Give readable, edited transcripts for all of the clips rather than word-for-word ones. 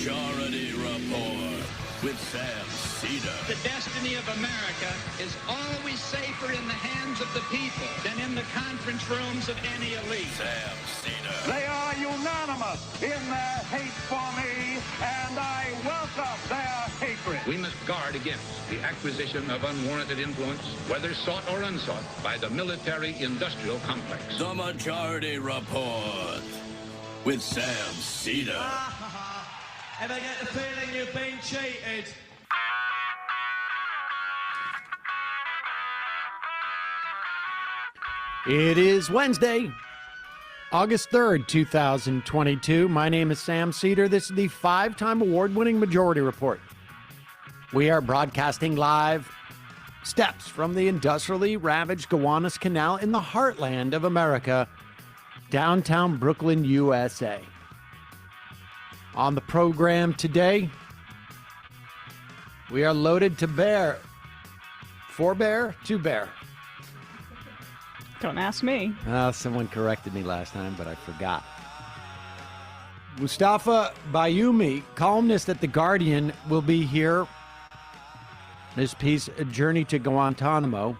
Majority Report with Sam Seder. The destiny of America is always safer in the hands of the people than in the conference rooms of any elite. Sam Seder. They are unanimous in their hate for me, and I welcome their hatred. We must guard against the acquisition of unwarranted influence, whether sought or unsought, by the military-industrial complex. The Majority Report with Sam Seder. Ever get the feeling you've been cheated? It is Wednesday, August 3rd, 2022. My name is Sam Seder. This is the five-time award-winning Majority Report. We are broadcasting live steps from the industrially ravaged Gowanus Canal in the heartland of America, downtown Brooklyn, USA. On the program today, we are loaded to bear. For bear, to bear. Don't ask me. Someone corrected me last time, but I forgot. Mustafa Bayoumi, columnist at The Guardian, will be here. His piece, A Journey to Guantanamo.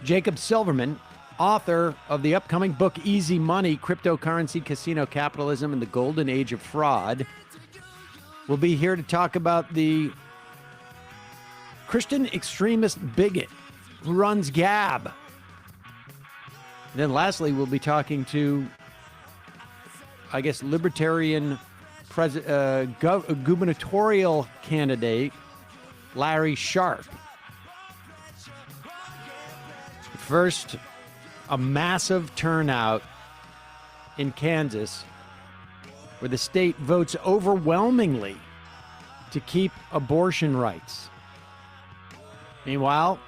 Jacob Silverman, author of the upcoming book, Easy Money, Cryptocurrency, Casino Capitalism, and the Golden Age of Fraud, will be here to talk about the Christian extremist bigot who runs Gab. And then lastly, we'll be talking to, I guess, libertarian gubernatorial candidate Larry Sharpe. First, a massive turnout in Kansas, where the state votes overwhelmingly to keep abortion rights. Meanwhile,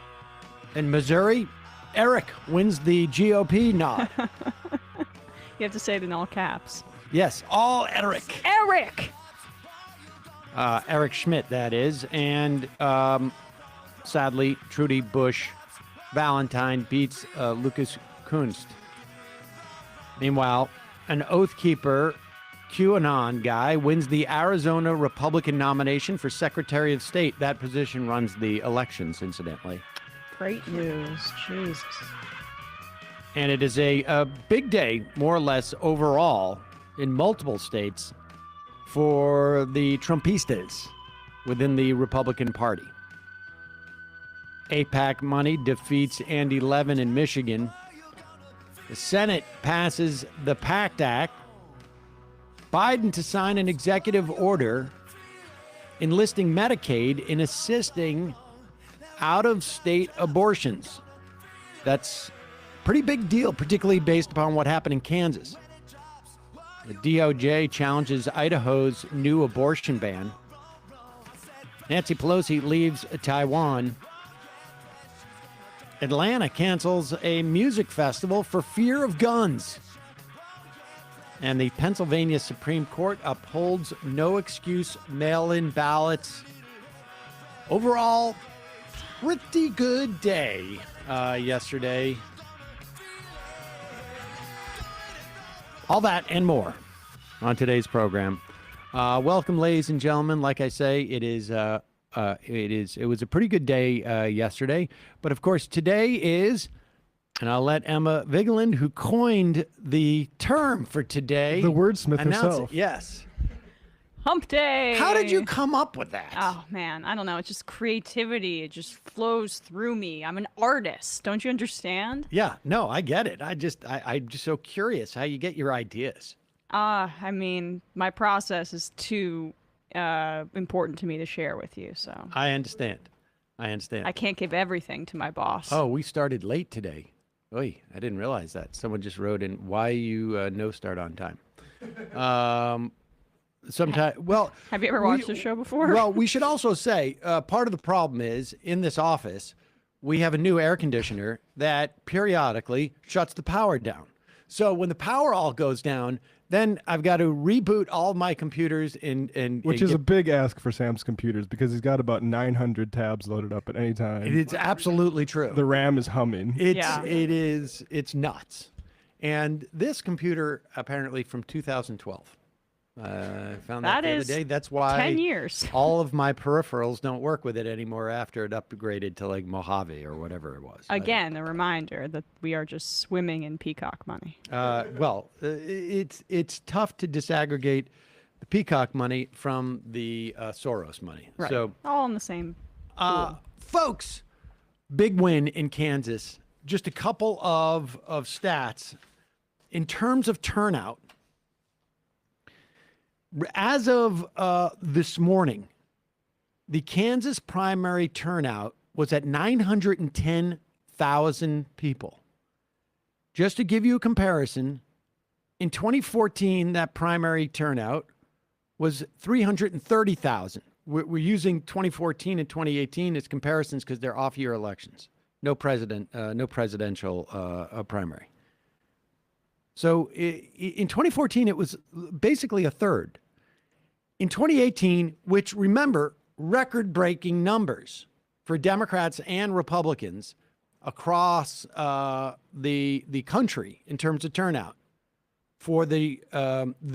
in Missouri, Eric wins the GOP nod. You have to say it in all caps. Yes, all Eric. Eric! Eric Schmidt, that is. And sadly, Trudy Bush Valentine beats Lucas Kunst. Meanwhile, an Oath Keeper QAnon guy wins the Arizona Republican nomination for Secretary of State. That position runs the elections, incidentally. Great news. Jesus. And it is a big day, more or less, overall, in multiple states for the Trumpistas within the Republican Party. AIPAC money defeats Andy Levin in Michigan. The Senate passes the PACT Act. Biden to sign an executive order enlisting Medicaid in assisting out-of-state abortions. That's a pretty big deal, particularly based upon what happened in Kansas. The DOJ challenges Idaho's new abortion ban. Nancy Pelosi leaves Taiwan. Atlanta cancels a music festival for fear of guns. And the Pennsylvania Supreme Court upholds no-excuse mail-in ballots. Overall, pretty good day yesterday. All that and more on today's program. Welcome, ladies and gentlemen. Like I say, it was a pretty good day yesterday, but of course today is, and I'll let Emma Vigeland, who coined the term for today, the wordsmith announce herself. it. Yes. Hump day. How did you come up with that? Oh, man. I don't know. It's just creativity. It just flows through me. I'm an artist. Don't you understand? Yeah. No, I get it. I'm just so curious how you get your ideas. I mean, my process is too important to me to share with you, so. I understand. I can't give everything to my boss. Oh, we started late today. Oy, I didn't realize that. Someone just wrote in, why you no start on time? Well, have you ever watched the show before? Well, we should also say part of the problem is in this office, we have a new air conditioner that periodically shuts the power down. So when the power all goes down, then I've got to reboot all my computers which is a big ask for Sam's computers because he's got about 900 tabs loaded up at any time. It's absolutely true. The RAM is humming. It's nuts. And this computer apparently from 2012. I found That that the other is day. That's why 10 years. all of my peripherals don't work with it anymore after it upgraded to like Mojave or whatever it was. Again, a reminder that we are just swimming in peacock money. It's tough to disaggregate the peacock money from the Soros money. Right. So, all in the same pool. folks, big win in Kansas. Just a couple of stats in terms of turnout. As of this morning, the Kansas primary turnout was at 910,000 people. Just to give you a comparison, in 2014, that primary turnout was 330,000. We're using 2014 and 2018 as comparisons because they're off-year elections. No presidential primary. So in 2014, it was basically a third. In 2018, which, remember, record-breaking numbers for Democrats and Republicans across the country in terms of turnout for the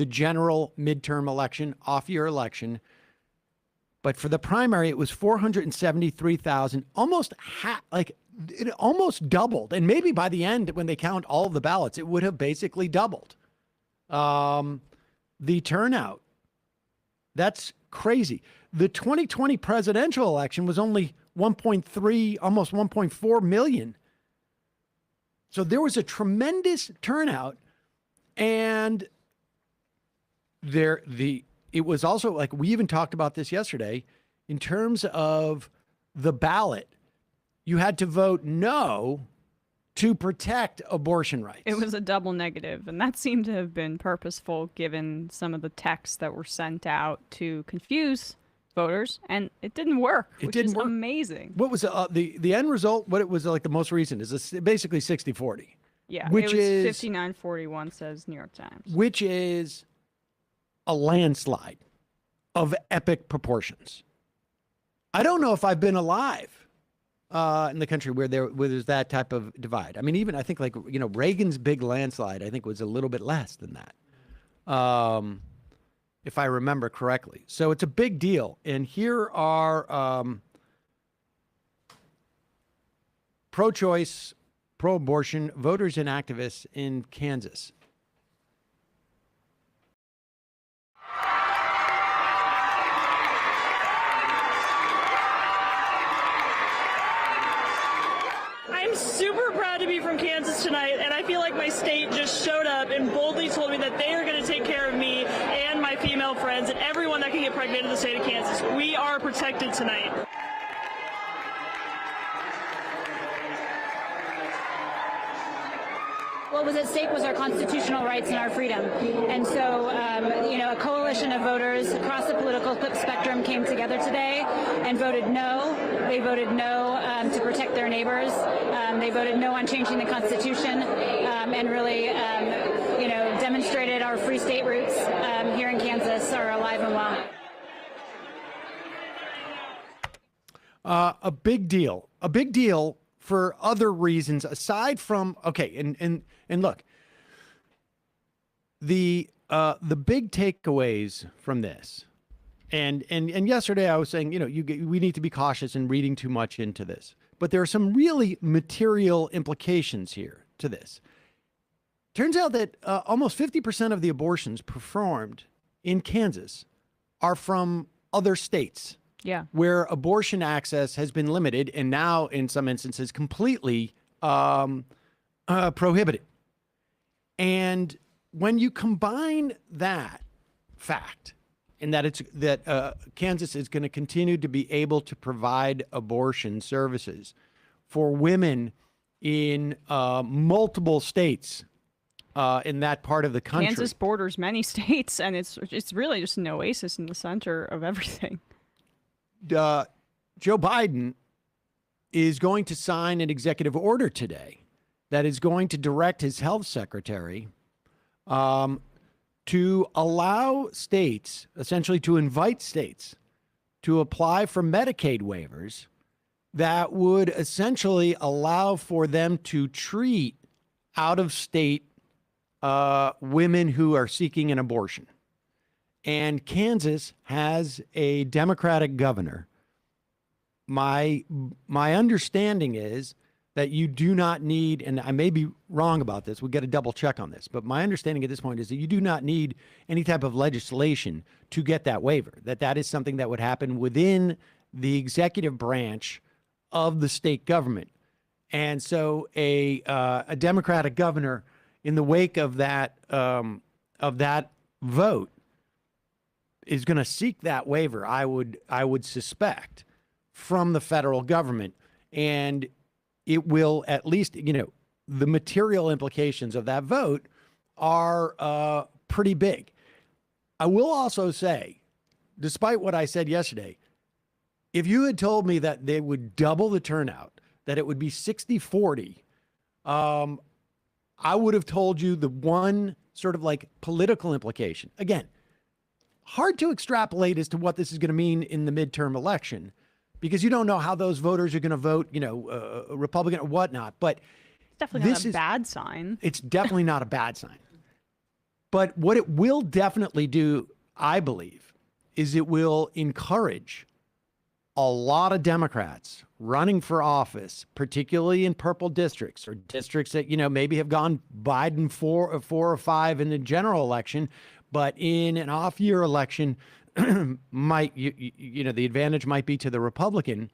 general midterm election, off-year election. But for the primary, it was 473,000, it almost doubled. And maybe by the end, when they count all of the ballots, it would have basically doubled the turnout. That's crazy. The 2020 presidential election was only 1.3, almost 1.4 million. So there was a tremendous turnout. And it was also, like, we even talked about this yesterday, in terms of the ballot, you had to vote no to protect abortion rights. It was a double negative, and that seemed to have been purposeful given some of the texts that were sent out to confuse voters, and it didn't work, which is amazing. What was the end result? What it was like the most recent is basically 60-40. Yeah, which it was is 59-41, says New York Times. Which is a landslide of epic proportions. I don't know if I've been alive in the country where there's that type of divide. I mean, even I think Reagan's big landslide, I think, was a little bit less than that, if I remember correctly. So it's a big deal. And here are pro-choice, pro-abortion voters and activists in Kansas. I'm super proud to be from Kansas tonight, and I feel like my state just showed up and boldly told me that they are going to take care of me and my female friends and everyone that can get pregnant in the state of Kansas. We are protected tonight. What was at stake was our constitutional rights and our freedom. And so, a coalition of voters across the political spectrum came together today and voted no. They voted no to protect their neighbors. They voted no on changing the Constitution and really, demonstrated our free state roots here in Kansas are alive and well. A big deal for other reasons aside from, and look, the big takeaways from this, and yesterday I was saying, we need to be cautious in reading too much into this, but there are some really material implications here to this. Turns out that almost 50% of the abortions performed in Kansas are from other states. Yeah. Where abortion access has been limited and now, in some instances, completely prohibited. And when you combine that fact, and that Kansas is going to continue to be able to provide abortion services for women in multiple states in that part of the country. Kansas borders many states, and it's really just an oasis in the center of everything. Joe Biden is going to sign an executive order today that is going to direct his health secretary to allow states, essentially to invite states to apply for Medicaid waivers that would essentially allow for them to treat out-of-state women who are seeking an abortion. and Kansas has a Democratic governor. My understanding is that you do not need, and I may be wrong about this, we'll get a double check on this, but my understanding at this point is that you do not need any type of legislation to get that waiver, that is something that would happen within the executive branch of the state government. And so a Democratic governor, in the wake of that vote, is going to seek that waiver, I would suspect, from the federal government. And it will, at least, the material implications of that vote are pretty big. I will also say, despite what I said yesterday, if you had told me that they would double the turnout, that it would be 60-40, I would have told you the one sort of like political implication. Again, hard to extrapolate as to what this is going to mean in the midterm election, because you don't know how those voters are going to vote, Republican or whatnot. But it's definitely not a bad sign. It's definitely not a bad sign. But what it will definitely do, I believe, is it will encourage a lot of Democrats running for office, particularly in purple districts or districts that, maybe have gone Biden 4 or 5 in the general election, but in an off-year election, might the advantage might be to the Republican.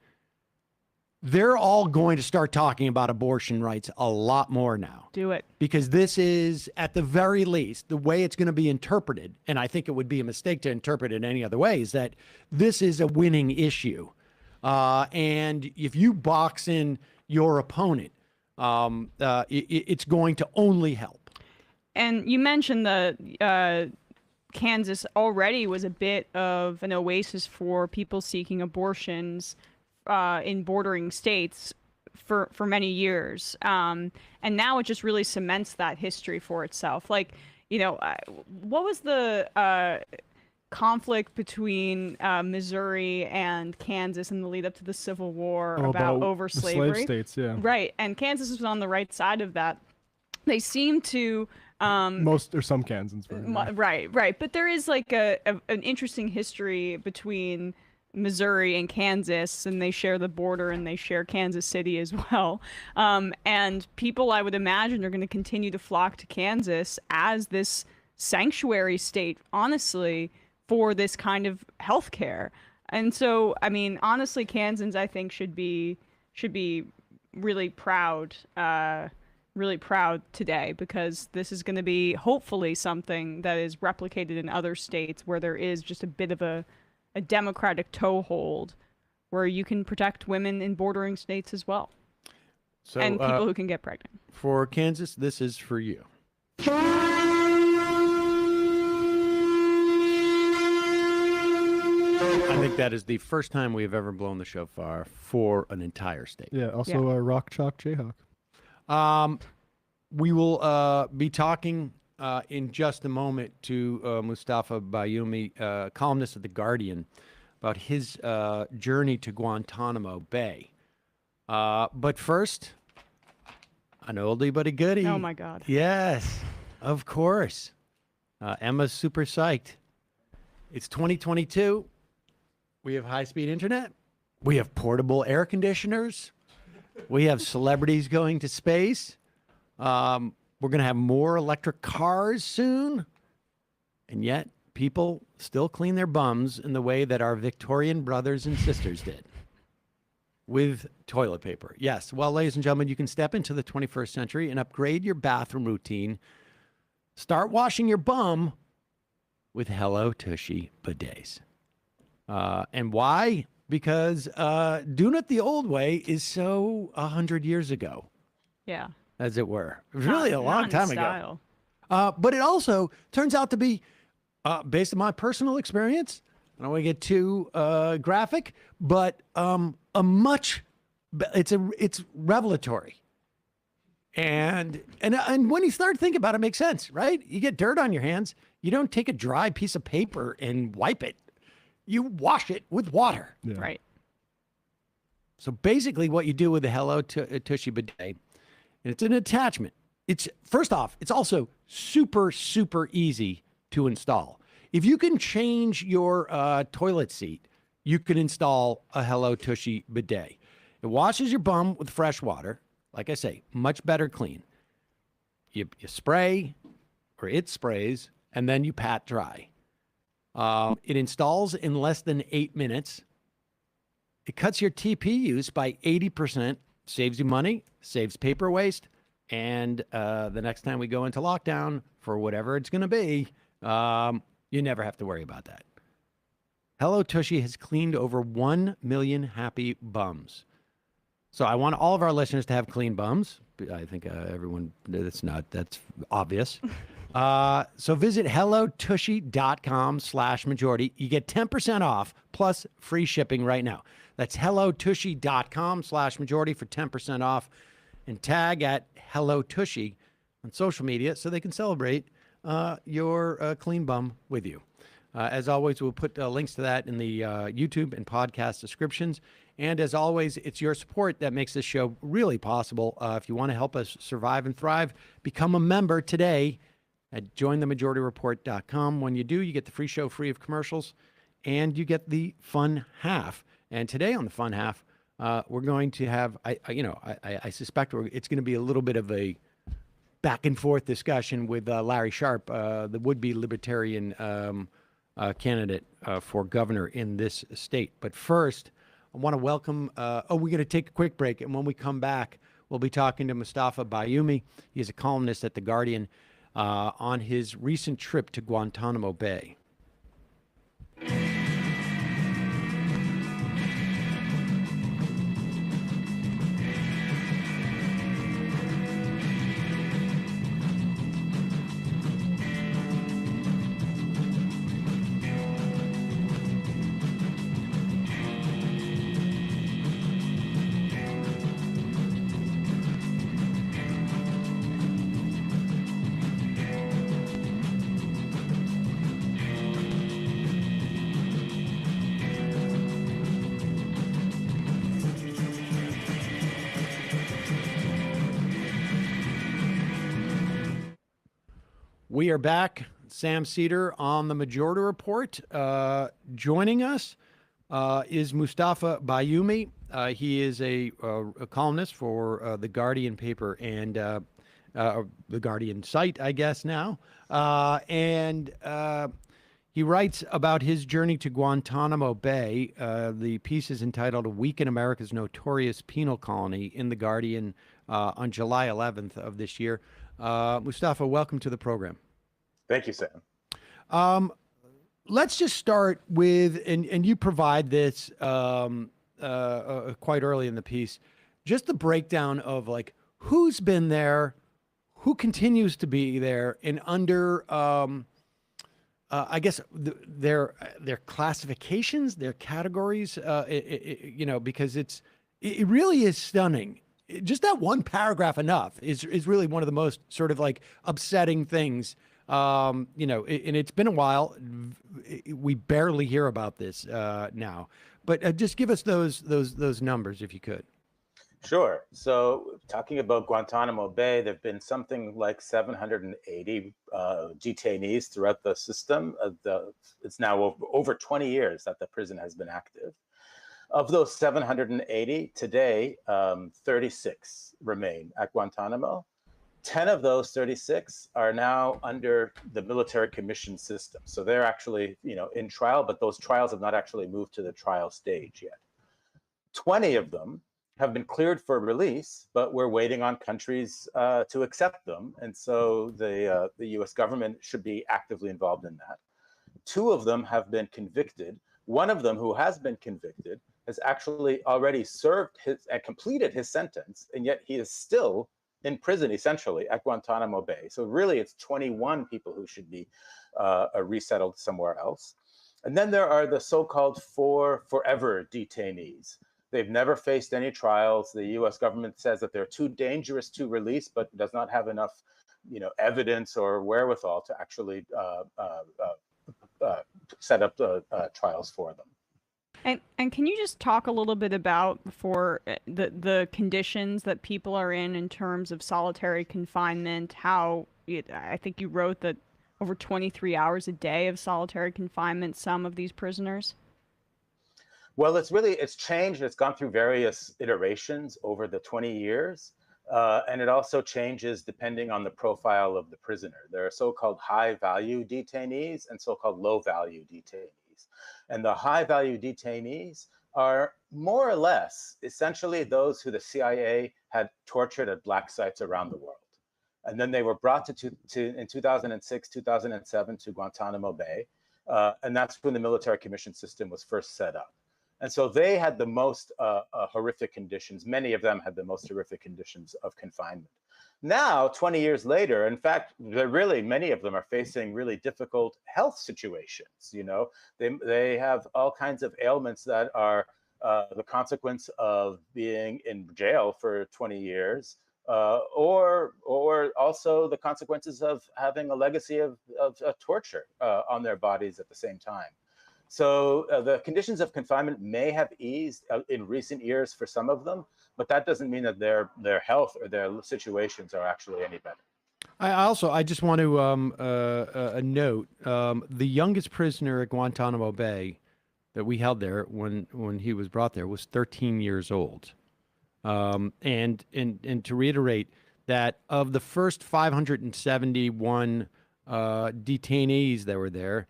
They're all going to start talking about abortion rights a lot more now. Do it. Because this is, at the very least, the way it's going to be interpreted, and I think it would be a mistake to interpret it any other way, is that this is a winning issue. And if you box in your opponent, it's going to only help. And you mentioned the Kansas already was a bit of an oasis for people seeking abortions in bordering states for many years. And now it just really cements that history for itself. Like, what was the conflict between Missouri and Kansas in the lead up to the Civil War about over slavery? Slave states, yeah. Right. And Kansas was on the right side of that. They seem to... most or some Kansans were. Right. But there is like an interesting history between Missouri and Kansas, and they share the border and they share Kansas City as well. And people, I would imagine, are going to continue to flock to Kansas as this sanctuary state, honestly, for this kind of healthcare. And so, I mean, honestly, Kansans, I think, should be really proud. Really proud today, because this is going to be hopefully something that is replicated in other states where there is just a bit of a democratic toehold where you can protect women in bordering states as well. So, and people who can get pregnant. For Kansas, this is for you. I think that is the first time we have ever blown the shofar for an entire state. Yeah, also Rock Chalk Jayhawk. We will be talking in just a moment to Mustafa Bayoumi, columnist at The Guardian, about his journey to Guantanamo Bay. But first, an oldie but a goodie. Oh, my God. Yes, of course. Emma's super psyched. It's 2022. We have high-speed internet. We have portable air conditioners. We have celebrities going to space. We're going to have more electric cars soon. And yet, people still clean their bums in the way that our Victorian brothers and sisters did. With toilet paper. Yes. Well, ladies and gentlemen, you can step into the 21st century and upgrade your bathroom routine. Start washing your bum with Hello Tushy bidets. And why? Because doing it the old way is so 100 years ago. Yeah. As it were. It was really a long time ago. But it also turns out to be, based on my personal experience, I don't want to get too graphic, but it's revelatory. And when you start thinking about it, it makes sense, right? You get dirt on your hands. You don't take a dry piece of paper and wipe it. You wash it with water. Yeah. Right. So basically what you do with the Hello Tushy bidet, and it's an attachment. It's, first off, it's also super, super easy to install. If you can change your toilet seat, you can install a Hello Tushy bidet. It washes your bum with fresh water. Like I say, much better clean. You spray, or it sprays, and then you pat dry. It installs in less than 8 minutes. It cuts your TP use by 80%, saves you money, saves paper waste, and the next time we go into lockdown, for whatever it's going to be, you never have to worry about that. Hello Tushy has cleaned over 1 million happy bums. So I want all of our listeners to have clean bums. I think everyone, that's obvious. So visit hellotushy.com/majority. You get 10% off plus free shipping right now. That's hellotushy.com/majority for 10% off, and tag at Hello Tushy on social media so they can celebrate your clean bum with you. As always, we'll put links to that in the YouTube and podcast descriptions. And as always, it's your support that makes this show really possible. If you want to help us survive and thrive, become a member today at jointhemajorityreport.com. When you do, you get the free show free of commercials, and you get the fun half. And today on the fun half, we're going to have, I suspect it's going to be a little bit of a back and forth discussion with Larry Sharp, the would-be libertarian candidate for governor in this state. But first, I want to welcome, we're going to take a quick break. And when we come back, we'll be talking to Mustafa Bayoumi. He's a columnist at The Guardian on his recent trip to Guantanamo Bay. We are back. Sam Seder on the Majority Report. Joining us is Mustafa Bayoumi. He is a columnist for the Guardian paper and the Guardian site, I guess now. And he writes about his journey to Guantanamo Bay. The piece is entitled "A Week in America's Notorious Penal Colony" in the Guardian on July 11th of this year. Mustafa, welcome to the program. Thank you, Sam. Let's just start with, and you provide this quite early in the piece, just the breakdown of like who's been there, who continues to be there, and under, I guess their classifications, their categories, because it really is stunning. Just that one paragraph enough is really one of the most sort of like upsetting things. And it's been a while. We barely hear about this now, but just give us those numbers if you could. Sure. So talking about Guantanamo Bay, there've been something like 780 detainees throughout the system. It's now over 20 years that the prison has been active. Of those 780 today, 36 remain at Guantanamo. 10 of those 36 are now under the military commission system. So they're actually, in trial, but those trials have not actually moved to the trial stage yet. 20 of them have been cleared for release, but we're waiting on countries to accept them. And so the US government should be actively involved in that. 2 of them have been convicted. One of them, who has been convicted, has actually already served and completed his sentence, and yet he is still in prison, essentially, at Guantanamo Bay. So really, it's 21 people who should be resettled somewhere else. And then there are the so-called 4 forever detainees. They've never faced any trials. The U.S. government says that they're too dangerous to release, but does not have enough, evidence or wherewithal to actually set up trials for them. And can you just talk a little bit about for the conditions that people are in terms of solitary confinement? I think you wrote that over 23 hours a day of solitary confinement, some of these prisoners? Well, it's changed. It's gone through various iterations over the 20 years. And it also changes depending on the profile of the prisoner. There are so-called high-value detainees and so-called low-value detainees. And the high-value detainees are more or less essentially those who the CIA had tortured at black sites around the world. And then they were brought in 2006, 2007 to Guantanamo Bay. And that's when the military commission system was first set up. And so they had the most horrific conditions. Many of them had the most horrific conditions of confinement. Now, 20 years later, in fact, many of them are facing really difficult health situations. You know, they have all kinds of ailments that are the consequence of being in jail for 20 years, or also the consequences of having a legacy of torture on their bodies at the same time. So the conditions of confinement may have eased in recent years for some of them, but that doesn't mean that their health or their situations are actually any better. I just want to note the youngest prisoner at Guantanamo Bay that we held there when he was brought there was 13 years old. And to reiterate that of the first 571 detainees that were there,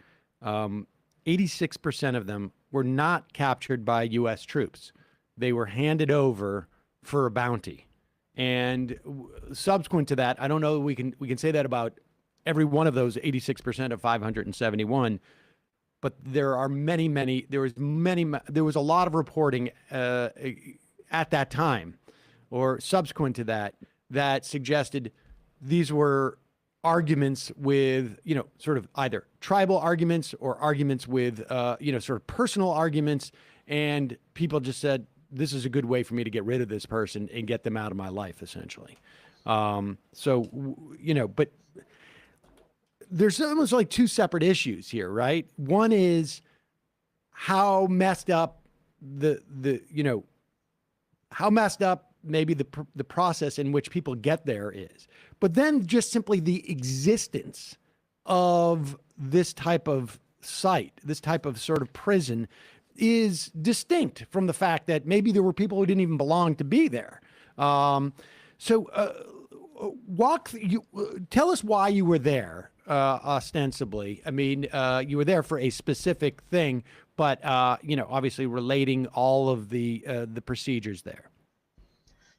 86% of them were not captured by U.S. troops. They were handed over for a bounty. And subsequent to that, I don't know we can say that about every one of those 86% of 571, but there was a lot of reporting at that time or subsequent to that suggested these were arguments with, sort of either tribal arguments or arguments with, sort of personal arguments. And people just said, this is a good way for me to get rid of this person and get them out of my life, essentially. But there's almost like two separate issues here, right? One is how messed up maybe the process in which people get there is. But then just simply the existence of this type of site, this type of sort of prison is distinct from the fact that maybe there were people who didn't even belong to be there. Tell us why you were there, ostensibly. I mean, you were there for a specific thing, but, obviously relating all of the procedures there.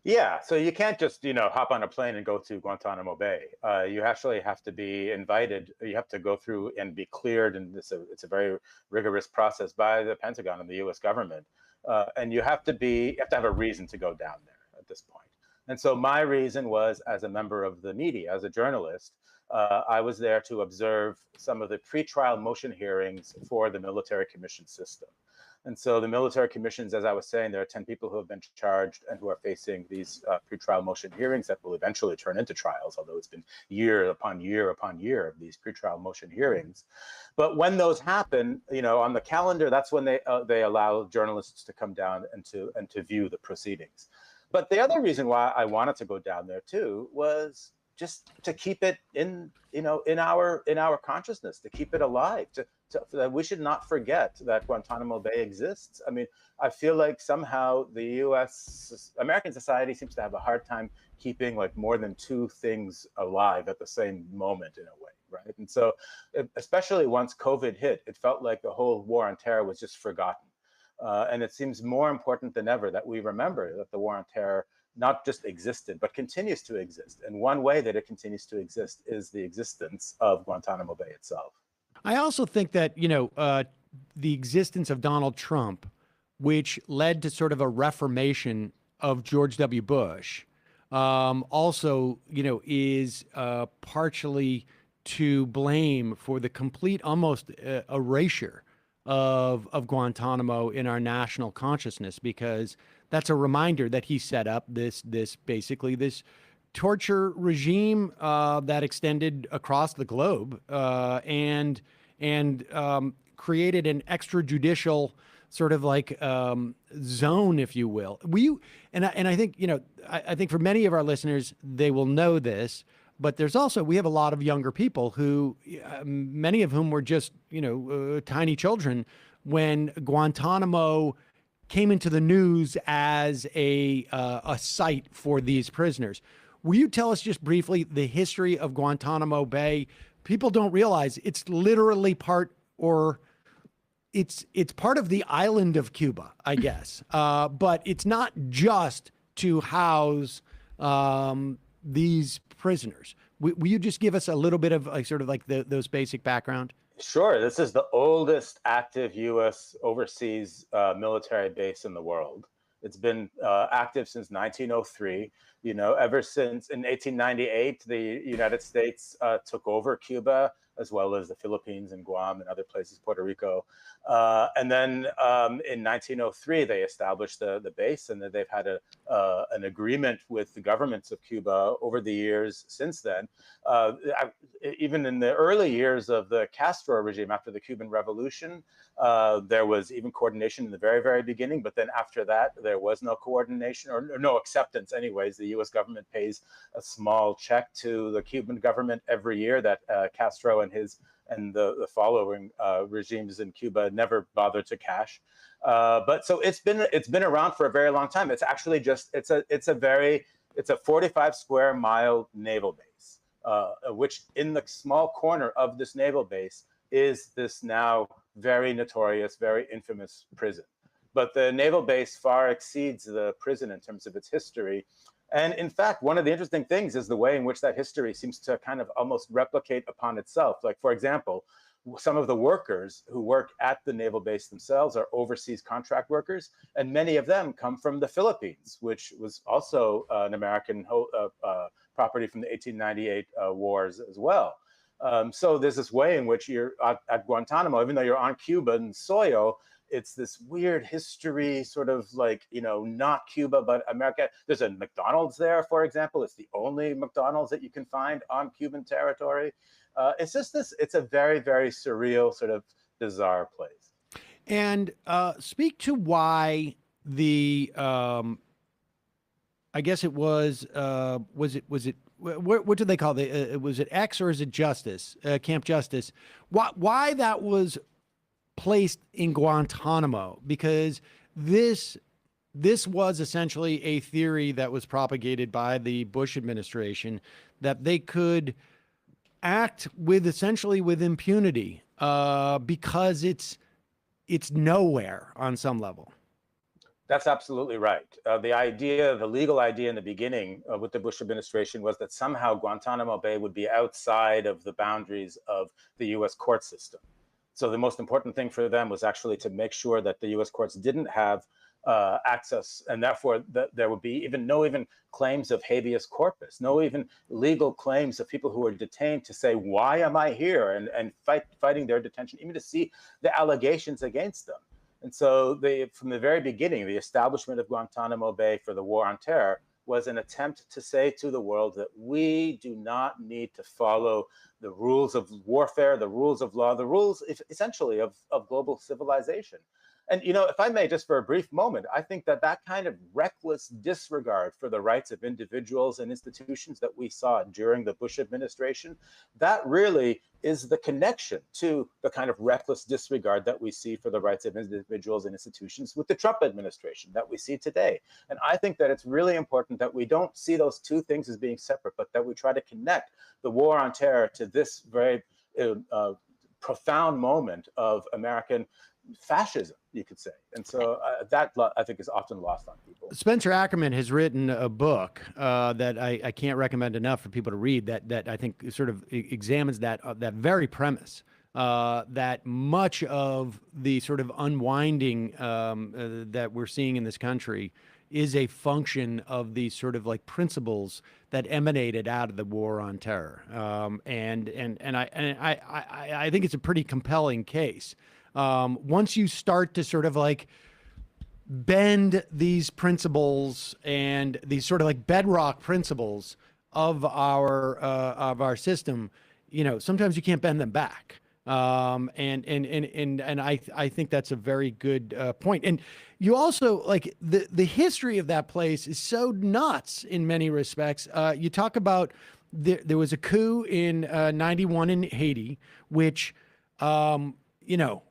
Yeah, so you can't just, hop on a plane and go to Guantanamo Bay. You actually have to be invited. You have to go through and be cleared, and it's a very rigorous process by the Pentagon and the U.S. government. And you have to have a reason to go down there at this point. And so my reason was, as a member of the media, as a journalist, I was there to observe some of the pretrial motion hearings for the military commission system. And so the military commissions, as I was saying, there are 10 people who have been charged and who are facing these pretrial motion hearings that will eventually turn into trials, although it's been year upon year upon year of these pretrial motion hearings. But when those happen, on the calendar, that's when they allow journalists to come down and to view the proceedings. But the other reason why I wanted to go down there too was just to keep it in our consciousness, to keep it alive, that we should not forget that Guantanamo Bay exists. I mean, I feel like somehow the American society seems to have a hard time keeping like more than two things alive at the same moment in a way, right? And so, especially once COVID hit, it felt like the whole war on terror was just forgotten. And it seems more important than ever that we remember that the war on terror not just existed, but continues to exist. And one way that it continues to exist is the existence of Guantanamo Bay itself. I also think that, the existence of Donald Trump, which led to sort of a reformation of George W. Bush, also, is partially to blame for the complete almost erasure of Guantanamo in our national consciousness, because that's a reminder that he set up this torture regime that extended across the globe and created an extrajudicial sort of like zone, if you will. I think I think for many of our listeners, they will know this. but there's also, we have a lot of younger people who, many of whom were just, tiny children when Guantanamo came into the news as a site for these prisoners. Will you tell us just briefly the history of Guantanamo Bay? People don't realize it's literally it's part of the island of Cuba, I guess. But it's not just to house these prisoners. Will you just give us a little bit of those basic background? Sure. This is the oldest active U.S. overseas military base in the world. It's been active since 1903. Ever since in 1898, the United States took over Cuba, as well as the Philippines and Guam and other places, Puerto Rico. And then in 1903, they established the base, and then they've had an agreement with the governments of Cuba over the years since then. Even in the early years of the Castro regime, after the Cuban Revolution, there was even coordination in the very, very beginning. But then after that, there was no coordination or no acceptance anyways. The U.S. government pays a small check to the Cuban government every year that Castro and the following regimes in Cuba never bothered to cash. But so it's been around for a very long time. It's actually it's a 45 square mile naval base, which in the small corner of this naval base is this now very notorious, very infamous prison. But the naval base far exceeds the prison in terms of its history. And in fact, one of the interesting things is the way in which that history seems to kind of almost replicate upon itself. Like, for example, some of the workers who work at the naval base themselves are overseas contract workers, and many of them come from the Philippines, which was also an American property from the 1898 wars as well. So there's this way in which you're at Guantanamo, even though you're on Cuban soil, it's this weird history, sort of like, not Cuba, but America. There's a McDonald's there, for example. It's the only McDonald's that you can find on Cuban territory. It's just it's a very, very surreal, sort of bizarre place. And speak to why the, I guess it was it, what do they call was it X or is it Justice, Camp Justice? Why that was placed in Guantanamo? Because this was essentially a theory that was propagated by the Bush administration that they could act essentially with impunity because it's nowhere on some level. That's absolutely right. The legal idea in the beginning with the Bush administration was that somehow Guantanamo Bay would be outside of the boundaries of the U.S. court system. So the most important thing for them was actually to make sure that the U.S. courts didn't have access, and therefore there would be no claims of habeas corpus, no even legal claims of people who are detained to say, why am I here, and fighting their detention, even to see the allegations against them. And so from the very beginning, the establishment of Guantanamo Bay for the War on Terror was an attempt to say to the world that we do not need to follow the rules of warfare, the rules of law, the rules essentially of global civilization. And, if I may, just for a brief moment, I think that kind of reckless disregard for the rights of individuals and institutions that we saw during the Bush administration, that really is the connection to the kind of reckless disregard that we see for the rights of individuals and institutions with the Trump administration that we see today. And I think that it's really important that we don't see those two things as being separate, but that we try to connect the war on terror to this very profound moment of American fascism, you could say. And so that I think is often lost on people. Spencer Ackerman has written a book that I can't recommend enough for people to read that I think sort of examines that very premise, that much of the sort of unwinding that we're seeing in this country is a function of these sort of like principles that emanated out of the war on terror. And I think it's a pretty compelling case. Once you start to sort of like bend these principles and these sort of like bedrock principles of our system, sometimes you can't bend them back. And I think that's a very good point. And you also like the history of that place is so nuts in many respects. You talk about there was a coup in 91 in Haiti, which, you know,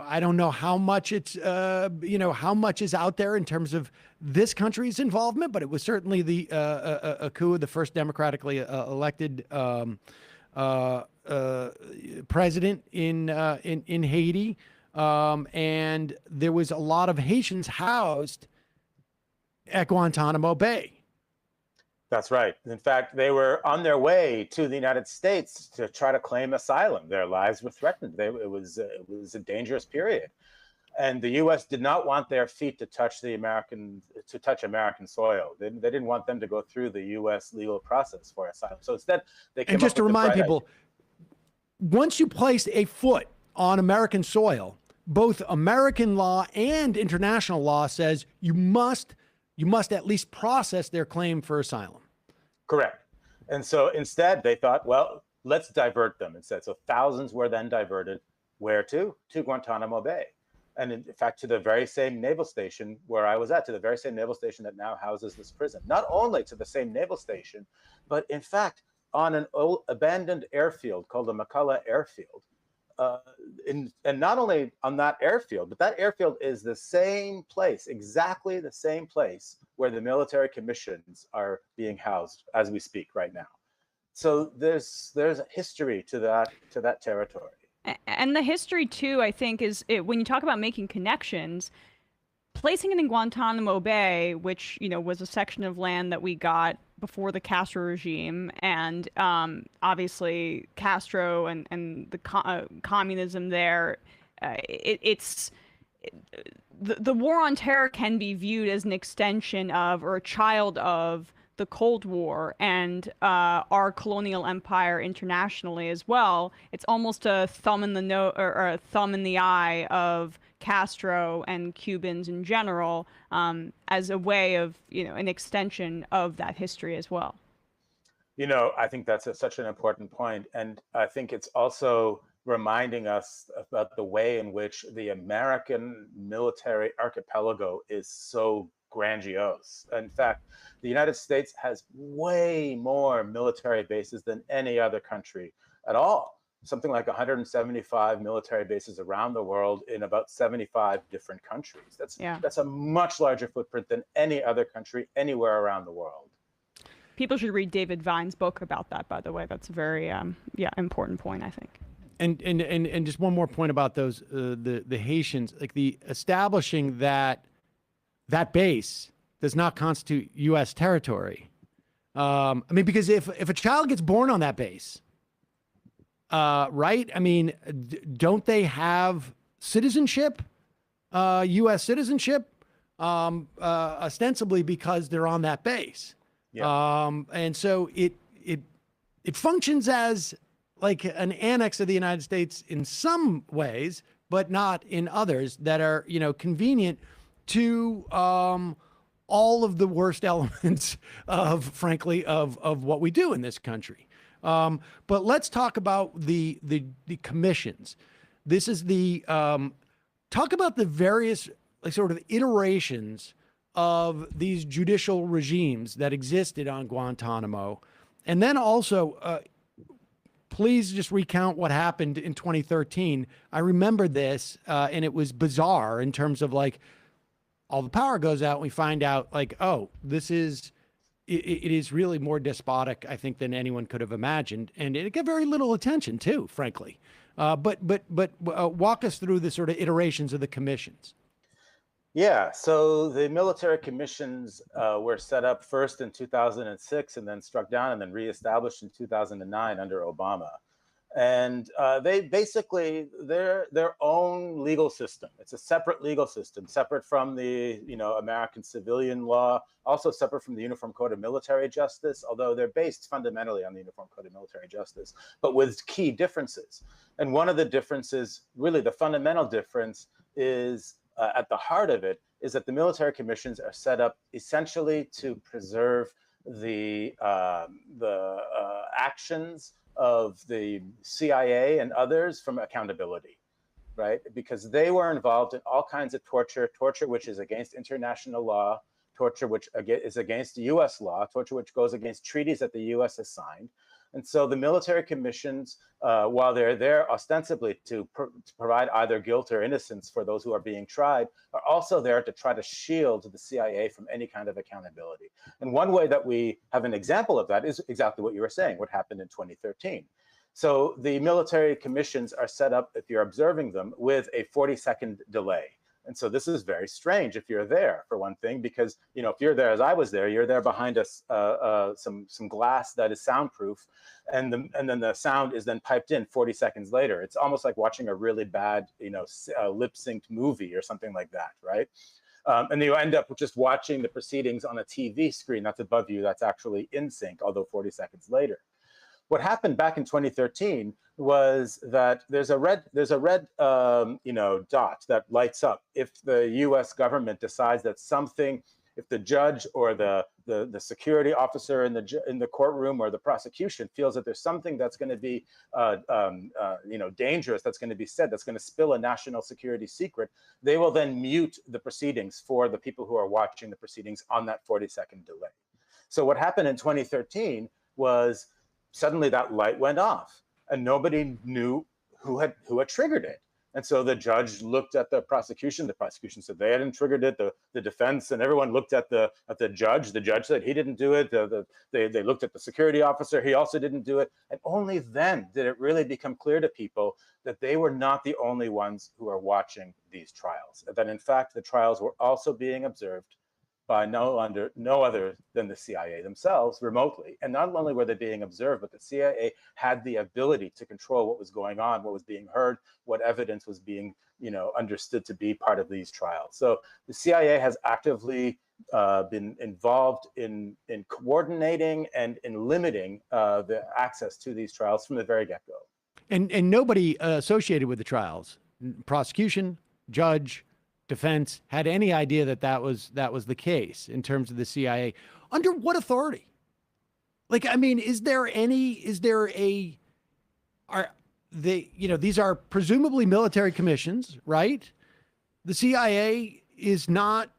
I don't know how much it's, you know, how much is out there in terms of this country's involvement, but it was certainly a coup of the first democratically elected president in Haiti. And there was a lot of Haitians housed at Guantanamo Bay. That's right. In fact, they were on their way to the United States to try to claim asylum. Their lives were threatened. It was a dangerous period, and the U.S. did not want their feet to touch American soil. They didn't want them to go through the U.S. legal process for asylum. So instead, they came and just up to with remind the people, once you place a foot on American soil, both American law and international law says you must at least process their claim for asylum. Correct. And so instead, they thought, well, let's divert them instead. So thousands were then diverted. Where to? To Guantanamo Bay. And in fact, to the very same naval station where I was at, to the very same naval station that now houses this prison. Not only to the same naval station, but in fact, on an old abandoned airfield called the McCullough Airfield. And not only on that airfield, but that airfield is the same place, exactly the same place where the military commissions are being housed as we speak right now. So there's a history to that territory. And the history too, I think, is when you talk about making connections, placing it in Guantanamo Bay, which, you know, was a section of land that we got before the Castro regime, and obviously Castro and the communism there, the war on terror can be viewed as an extension of, or a child of, the Cold War and our colonial empire internationally as well. It's almost a thumb in the nose or a thumb in the eye of Castro and Cubans in general, as a way of, you know, an extension of that history as well. You know, I think that's such an important point. And I think it's also reminding us about the way in which the American military archipelago is so grandiose. In fact, the United States has way more military bases than any other country at all. Something like 175 military bases around the world in about 75 different countries. That's a much larger footprint than any other country anywhere around the world. People should read David Vine's book about that, by the way. That's a very important point, I think. And just one more point about those the Haitians, like the establishing that base does not constitute U.S. territory. I mean, because if a child gets born on that base, right? I mean, don't they have citizenship, U.S. citizenship, ostensibly because they're on that base? Yeah. And so it functions as like an annex of the United States in some ways, but not in others that are, you know, convenient to all of the worst elements of, frankly, of what we do in this country. But let's talk about the commissions. This is talk about the various like sort of iterations of these judicial regimes that existed on Guantanamo. And then also, please just recount what happened in 2013. I remember this, and it was bizarre in terms of like, all the power goes out and we find out like, oh, it is really more despotic, I think, than anyone could have imagined. And it got very little attention too, frankly. But walk us through the sort of iterations of the commissions. Yeah, so the military commissions were set up first in 2006 and then struck down and then reestablished in 2009 under Obama. And they basically, they're their own legal system. It's a separate legal system, separate from the American civilian law, also separate from the Uniform Code of Military Justice, although they're based fundamentally on the Uniform Code of Military Justice, but with key differences. And one of the differences, really the fundamental difference, is at the heart of it, is that the military commissions are set up essentially to preserve the actions of the CIA and others from accountability, right? Because they were involved in all kinds of torture which is against international law, torture which is against U.S. law, torture which goes against treaties that the U.S. has signed. And so the military commissions, while they're there ostensibly to provide either guilt or innocence for those who are being tried, are also there to try to shield the CIA from any kind of accountability. And one way that we have an example of that is exactly what you were saying, what happened in 2013. So the military commissions are set up, if you're observing them, with a 40-second delay. And so this is very strange if you're there, for one thing, because if you're there as I was there, you're there behind us some glass that is soundproof, and then the sound is then piped in 40 seconds later. It's almost like watching a really bad lip-synced movie or something like that, right? And you end up just watching the proceedings on a TV screen that's above you that's actually in sync, although 40 seconds later. What happened back in 2013 was that there's a red dot that lights up if the U.S. government decides that something, if the judge or the security officer in the courtroom or the prosecution feels that there's something that's going to be dangerous, that's going to be said, that's going to spill a national security secret, they will then mute the proceedings for the people who are watching the proceedings on that 40-second delay. So what happened in 2013 was suddenly that light went off and nobody knew who had triggered it. And so the judge looked at the prosecution said they hadn't triggered it, the defense and everyone looked at the judge said he didn't do it, they looked at the security officer, he also didn't do it. And only then did it really become clear to people that they were not the only ones who are watching these trials, that in fact the trials were also being observed by no other than the CIA themselves remotely. And not only were they being observed, but the CIA had the ability to control what was going on, what was being heard, what evidence was being understood to be part of these trials. So the CIA has actively been involved in coordinating and in limiting the access to these trials from the very get-go. And nobody associated with the trials, prosecution, judge, defense, had any idea that was the case in terms of the CIA. Under what authority? These are presumably military commissions, right? The CIA does not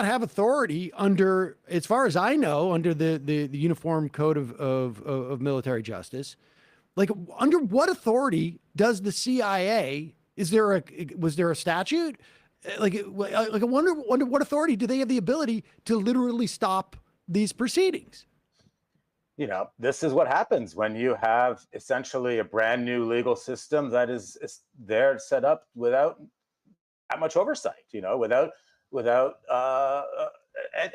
have authority under, as far as I know, under the Uniform Code of Military Justice. Under what authority does the CIA? Was there a statute? I wonder what authority do they have the ability to literally stop these proceedings? This is what happens when you have essentially a brand new legal system that is there set up without that much oversight, without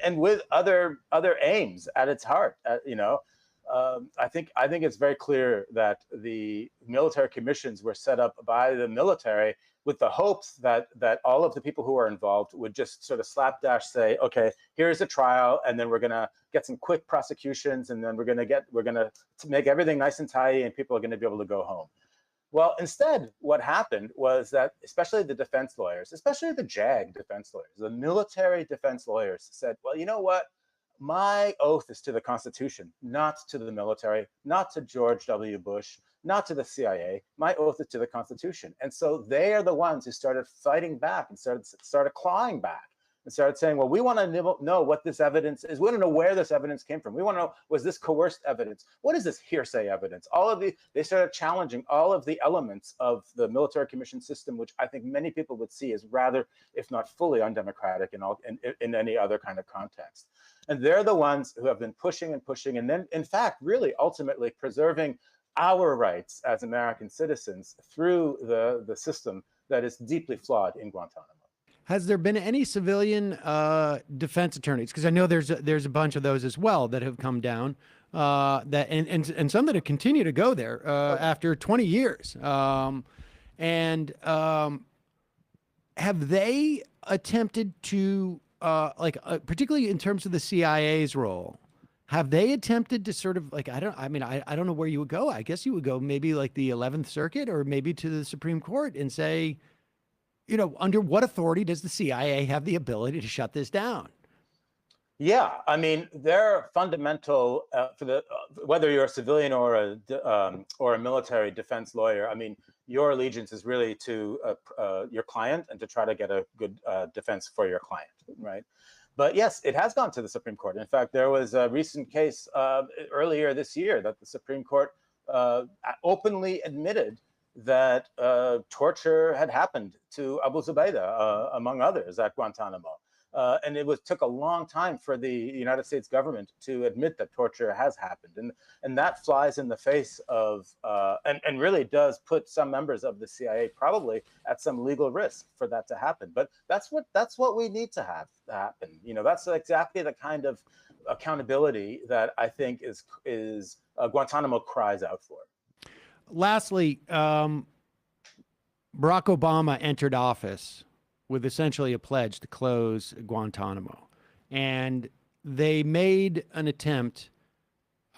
and with other aims at its heart, I think it's very clear that the military commissions were set up by the military with the hopes that all of the people who are involved would just sort of slapdash say, okay, here's a trial, and then we're gonna get some quick prosecutions, and then we're gonna make everything nice and tidy, and people are gonna be able to go home. Well, instead, what happened was that, especially the defense lawyers, especially the JAG defense lawyers, the military defense lawyers said, well, you know what? My oath is to the Constitution, not to the military, not to George W. Bush, not to the CIA. My oath is to the Constitution. And so they are the ones who started fighting back and started clawing back and started saying, well, we want to know what this evidence is. We want to know where this evidence came from. We want to know, was this coerced evidence? What is this hearsay evidence? They started challenging all of the elements of the military commission system, which I think many people would see as rather, if not fully undemocratic in any other kind of context. And they're the ones who have been pushing and pushing, and then, in fact, really ultimately preserving our rights as American citizens through the system that is deeply flawed in Guantanamo. Has there been any civilian defense attorneys? Because I know there's a bunch of those as well that have come down, and some that have continued to go there after 20 years. Have they attempted to, particularly in terms of the CIA's role, have they attempted to sort of I don't know where you would go. I guess you would go maybe like the 11th Circuit or maybe to the Supreme Court and say, under what authority does the CIA have the ability to shut this down? Yeah, their fundamental whether you're a civilian or a military defense lawyer. Your allegiance is really to your client and to try to get a good defense for your client, right? But yes, it has gone to the Supreme Court. In fact, there was a recent case earlier this year that the Supreme Court openly admitted that torture had happened to Abu Zubaydah, among others, at Guantanamo. And took a long time for the United States government to admit that torture has happened, and that flies in the face of and really does put some members of the CIA probably at some legal risk for that to happen. But that's what we need to have happen. That's exactly the kind of accountability that I think is Guantanamo cries out for. Lastly, Barack Obama entered office with essentially a pledge to close Guantanamo. And they made an attempt.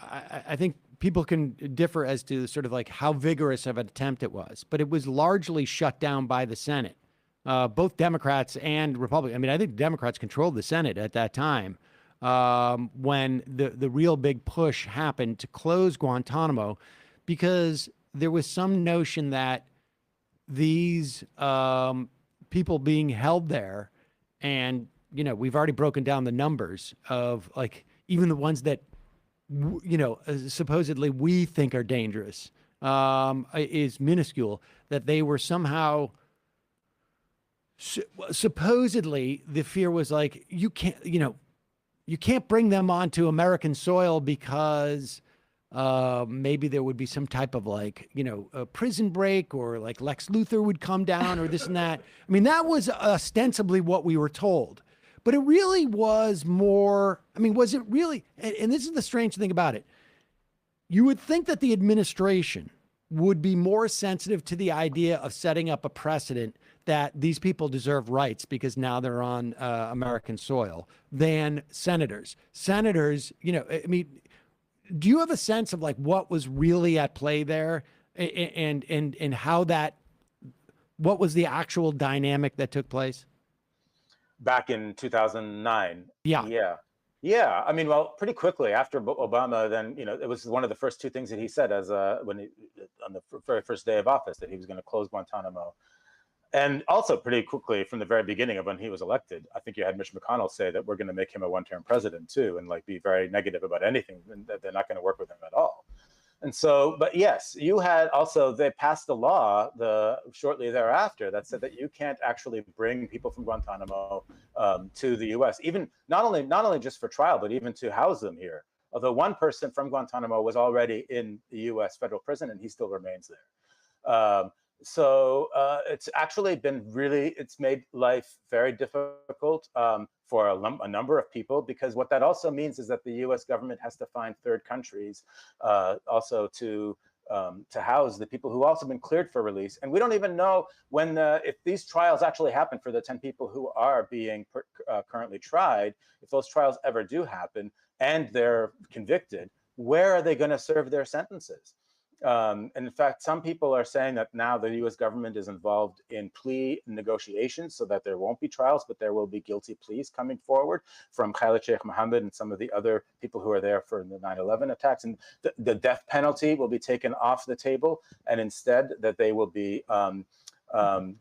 I think people can differ as to sort of like how vigorous of an attempt it was, but it was largely shut down by the Senate, both Democrats and Republicans. I mean, I think Democrats controlled the Senate at that time when the real big push happened to close Guantanamo, because there was some notion that these people being held there, and we've already broken down the numbers of, like, even the ones that supposedly we think are dangerous is minuscule, that they were somehow supposedly the fear was like, you can't bring them onto American soil because maybe there would be some type of a prison break, or like Lex Luthor would come down, or this and that. I mean, that was ostensibly what we were told, but it really was more. I mean, was it really? And this is the strange thing about it. You would think that the administration would be more sensitive to the idea of setting up a precedent that these people deserve rights because now they're on American soil than senators. Senators, I mean, do you have a sense of like what was really at play there, and how what was the actual dynamic that took place back in 2009? Yeah. I mean, well, pretty quickly after Obama, then it was one of the first two things that he said on the very first day of office, that he was going to close Guantanamo. And also pretty quickly from the very beginning of when he was elected, I think you had Mitch McConnell say that we're going to make him a one-term president too, and like be very negative about anything, and that they're not going to work with him at all. And so, but yes, you had also, they passed a law shortly thereafter that said that you can't actually bring people from Guantanamo to the U.S., even not only just for trial, but even to house them here. Although one person from Guantanamo was already in the U.S. federal prison, and he still remains there. So it's actually been it's made life very difficult for a number of people, because what that also means is that the U.S. government has to find third countries also to house the people who also been cleared for release. And we don't even know if these trials actually happen for the 10 people who are being currently tried, if those trials ever do happen and they're convicted, where are they going to serve their sentences? And in fact, some people are saying that now the U.S. government is involved in plea negotiations so that there won't be trials, but there will be guilty pleas coming forward from Khalid Sheikh Mohammed and some of the other people who are there for the 9/11 attacks. And the death penalty will be taken off the table, and instead that they will be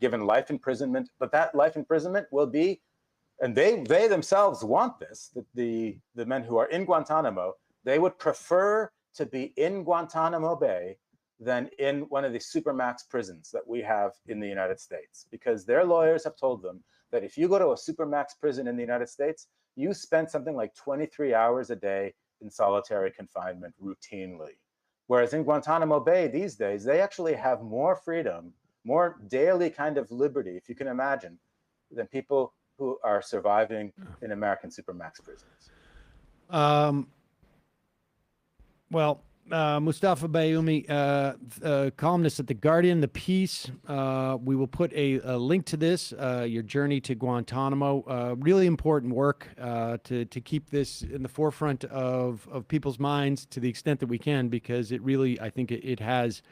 given life imprisonment. But that life imprisonment will be, and they themselves want this, that the men who are in Guantanamo, they would prefer to be in Guantanamo Bay than in one of the supermax prisons that we have in the United States, because their lawyers have told them that if you go to a supermax prison in the United States, you spend something like 23 hours a day in solitary confinement routinely. Whereas in Guantanamo Bay these days, they actually have more freedom, more daily kind of liberty, if you can imagine, than people who are surviving in American supermax prisons. Well, Mustafa Bayoumi, columnist at The Guardian, The Piece. We will put a link to this, your journey to Guantanamo. Really important work to keep this in the forefront of people's minds to the extent that we can, because it really, I think it has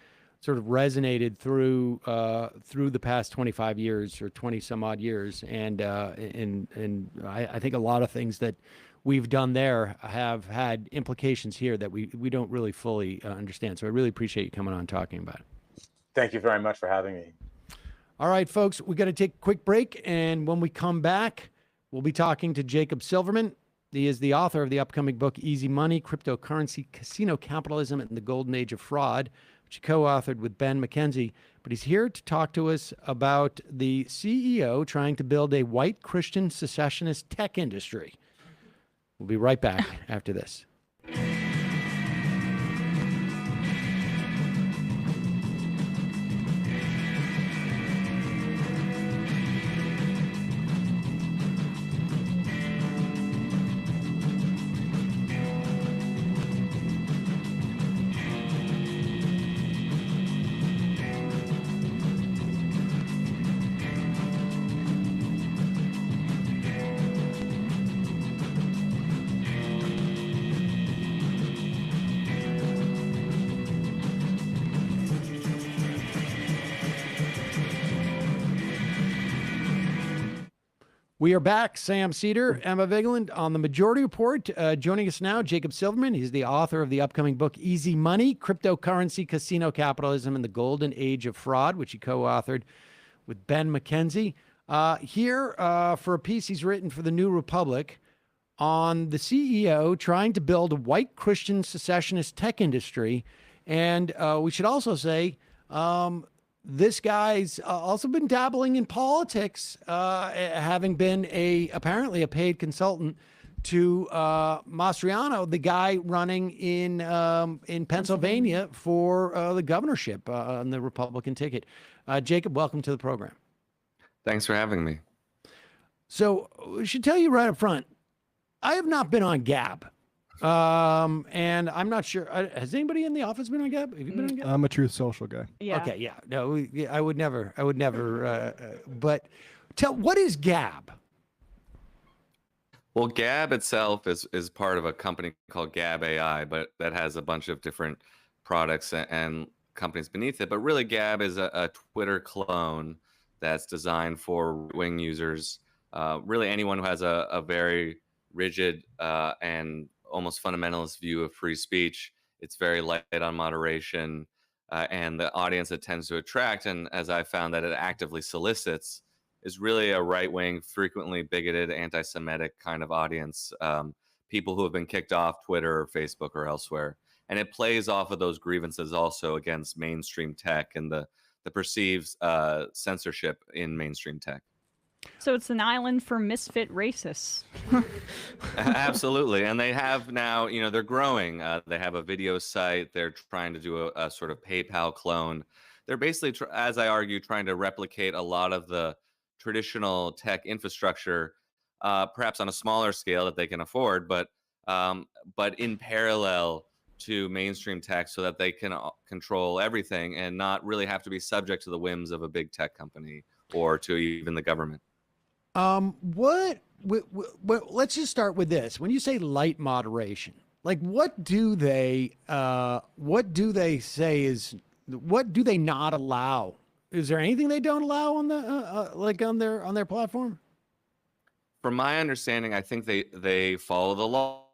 sort of resonated through the past 25 years or 20 some odd years. And I think a lot of things that we've done there have had implications here that we don't really fully understand. So I really appreciate you coming on and talking about it. Thank you very much for having me. All right, folks, we got to take a quick break. And when we come back, We'll be talking to Jacob Silverman. He is the author of the upcoming book, Easy Money, Cryptocurrency, Casino Capitalism, and the Golden Age of Fraud, which he co-authored with Ben McKenzie. But he's here to talk to us about the CEO trying to build a white Christian secessionist tech industry. We'll be right back after this. We are back. Sam Seder, Emma Vigeland on the Majority Report. Joining us now, Jacob Silverman. He's the author of the upcoming book, Easy Money, Cryptocurrency, Casino Capitalism, and the Golden Age of Fraud, which he co-authored with Ben McKenzie. Here for a piece he's written for the New Republic on the CEO trying to build a white Christian secessionist tech industry. And we should also say, this guy's also been dabbling in politics, having been apparently a paid consultant to Mastriano, the guy running in Pennsylvania for the governorship on the Republican ticket. Jacob, welcome to the program. Thanks for having me. So we should tell you right up front, I have not been on Gab. And I'm not sure. Has anybody in the office been on Gab? Have you been on Gab? I'm a Truth Social guy. Yeah. Okay. Yeah. No, I would never. But what is Gab? Well, Gab itself is part of a company called Gab AI, but that has a bunch of different products and companies beneath it. But really, Gab is a Twitter clone that's designed for wing users. Really, anyone who has a very rigid and almost fundamentalist view of free speech. It's very light on moderation, and the audience it tends to attract, and as I found that it actively solicits, is really a right-wing, frequently bigoted, anti-Semitic kind of audience, people who have been kicked off Twitter or Facebook or elsewhere. And it plays off of those grievances also against mainstream tech and the perceived censorship in mainstream tech. So it's an island for misfit racists. Absolutely. And they have now, they're growing. They have a video site. They're trying to do a sort of PayPal clone. They're basically, as I argue, trying to replicate a lot of the traditional tech infrastructure, perhaps on a smaller scale that they can afford, but in parallel to mainstream tech so that they can control everything and not really have to be subject to the whims of a big tech company or to even the government. Let's just start with this. When you say light moderation, like what do they say is, what do they not allow? Is there anything they don't allow on the on their platform? From my understanding, I think they follow the law.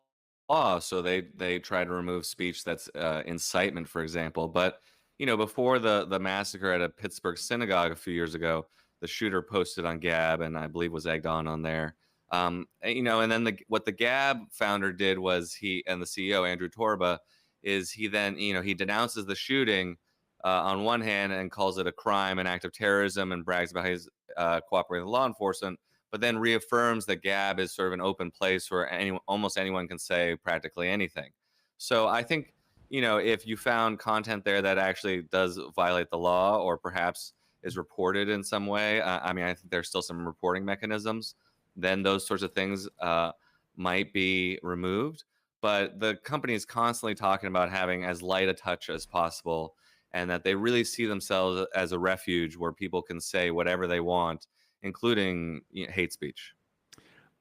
So they try to remove speech that's incitement, for example. But before the massacre at a Pittsburgh synagogue a few years ago, the shooter posted on Gab and I believe was egged on there. And then what the Gab founder did was he, and the CEO, Andrew Torba, is he then, he denounces the shooting on one hand and calls it a crime, an act of terrorism, and brags about his cooperating with law enforcement, but then reaffirms that Gab is sort of an open place where almost anyone can say practically anything. So I think, if you found content there that actually does violate the law or perhaps is reported in some way, I think there's still some reporting mechanisms, then those sorts of things might be removed. But the company is constantly talking about having as light a touch as possible, and that they really see themselves as a refuge where people can say whatever they want, including hate speech.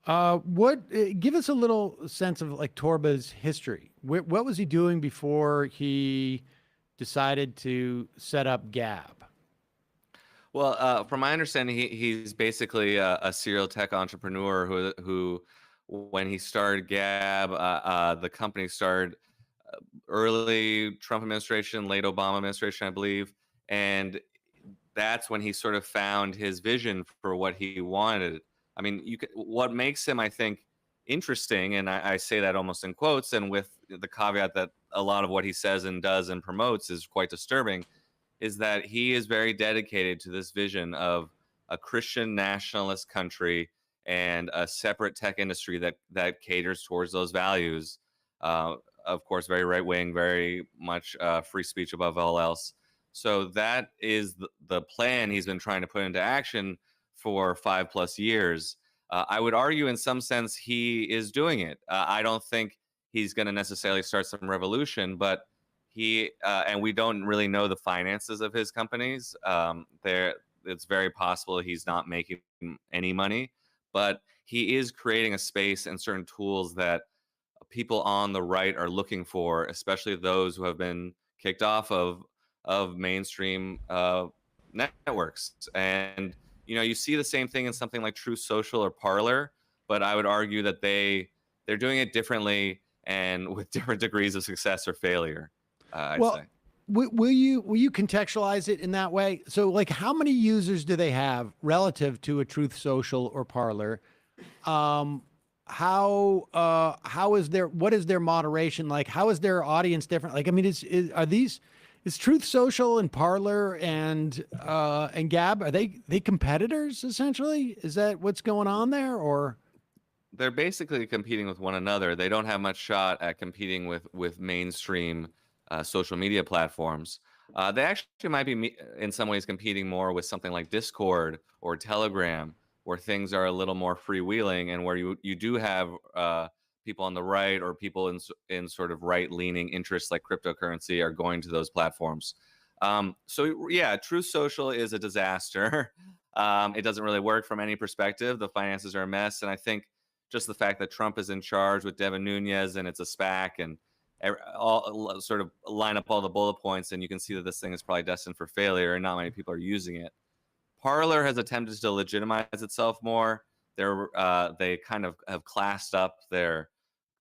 Give us a little sense of like Torba's history. What was he doing before he decided to set up Gab? Well, from my understanding, he's basically a serial tech entrepreneur who when he started Gab, the company started early Trump administration, late Obama administration, I believe. And that's when he sort of found his vision for what he wanted. I mean, what makes him, I think, interesting, and I say that almost in quotes, and with the caveat that a lot of what he says and does and promotes is quite disturbing, is that he is very dedicated to this vision of a Christian nationalist country and a separate tech industry that caters towards those values. Of course, very right wing, very much free speech above all else. So that is the plan he's been trying to put into action for 5+ years. I would argue, in some sense, he is doing it. I don't think he's going to necessarily start some revolution, but he and we don't really know the finances of his companies. It's very possible he's not making any money, but he is creating a space and certain tools that people on the right are looking for, especially those who have been kicked off of mainstream networks. And you see the same thing in something like Truth Social or Parler, but I would argue that they're doing it differently and with different degrees of success or failure. I'd say. Will you contextualize it in that way? So, like, how many users do they have relative to a Truth Social or Parler? How is what is their moderation like? How is their audience different? Like, I mean, is Truth Social and Parler and Gab, are they competitors essentially? Is that what's going on there, or? They're basically competing with one another. They don't have much shot at competing with mainstream social media platforms. They actually might be in some ways competing more with something like Discord or Telegram, where things are a little more freewheeling and where you do have people on the right or people in sort of right-leaning interests like cryptocurrency are going to those platforms. So yeah, Truth Social is a disaster. It doesn't really work from any perspective. The finances are a mess, and I think just the fact that Trump is in charge with Devin Nunes and it's a SPAC and all sort of line up all the bullet points, and you can see that this thing is probably destined for failure and not many people are using it. Parler has attempted to legitimize itself more. They kind of have classed up their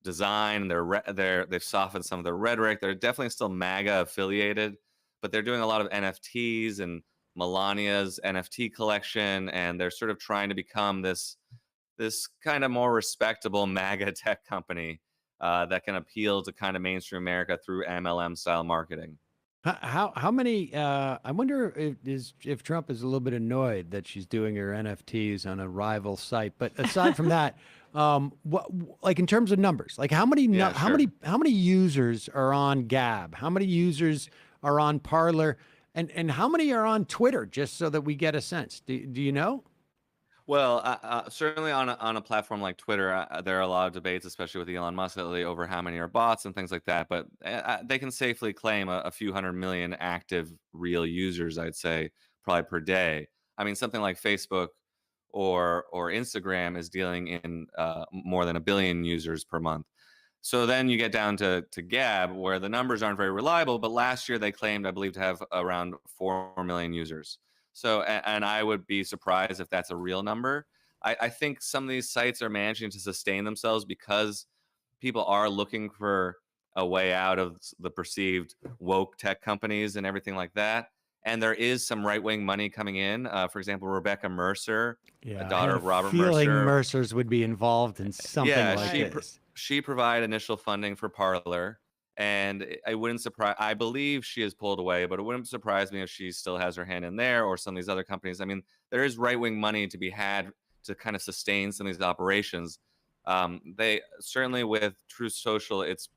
design. They've softened some of their rhetoric. They're definitely still MAGA affiliated, but they're doing a lot of NFTs and Melania's NFT collection, and they're sort of trying to become this kind of more respectable MAGA tech company that can appeal to kind of mainstream America through MLM style marketing. How many? I wonder if Trump is a little bit annoyed that she's doing her NFTs on a rival site. But aside from that, what, like, in terms of numbers, like how many users are on Gab? How many users are on Parler? And how many are on Twitter? Just so that we get a sense. Do you know? Well, certainly on a platform like Twitter, there are a lot of debates, especially with Elon Musk lately, over how many are bots and things like that. But they can safely claim a few 100 million active real users, I'd say, probably per day. I mean, something like Facebook or Instagram is dealing in more than 1 billion users per month. So then you get down to Gab, where the numbers aren't very reliable. But last year they claimed, I believe, to have around 4 million users. So, and I would be surprised if that's a real number. I think some of these sites are managing to sustain themselves because people are looking for a way out of the perceived woke tech companies and everything like that. And there is some right-wing money coming in. For example, Rebecca Mercer, a daughter of Robert feeling Mercer. Mercers would be involved in something like this. She provided initial funding for Parler. And it wouldn't surprise. I believe she has pulled away, but it wouldn't surprise me if she still has her hand in there or some of these other companies. I mean, there is right-wing money to be had to kind of sustain some of these operations. They certainly, with Truth Social, it's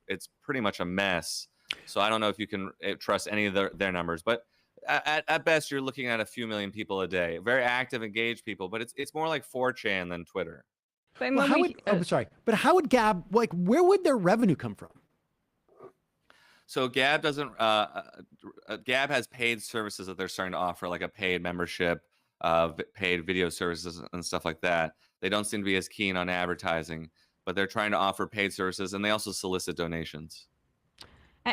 pretty much a mess. So I don't know if you can trust any of their numbers, but at best, you're looking at a few million people a day, very active, engaged people. But it's more like 4chan than Twitter. Well, how would Gab, like, where would their revenue come from? So Gab doesn't. Gab has paid services that they're starting to offer, like a paid membership, paid video services, and stuff like that. They don't seem to be as keen on advertising, but they're trying to offer paid services, and they also solicit donations.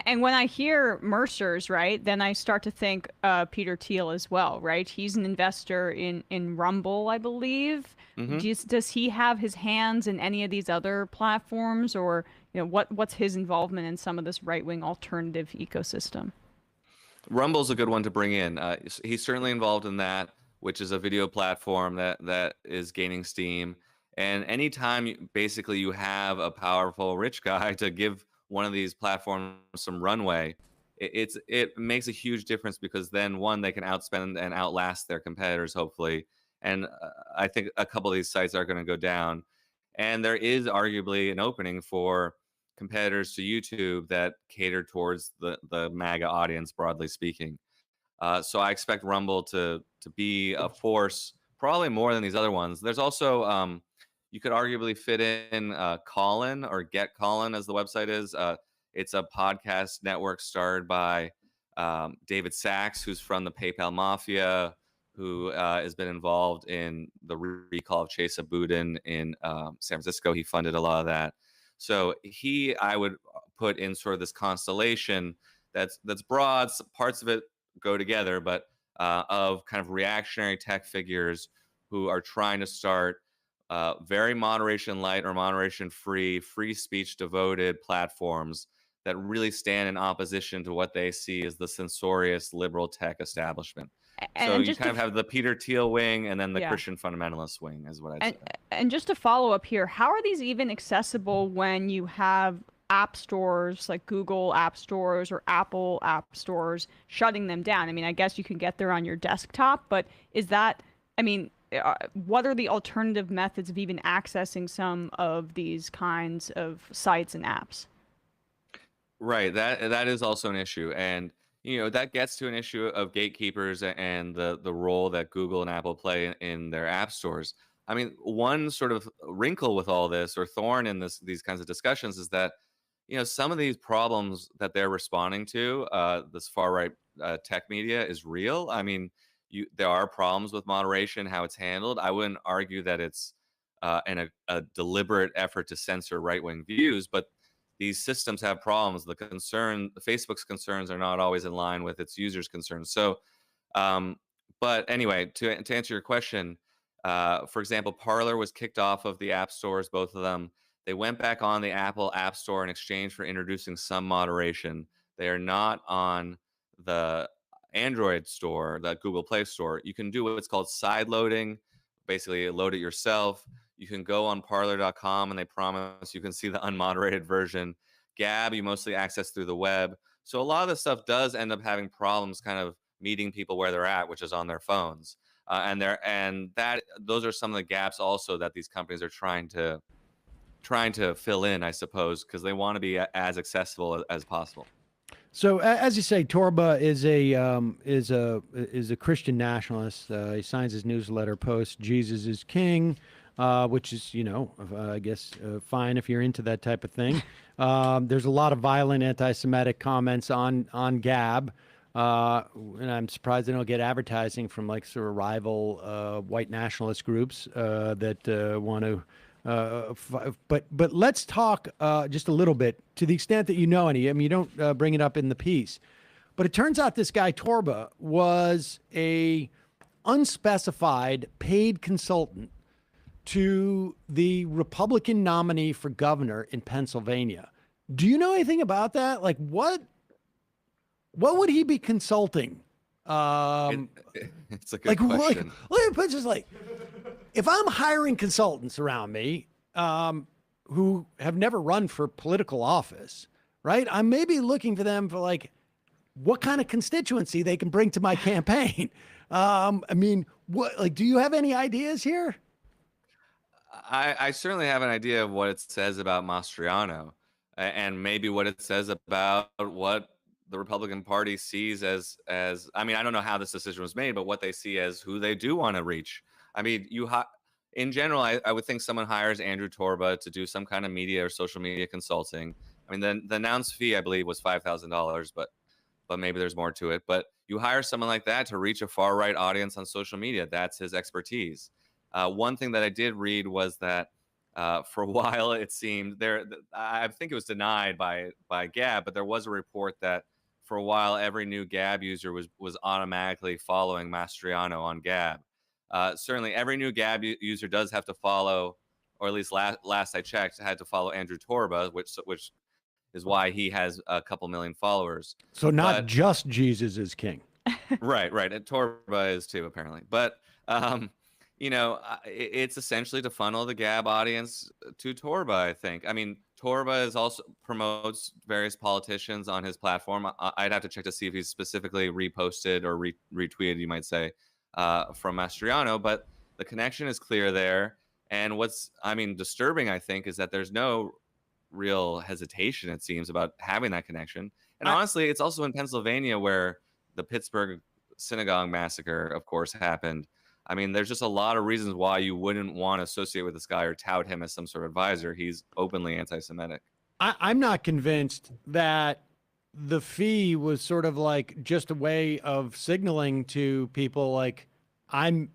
And when I hear Mercer's, right, then I start to think Peter Thiel as well, right? He's an investor in Rumble, I believe. Mm-hmm. Does he have his hands in any of these other platforms, or what's his involvement in some of this right-wing alternative ecosystem? Rumble's a good one to bring in. He's certainly involved in that. which is a video platform that is gaining steam. And anytime basically you have a powerful rich guy to give one of these platforms some runway, it makes a huge difference, because then, one, they can outspend and outlast their competitors, hopefully. And I think a couple of these sites are going to go down. And there is arguably an opening for competitors to YouTube that cater towards the MAGA audience, broadly speaking. So I expect Rumble to be a force, probably more than these other ones. There's also you could arguably fit in Callin, or Get Callin, as the website is. It's a podcast network started by David Sachs, who's from the PayPal Mafia, who has been involved in the recall of Chesa Boudin in San Francisco. He funded a lot of that. So I would put in sort of this constellation that's broad. Parts of it go together, but of kind of reactionary tech figures who are trying to start very moderation light or moderation free speech devoted platforms that really stand in opposition to what they see as the censorious liberal tech establishment. So you kind of have the Peter Thiel wing, and then the Christian fundamentalist wing, is what I'd say. And just to follow up here, how are these even accessible when you have app stores like Google app stores or Apple app stores shutting them down? I mean, I guess you can get there on your desktop, but is that, I mean, what are the alternative methods of even accessing some of these kinds of sites and apps? Right, that is also an issue, and that gets to an issue of gatekeepers and the role that Google and Apple play in their app stores. I mean, one sort of wrinkle with all this, or thorn in these kinds of discussions, is that some of these problems that they're responding to, this far right tech media, is real. I mean, there are problems with moderation, how it's handled. I wouldn't argue that it's a deliberate effort to censor right-wing views, but these systems have problems. Facebook's concerns are not always in line with its users' concerns. So, but anyway, to answer your question, for example, Parler was kicked off of the app stores, both of them. They went back on the Apple App Store in exchange for introducing some moderation. They are not on the Android store, the Google Play Store. You can do what's called side loading, basically load it yourself. You can go on parler.com, and they promise you can see the unmoderated version. Gab, you mostly access through the web. So a lot of this stuff does end up having problems kind of meeting people where they're at, which is on their phones. Those are some of the gaps also that these companies are trying to fill in, I suppose, because they want to be as accessible as possible. So, as you say, Torba is a Christian nationalist. He signs his newsletter post "Jesus is King," which is, I guess, fine if you're into that type of thing. There's a lot of violent anti-Semitic comments on Gab, and I'm surprised they don't get advertising from like sort of rival white nationalist groups that want to. But let's talk just a little bit, to the extent that you know any. I mean, you don't bring it up in the piece, but it turns out this guy Torba was a unspecified paid consultant to the Republican nominee for governor in Pennsylvania. Do you know anything about that? Like, what would he be consulting? It's a good question. Let me put it just like, if I'm hiring consultants around me who have never run for political office, right? I'm maybe looking for them for like what kind of constituency they can bring to my campaign. I mean, do you have any ideas here? I certainly have an idea of what it says about Mastriano, and maybe what it says about what the Republican Party sees as I mean, I don't know how this decision was made, but what they see as who they do want to reach. I mean, in general, I would think someone hires Andrew Torba to do some kind of media or social media consulting. I mean, the announced fee, I believe, was $5,000, but maybe there's more to it. But you hire someone like that to reach a far right audience on social media. That's his expertise. One thing that I did read was that for a while it seemed I think it was denied by Gab, but there was a report that for a while every new Gab user was automatically following Mastriano on Gab. Certainly, every new Gab user does have to follow, or at least last I checked, had to follow Andrew Torba, which is why he has a couple million followers. So not just Jesus is King. Right. And Torba is too, apparently. But it's essentially to funnel the Gab audience to Torba, I think. I mean, Torba is also promotes various politicians on his platform. I'd have to check to see if he's specifically reposted or retweeted, you might say, from Mastriano. But the connection is clear there. And what's, disturbing, I think, is that there's no real hesitation, it seems, about having that connection. And honestly, it's also in Pennsylvania where the Pittsburgh synagogue massacre, of course, happened. I mean, there's just a lot of reasons why you wouldn't want to associate with this guy or tout him as some sort of advisor. He's openly anti-Semitic. I'm not convinced that the fee was sort of like just a way of signaling to people like I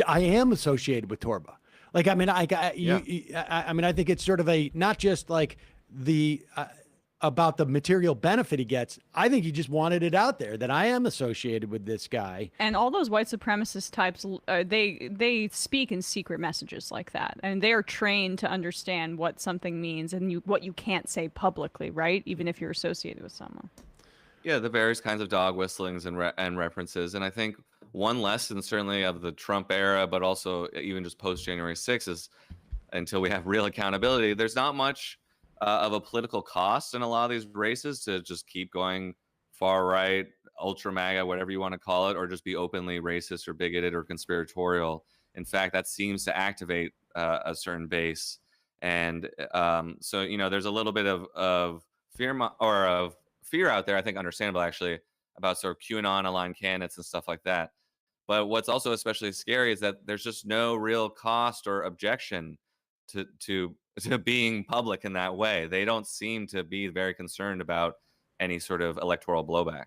am associated with Torba. Like, I mean, I think it's sort of a not just like the about the material benefit he gets. I think he just wanted it out there that I am associated with this guy. And all those white supremacist types, they speak in secret messages like that, and they are trained to understand what something means and what you can't say publicly, right? Even if you're associated with someone. Yeah, the various kinds of dog whistlings and references, and I think one lesson certainly of the Trump era, but also even just post January 6th is until we have real accountability, there's not much of a political cost in a lot of these races to just keep going far right, ultra MAGA, whatever you want to call it, or just be openly racist or bigoted or conspiratorial. In fact, that seems to activate a certain base. And so, there's a little bit of fear of fear out there, I think understandable actually, about sort of QAnon aligned candidates and stuff like that. But what's also especially scary is that there's just no real cost or objection to being public in that way. They don't seem to be very concerned about any sort of electoral blowback.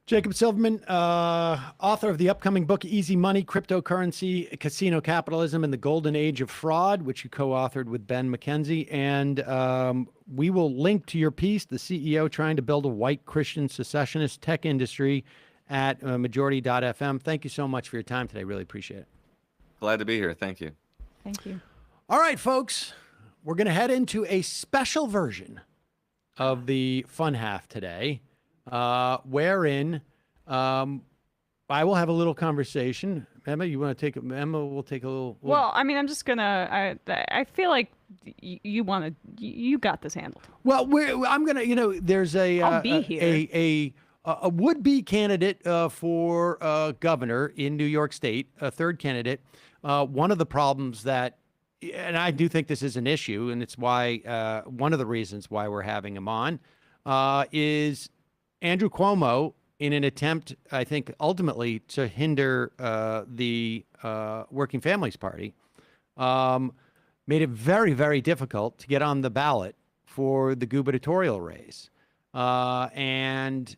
Jacob Silverman, author of the upcoming book, Easy Money, Cryptocurrency, Casino Capitalism, and the Golden Age of Fraud, which you co-authored with Ben McKenzie. And we will link to your piece, The CEO Trying to Build a White Christian Secessionist Tech Industry, at majority.fm. Thank you so much for your time today. Really appreciate it. Glad to be here. Thank you. Thank you. All right, folks, we're going to head into a special version of the fun half today, wherein I will have a little conversation. Emma, will take a little. Well, I mean, I'm just gonna. I feel like you got this handled. Well, I'm gonna. There's I'll be here. A would-be candidate for governor in New York State, a third candidate. One of the problems that, and I do think this is an issue, and it's why one of the reasons why we're having him on, is Andrew Cuomo, in an attempt, I think, ultimately to hinder the Working Families Party, made it very, very difficult to get on the ballot for the gubernatorial race. And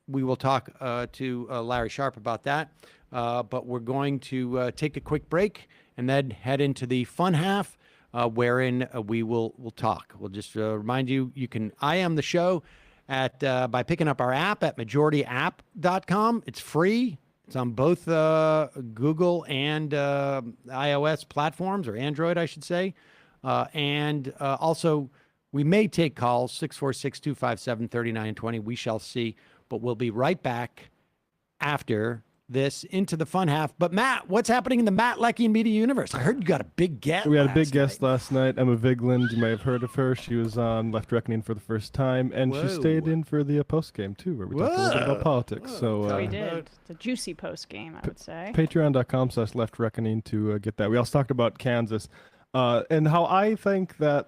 we will talk to Larry Sharp about that. But we're going to take a quick break and then head into the fun half, wherein we'll talk. We'll just remind you, you can IM the show at by picking up our app at majorityapp.com. It's free. It's on both Google and iOS platforms, or Android, I should say. And also, we may take calls, 646-257-3920. We shall see. But we'll be right back after this into the fun half. But Matt, what's happening in the Matt Leckie Media universe? I heard you got a big guest. We had a big guest last night, Emma Vigland. You may have heard of her. She was on Left Reckoning for the first time, and she stayed in for the post game too, where we talked a little bit about politics. So we did. It's a juicy post game, I would say. Patreon.com/Left Reckoning to get that. We also talked about Kansas and how I think that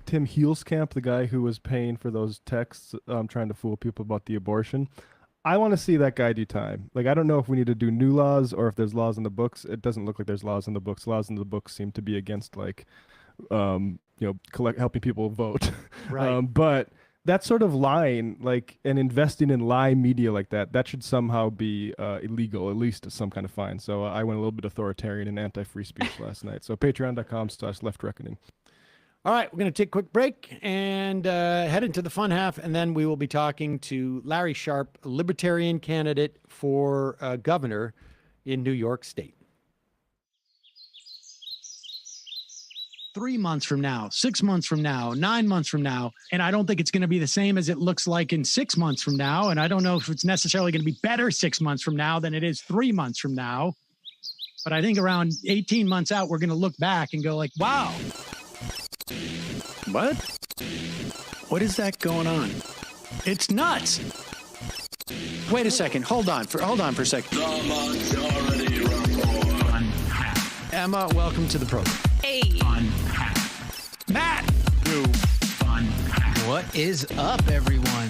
Tim Heelskamp, the guy who was paying for those texts, trying to fool people about the abortion, I want to see that guy do time. I don't know if we need to do new laws or if there's laws in the books. It doesn't look like there's laws in the books. Laws in the books seem to be against helping people vote. Right. But that sort of lying, and investing in lie media like that should somehow be illegal, at least some kind of fine. So I went a little bit authoritarian and anti-free speech last night. So patreon.com/Left Reckoning. All right, we're going to take a quick break and head into the fun half, and then we will be talking to Larry Sharp, Libertarian candidate for governor in New York State. 3 months from now, 6 months from now, 9 months from now. And I don't think it's going to be the same as it looks like in 6 months from now. And I don't know if it's necessarily going to be better 6 months from now than it is 3 months from now. But I think around 18 months out, we're going to look back and go like, wow. What? What is that going on? It's nuts. Wait a second. Hold on for a second. The Majority Report. Emma, welcome to the program. Hey. Matt. What is up, everyone?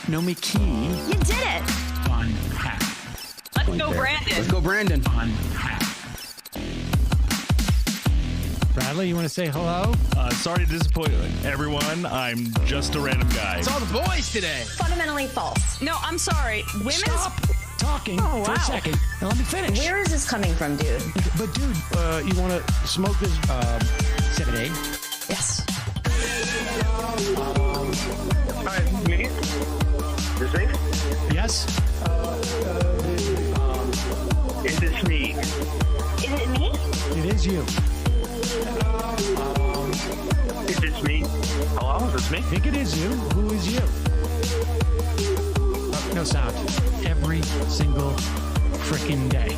Nomi Key. You did it. Let's go, Brandon. Let's go, Brandon. Bradley, you want to say hello? Sorry to disappoint everyone. I'm just a random guy. It's all the boys today. Fundamentally false. No, I'm sorry. Women's. Stop talking for a second and let me finish. Where is this coming from, dude? But dude, you want to smoke this 7A? Yes. Hi, me? Is it? Yes. Is this me? Is it me? It is you. Is this me? Hello? Is this me? I think it is you. Who is you? No sound. Every single freaking day.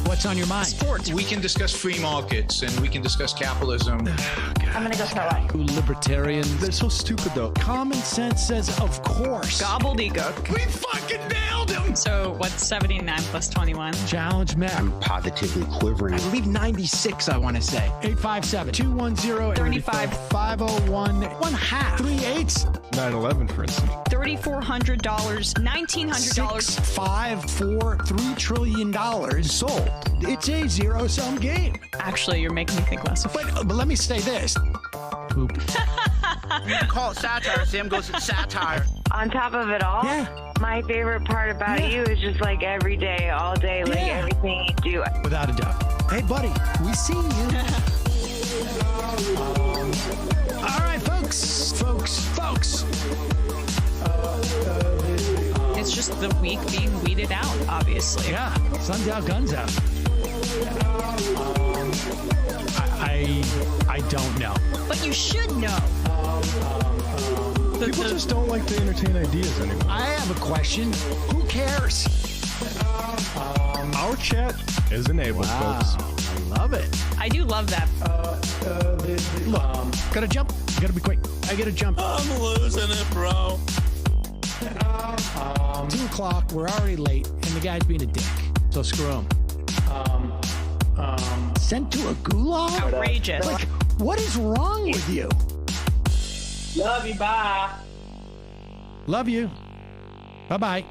What's on your mind? Sports. We can discuss free markets and we can discuss capitalism. I'm gonna go smell it. Libertarians. They're so stupid, though. Common sense says, of course. Gobbledygook. We fucking nailed him. So what's 79 plus 21? Challenge Matt. I'm positively quivering. I believe 96, I want to say. 857-210-501. 1/2. 3/8. 9/11, for instance. $3,400. $1,900. 6, 5, 4, $3 trillion sold. It's a zero-sum game. Actually, you're making me think less of it. But let me say this. Poop. Call it satire. Sam goes to satire. On top of it all, my favorite part about you is just like every day, all day, like everything you do. Without a doubt. Hey, buddy, we see you. All right, folks. It's just the week being weeded out, obviously. Yeah, sun's out, guns out. I don't know. But you should know. People just don't like to entertain ideas anymore. I have a question. Who cares? Our chat is enabled, folks. I love it. I do love that. Look, gotta jump. Gotta be quick. I gotta jump. I'm losing it, bro. 2 o'clock. We're already late, and the guy's being a dick. So screw him. Sent to a gulag? Outrageous. Like, what is wrong with you? Love you, bye. Love you. Bye-bye.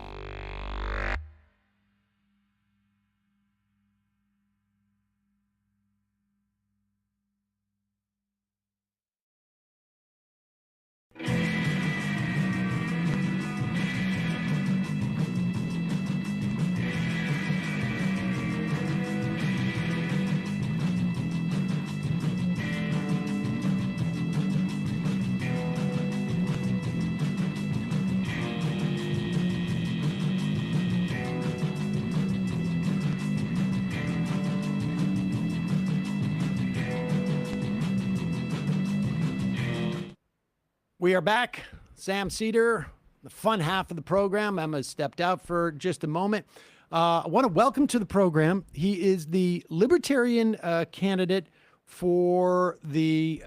We are back. Sam Seder, the fun half of the program. Emma stepped out for just a moment. I want to welcome to the program. He is the Libertarian candidate for the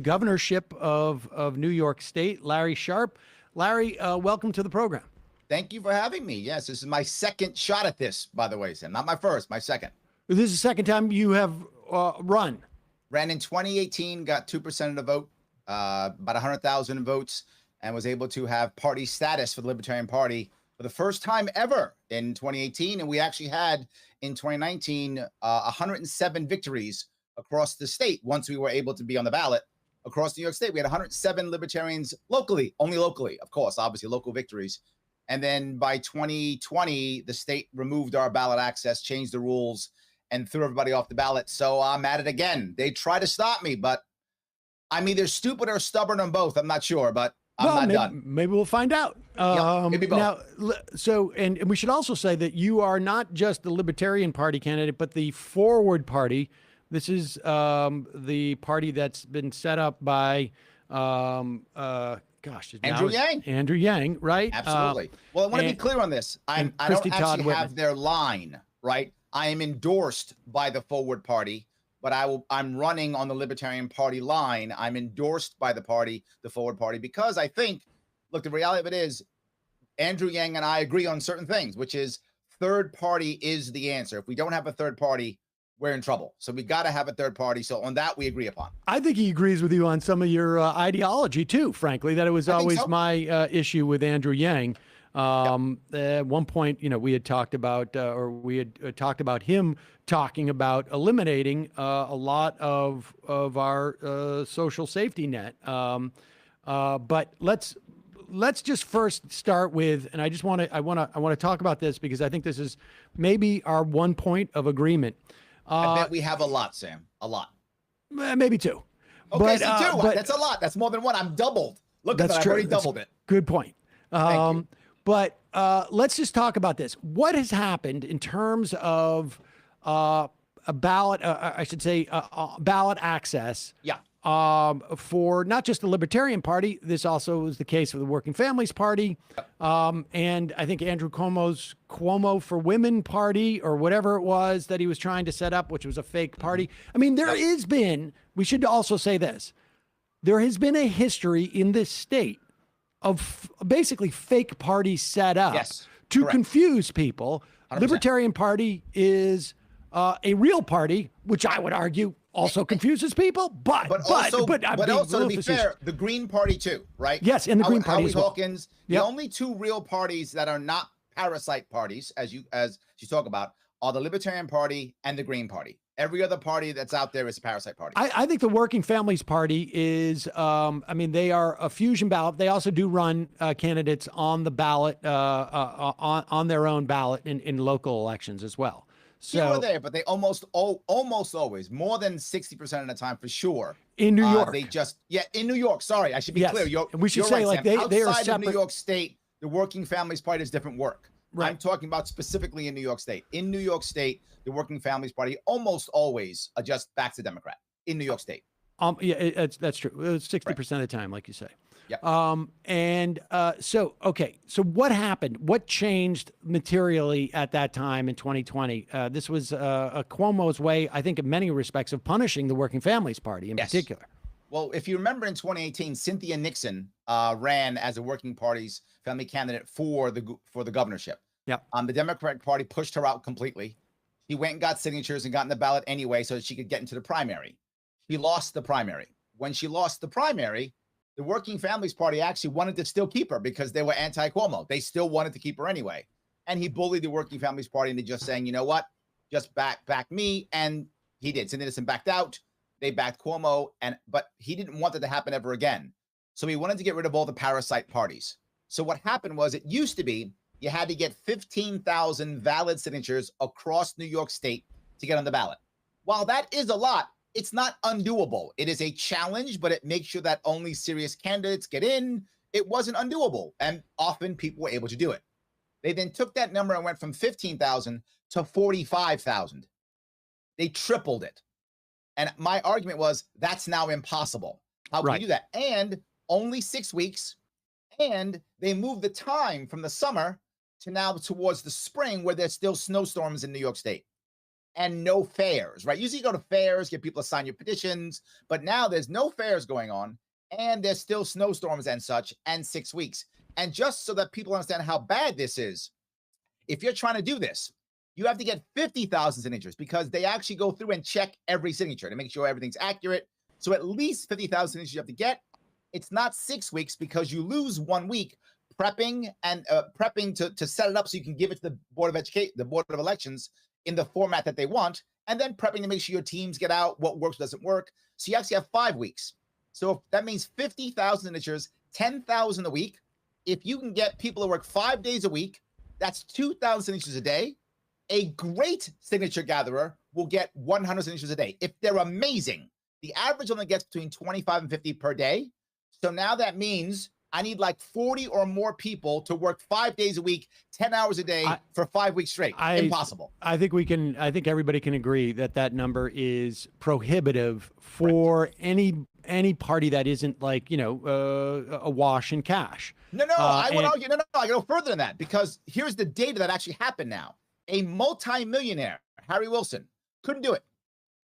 governorship of New York State, Larry Sharpe. Larry, welcome to the program. Thank you for having me. Yes, this is my second shot at this, by the way, Sam. Not my first, my second. This is the second time you have run. Ran in 2018, got 2% of the vote. About 100,000 votes, and was able to have party status for the Libertarian Party for the first time ever in 2018. And we actually had in 2019 107 victories across the state once we were able to be on the ballot across New York State. We had 107 Libertarians locally, only locally, of course, obviously local victories. And then by 2020, the state removed our ballot access, changed the rules, and threw everybody off the ballot. So I'm at it again. They try to stop me, but I'm either stupid or stubborn on both. I'm not sure, but I'm not done. Maybe we'll find out. Maybe both. Now, so, and we should also say that you are not just the Libertarian Party candidate, but the Forward Party, This is the party that's been set up by, Andrew Yang. Andrew Yang, right? Absolutely. Well, I want to be clear on this. I don't Christy Todd actually have their line, right? I am endorsed by the Forward Party, but I'm running on the Libertarian Party line. I'm endorsed by the party, the Forward Party, because I think, look, the reality of it is Andrew Yang and I agree on certain things, which is third party is the answer. If we don't have a third party, we're in trouble. So we got to have a third party. So on that, we agree upon. I think he agrees with you on some of your ideology too, frankly, that it was always my issue with Andrew Yang. At one point, we had talked about, talked about him talking about eliminating a lot of our social safety net. But let's just first start with, and I want to talk about this because I think this is maybe our one point of agreement. I bet we have a lot, Sam. A lot. Maybe two. Okay, so two. That's a lot. That's more than one. I'm doubled. Look at that. I've already doubled it. Good point. Thank you. But let's just talk about this. What has happened in terms of a ballot, ballot access? Yeah. For not just the Libertarian Party, this also was the case for the Working Families Party, and I think Andrew Cuomo's Cuomo for Women Party, or whatever it was that he was trying to set up, which was a fake party. I mean, there has been, we should also say this, there has been a history in this state of basically fake parties set up to confuse people. 100%. Libertarian Party is a real party, which I would argue also confuses people, but also to be fair, the Green Party too, right? Yes, and the Green Party Howie as well. Hawkins, the only two real parties that are not parasite parties, as you talk about, are the Libertarian Party and the Green Party. Every other party that's out there is a parasite party. I think the Working Families Party is, they are a fusion ballot. They also do run candidates on the ballot, on their own ballot in local elections as well. So here or there, but they almost always, more than 60% of the time for sure. In New York. In New York. Sorry, I should be clear. We should say right, like they are outside separate. of New York State, the Working Families Party is different work. Right. I'm talking about specifically in New York State. In New York State, the Working Families Party almost always adjusts back to Democrat in New York State. That's true. 60% of the time, like you say. Yeah. So what happened? What changed materially at that time in 2020? This was a Cuomo's way, I think, in many respects, of punishing the Working Families Party in particular. Well, if you remember in 2018, Cynthia Nixon ran as a Working Party's family candidate for the governorship. Yeah. The Democratic Party pushed her out completely. She went and got signatures and got in the ballot anyway so that she could get into the primary. She lost the primary. When she lost the primary, the Working Families Party actually wanted to still keep her because they were anti-Cuomo. They still wanted to keep her anyway. And he bullied the Working Families Party into just saying, you know what, just back me. And he did. Cynthia Nixon backed out. They backed Cuomo, but he didn't want that to happen ever again. So he wanted to get rid of all the parasite parties. So what happened was, it used to be you had to get 15,000 valid signatures across New York State to get on the ballot. While that is a lot, it's not undoable. It is a challenge, but it makes sure that only serious candidates get in. It wasn't undoable, and often people were able to do it. They then took that number and went from 15,000 to 45,000. They tripled it. And my argument was, that's now impossible. How can you do that? And only 6 weeks. And they moved the time from the summer to now towards the spring, where there's still snowstorms in New York State. And no fairs, right? Usually you go to fairs, get people to sign your petitions, but now there's no fairs going on, and there's still snowstorms and such, and 6 weeks. And just so that people understand how bad this is, if you're trying to do this, you have to get 50,000 signatures, because they actually go through and check every signature to make sure everything's accurate. So at least 50,000 signatures you have to get. It's not 6 weeks, because you lose 1 week prepping and prepping to set it up so you can give it to the Board of Elections in the format that they want, and then prepping to make sure your teams get out, what works, doesn't work. So you actually have 5 weeks. So if that means 50,000 signatures, 10,000 a week. If you can get people to work 5 days a week, that's 2,000 signatures a day. A great signature gatherer will get 100 signatures a day. If they're amazing, the average only gets between 25 and 50 per day. So now that means I need like 40 or more people to work 5 days a week, 10 hours a day for 5 weeks straight. Impossible. I think everybody can agree that number is prohibitive for any party that isn't like, awash in cash. No, I would argue, I go further than that, because here's the data that actually happened now. A multimillionaire, Harry Wilson, couldn't do it.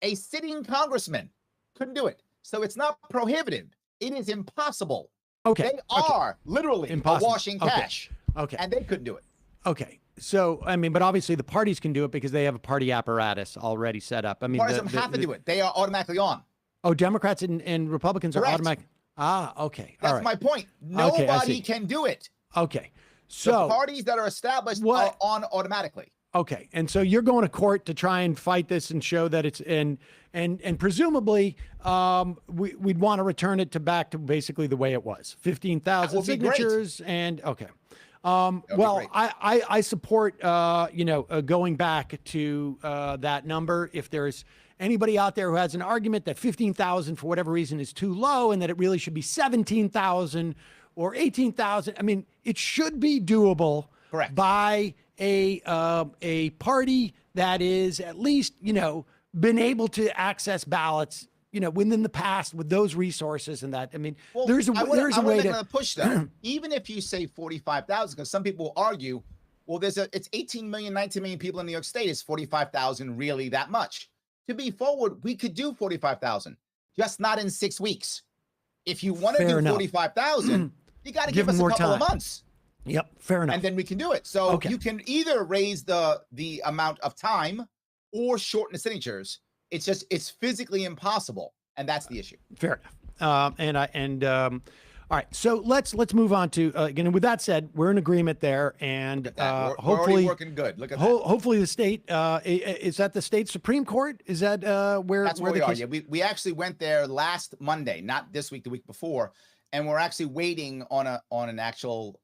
A sitting congressman couldn't do it. So it's not prohibitive. It is impossible. Okay. They are literally awash in cash. Okay. And they couldn't do it. Okay. So, I mean, but obviously the parties can do it because they have a party apparatus already set up. I mean, Parties don't have to do it. They are automatically on. Oh, Democrats and Republicans are automatic. Ah, okay. That's my point. Nobody can do it. Okay. So the parties that are established are on automatically. Okay. And so you're going to court to try and fight this and show that it's and presumably we'd want to return it back to basically the way it was. 15,000 signatures and okay. Well, I support going back to that number. If there's anybody out there who has an argument that 15,000 for whatever reason is too low and that it really should be 17,000 or 18,000, I mean, it should be doable by a party that is at least, been able to access ballots, within the past with those resources and that. I mean, there's a way to push that. Even if you say 45,000, because some people will argue, well, it's 18 million, 19 million people in New York State. Is 45,000 really that much? To be forward, we could do 45,000, just not in 6 weeks. If you want to do 45,000, you got to give us a couple of months. Yep, fair enough. And then we can do it. So you can either raise the amount of time or shorten the signatures. It's physically impossible, and that's the issue. Fair enough. All right. So let's move on to again. With that said, we're in agreement there, and we're hopefully already working good. Look at that. Hopefully, the state is that the state Supreme Court. Is that where? That's where we are. Yeah, we actually went there last Monday, not this week, the week before. And we're actually waiting on an actual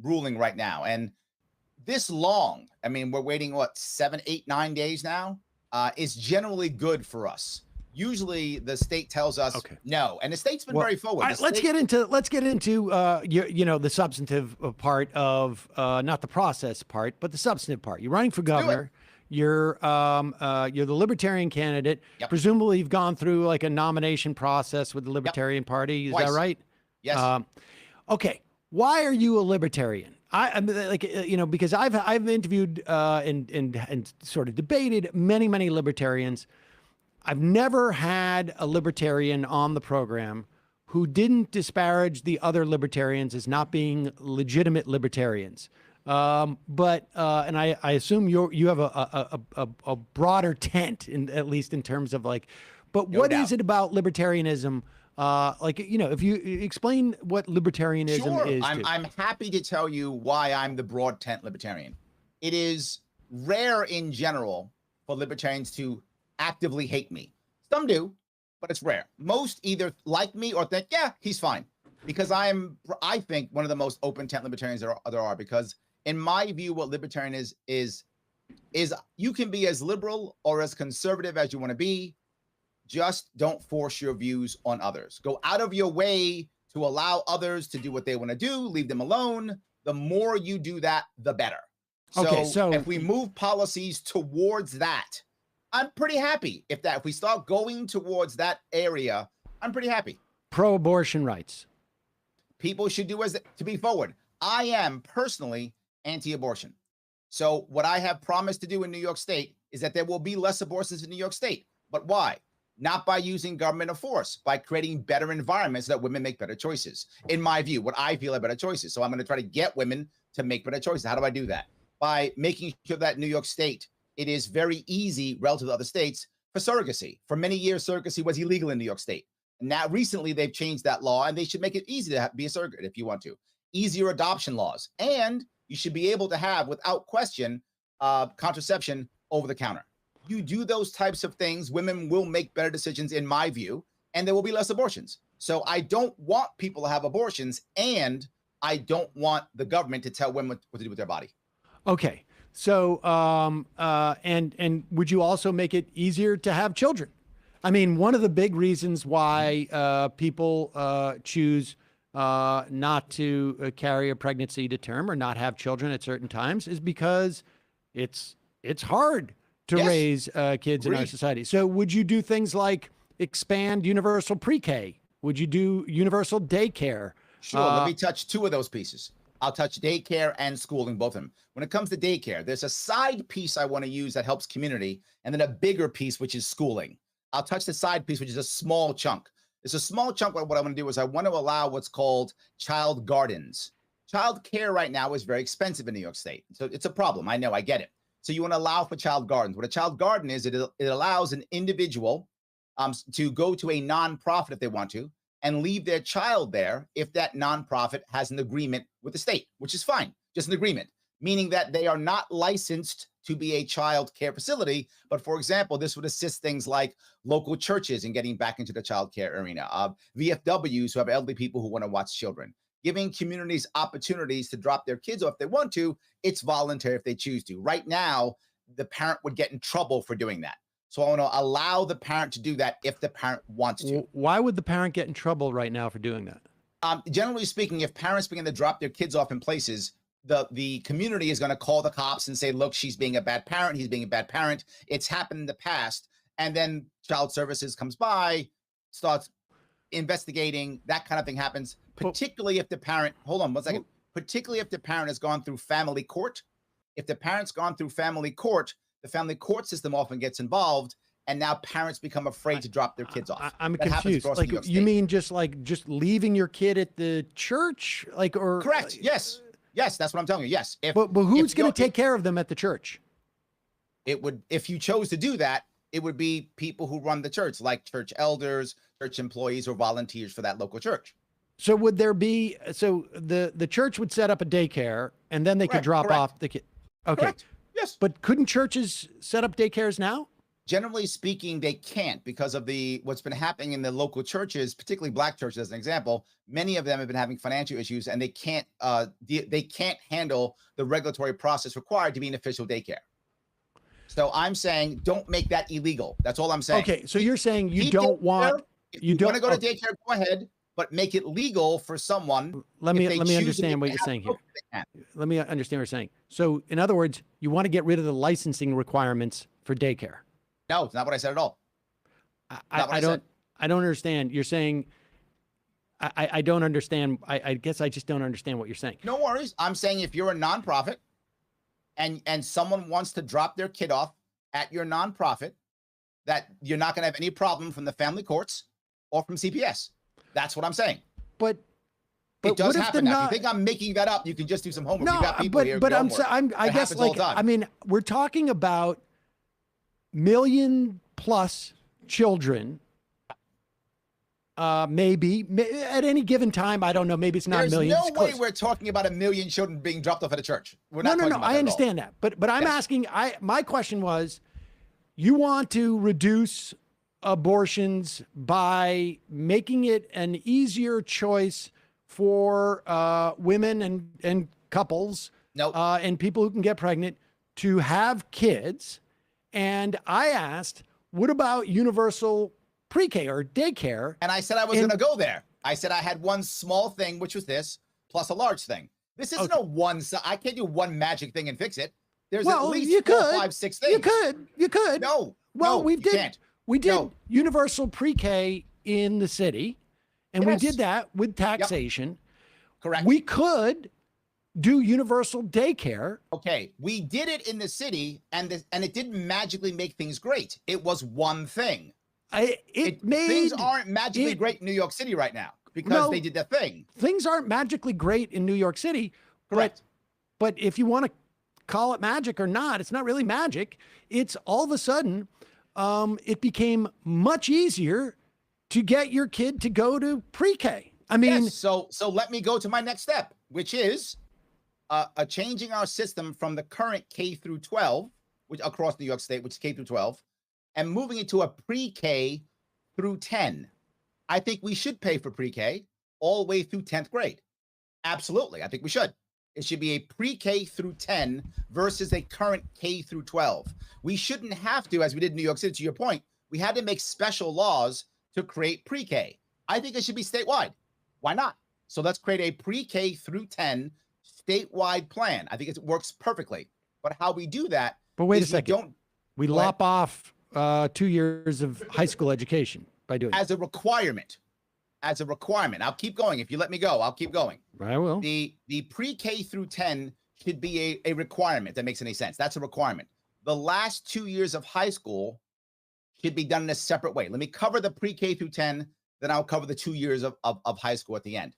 ruling right now. And this long, I mean, we're waiting 7, 8, 9 days now. Is generally good for us. Usually, the state tells us no, and the state's been very forward. Let's get into the substantive part of not the process part, but the substantive part. You're running for governor. You're the Libertarian candidate. Yep. Presumably, you've gone through like a nomination process with the Libertarian Party. Is that right? Yes. Okay. Why are you a libertarian? Because I've interviewed and sort of debated many libertarians. I've never had a libertarian on the program who didn't disparage the other libertarians as not being legitimate libertarians. But I assume you have a broader tent at least in terms of like, but what is it about libertarianism? If you explain what libertarianism is. I'm happy to tell you why I'm the broad tent libertarian. It is rare in general for libertarians to actively hate me. Some do, but it's rare. Most either like me or think, yeah, he's fine. Because I think, one of the most open tent libertarians there are, because in my view, what libertarian is you can be as liberal or as conservative as you want to be. Just don't force your views on others. Go out of your way to allow others to do what they want to do. Leave them alone. The more you do that, the better. So if we move policies towards that, I'm pretty happy. If we start going towards that area, I'm pretty happy. Pro-abortion rights. People should do to be forward. I am personally anti-abortion. So what I have promised to do in New York State is that there will be less abortions in New York State. But why? Not by using government of force, by creating better environments so that women make better choices. In my view, what I feel are better choices. So I'm going to try to get women to make better choices. How do I do that? By making sure that New York State, it is very easy relative to other states for surrogacy. For many years, surrogacy was illegal in New York State. Now, recently, they've changed that law, and they should make it easy to be a surrogate if you want to. Easier adoption laws. And you should be able to have, without question, contraception over the counter. You do those types of things, women will make better decisions, in my view, and there will be less abortions. So I don't want people to have abortions, and I don't want the government to tell women what to do with their body. Okay. So, and would you also make it easier to have children? I mean, one of the big reasons why people choose not to carry a pregnancy to term or not have children at certain times is because it's hard to raise kids in our society. So would you do things like expand universal pre-K? Would you do universal daycare? Sure. Let me touch two of those pieces. I'll touch daycare and schooling, both of them. When it comes to daycare, there's a side piece I want to use that helps community, and then a bigger piece, which is schooling. I'll touch the side piece, which is a small chunk. It's a small chunk. What I want to do is I want to allow what's called child gardens. Child care right now is very expensive in New York State. So it's a problem. I know, I get it. So you want to allow for child gardens. What a child garden is, it allows an individual to go to a nonprofit if they want to, and leave their child there if that nonprofit has an agreement with the state, which is fine, just an agreement, meaning that they are not licensed to be a child care facility. But for example, this would assist things like local churches in getting back into the child care arena, VFWs who have elderly people who want to watch children, giving communities opportunities to drop their kids off if they want to. It's voluntary if they choose to. Right now, the parent would get in trouble for doing that. So I want to allow the parent to do that if the parent wants to. Why would the parent get in trouble right now for doing that? Generally speaking, if parents begin to drop their kids off in places, the community is going to call the cops and say, look, she's being a bad parent. He's being a bad parent. It's happened in the past. And then child services comes by, starts investigating. That kind of thing happens, particularly if the parent, hold on one second, particularly if the parent has gone through family court. If the parent's gone through family court, the family court system often gets involved, and now parents become afraid to drop their kids off. I'm confused. Like, you mean just leaving your kid at the church, or correct? Yes, that's what I'm telling you. Yes. But who's going to take care of them at the church? It would, if you chose to do that, it would be people who run the church, like church elders, church employees, or volunteers for that local church. So would there be? So the church would set up a daycare, and then they could drop off the kid. Okay. Correct. Yes. But couldn't churches set up daycares now? Generally speaking, they can't because of what's been happening in the local churches, particularly black churches, as an example. Many of them have been having financial issues, and they can't handle the regulatory process required to be an official daycare. So I'm saying, don't make that illegal. That's all I'm saying. Okay, so you're saying you don't want you don't want to go to daycare, go ahead, but make it legal for someone. Let me understand what you're saying here. Let me understand what you're saying. So, in other words, you want to get rid of the licensing requirements for daycare. No, it's not what I said at all. I don't understand. You're saying I don't understand. I guess I just don't understand what you're saying. No worries. I'm saying if you're a nonprofit and someone wants to drop their kid off at your nonprofit, that you're not going to have any problem from the family courts or from CPS. That's what I'm saying. But it does happen. Now, if you think I'm making that up, you can just do some homework. No, I guess, like, I mean, we're talking about million plus children. Maybe at any given time, I don't know. Maybe it's not millions. There's no way we're talking about 1 million children being dropped off at a church. We're not no. I understand that, but I'm asking. My question was, you want to reduce abortions by making it an easier choice for women and couples and people who can get pregnant to have kids. And I asked, what about universal pre-K or daycare? And I said I was going to go there. I said I had one small thing, which was this, plus a large thing. This isn't a one. I can't do one magic thing and fix it. There's at least 4, 5, 6 things. You could. No. Well, we did No. universal pre-K in the city, and we did that with taxation. Yep. Correct. We could do universal daycare. Okay, we did it in the city, and it didn't magically make things great. It was one thing. Things aren't magically great in New York City right now because they did that thing. Things aren't magically great in New York City. Correct. But if you want to call it magic or not, it's not really magic. It's all of a sudden, it became much easier to get your kid to go to pre-K. I mean, yes, so let me go to my next step, which is changing our system from the current K through 12, which across New York State, which is K through 12, and moving it to a pre-K through 10. I think we should pay for pre-K all the way through 10th grade. Absolutely. I think we should. It should be a pre-K through 10 versus a current K through 12. We shouldn't have to, as we did in New York City, to your point, we had to make special laws to create pre-K. I think it should be statewide. Why not? So let's create a pre-K through 10 statewide plan. I think it works perfectly. But how we do that? But wait a is we second. We lop off 2 years of high school education by doing as a requirement. As a requirement. I'll keep going. If you let me go, I'll keep going. I will. The pre-K through 10 should be a requirement. That makes any sense. That's a requirement. The last 2 years of high school should be done in a separate way. Let me cover the pre-K through 10, then I'll cover the 2 years of high school at the end.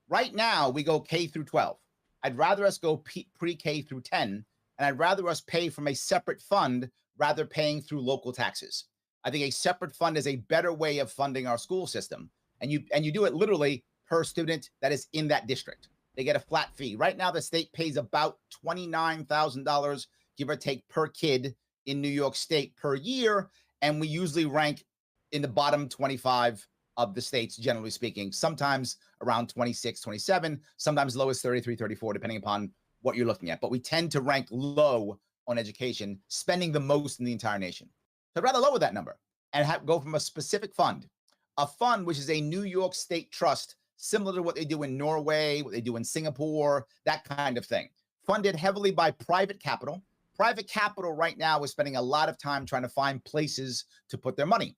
Right now, we go K through 12. I'd rather us go pre-K through 10, and I'd rather us pay from a separate fund rather paying through local taxes. I think a separate fund is a better way of funding our school system. And you do it literally per student that is in that district. They get a flat fee. Right now, the state pays about $29,000, give or take, per kid in New York State per year. And we usually rank in the bottom 25 of the states, generally speaking, sometimes around 26, 27, sometimes low as 33, 34, depending upon what you're looking at. But we tend to rank low on education, spending the most in the entire nation. So I'd rather lower that number and go from a specific fund, a fund which is a New York State trust, similar to what they do in Norway, what they do in Singapore, that kind of thing. Funded heavily by private capital. Private capital right now is spending a lot of time trying to find places to put their money.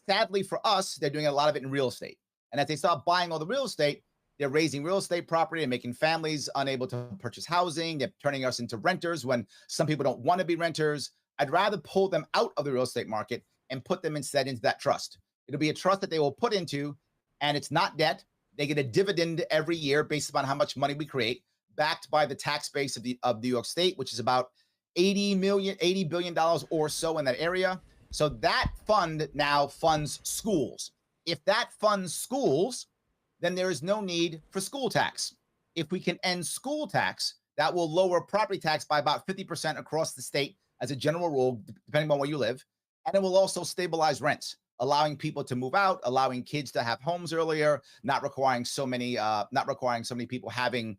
Sadly for us, they're doing a lot of it in real estate. And as they start buying all the real estate, they're raising real estate property and making families unable to purchase housing. They're turning us into renters when some people don't want to be renters. I'd rather pull them out of the real estate market and put them instead into that trust. It'll be a trust that they will put into, and it's not debt. They get a dividend every year based upon how much money we create, backed by the tax base of New York State, which is about $80 billion or so in that area. So that fund now funds schools. If that funds schools, then there is no need for school tax. If we can end school tax, that will lower property tax by about 50% across the state as a general rule, depending on where you live. And it will also stabilize rents, allowing people to move out, allowing kids to have homes earlier, not requiring so many people having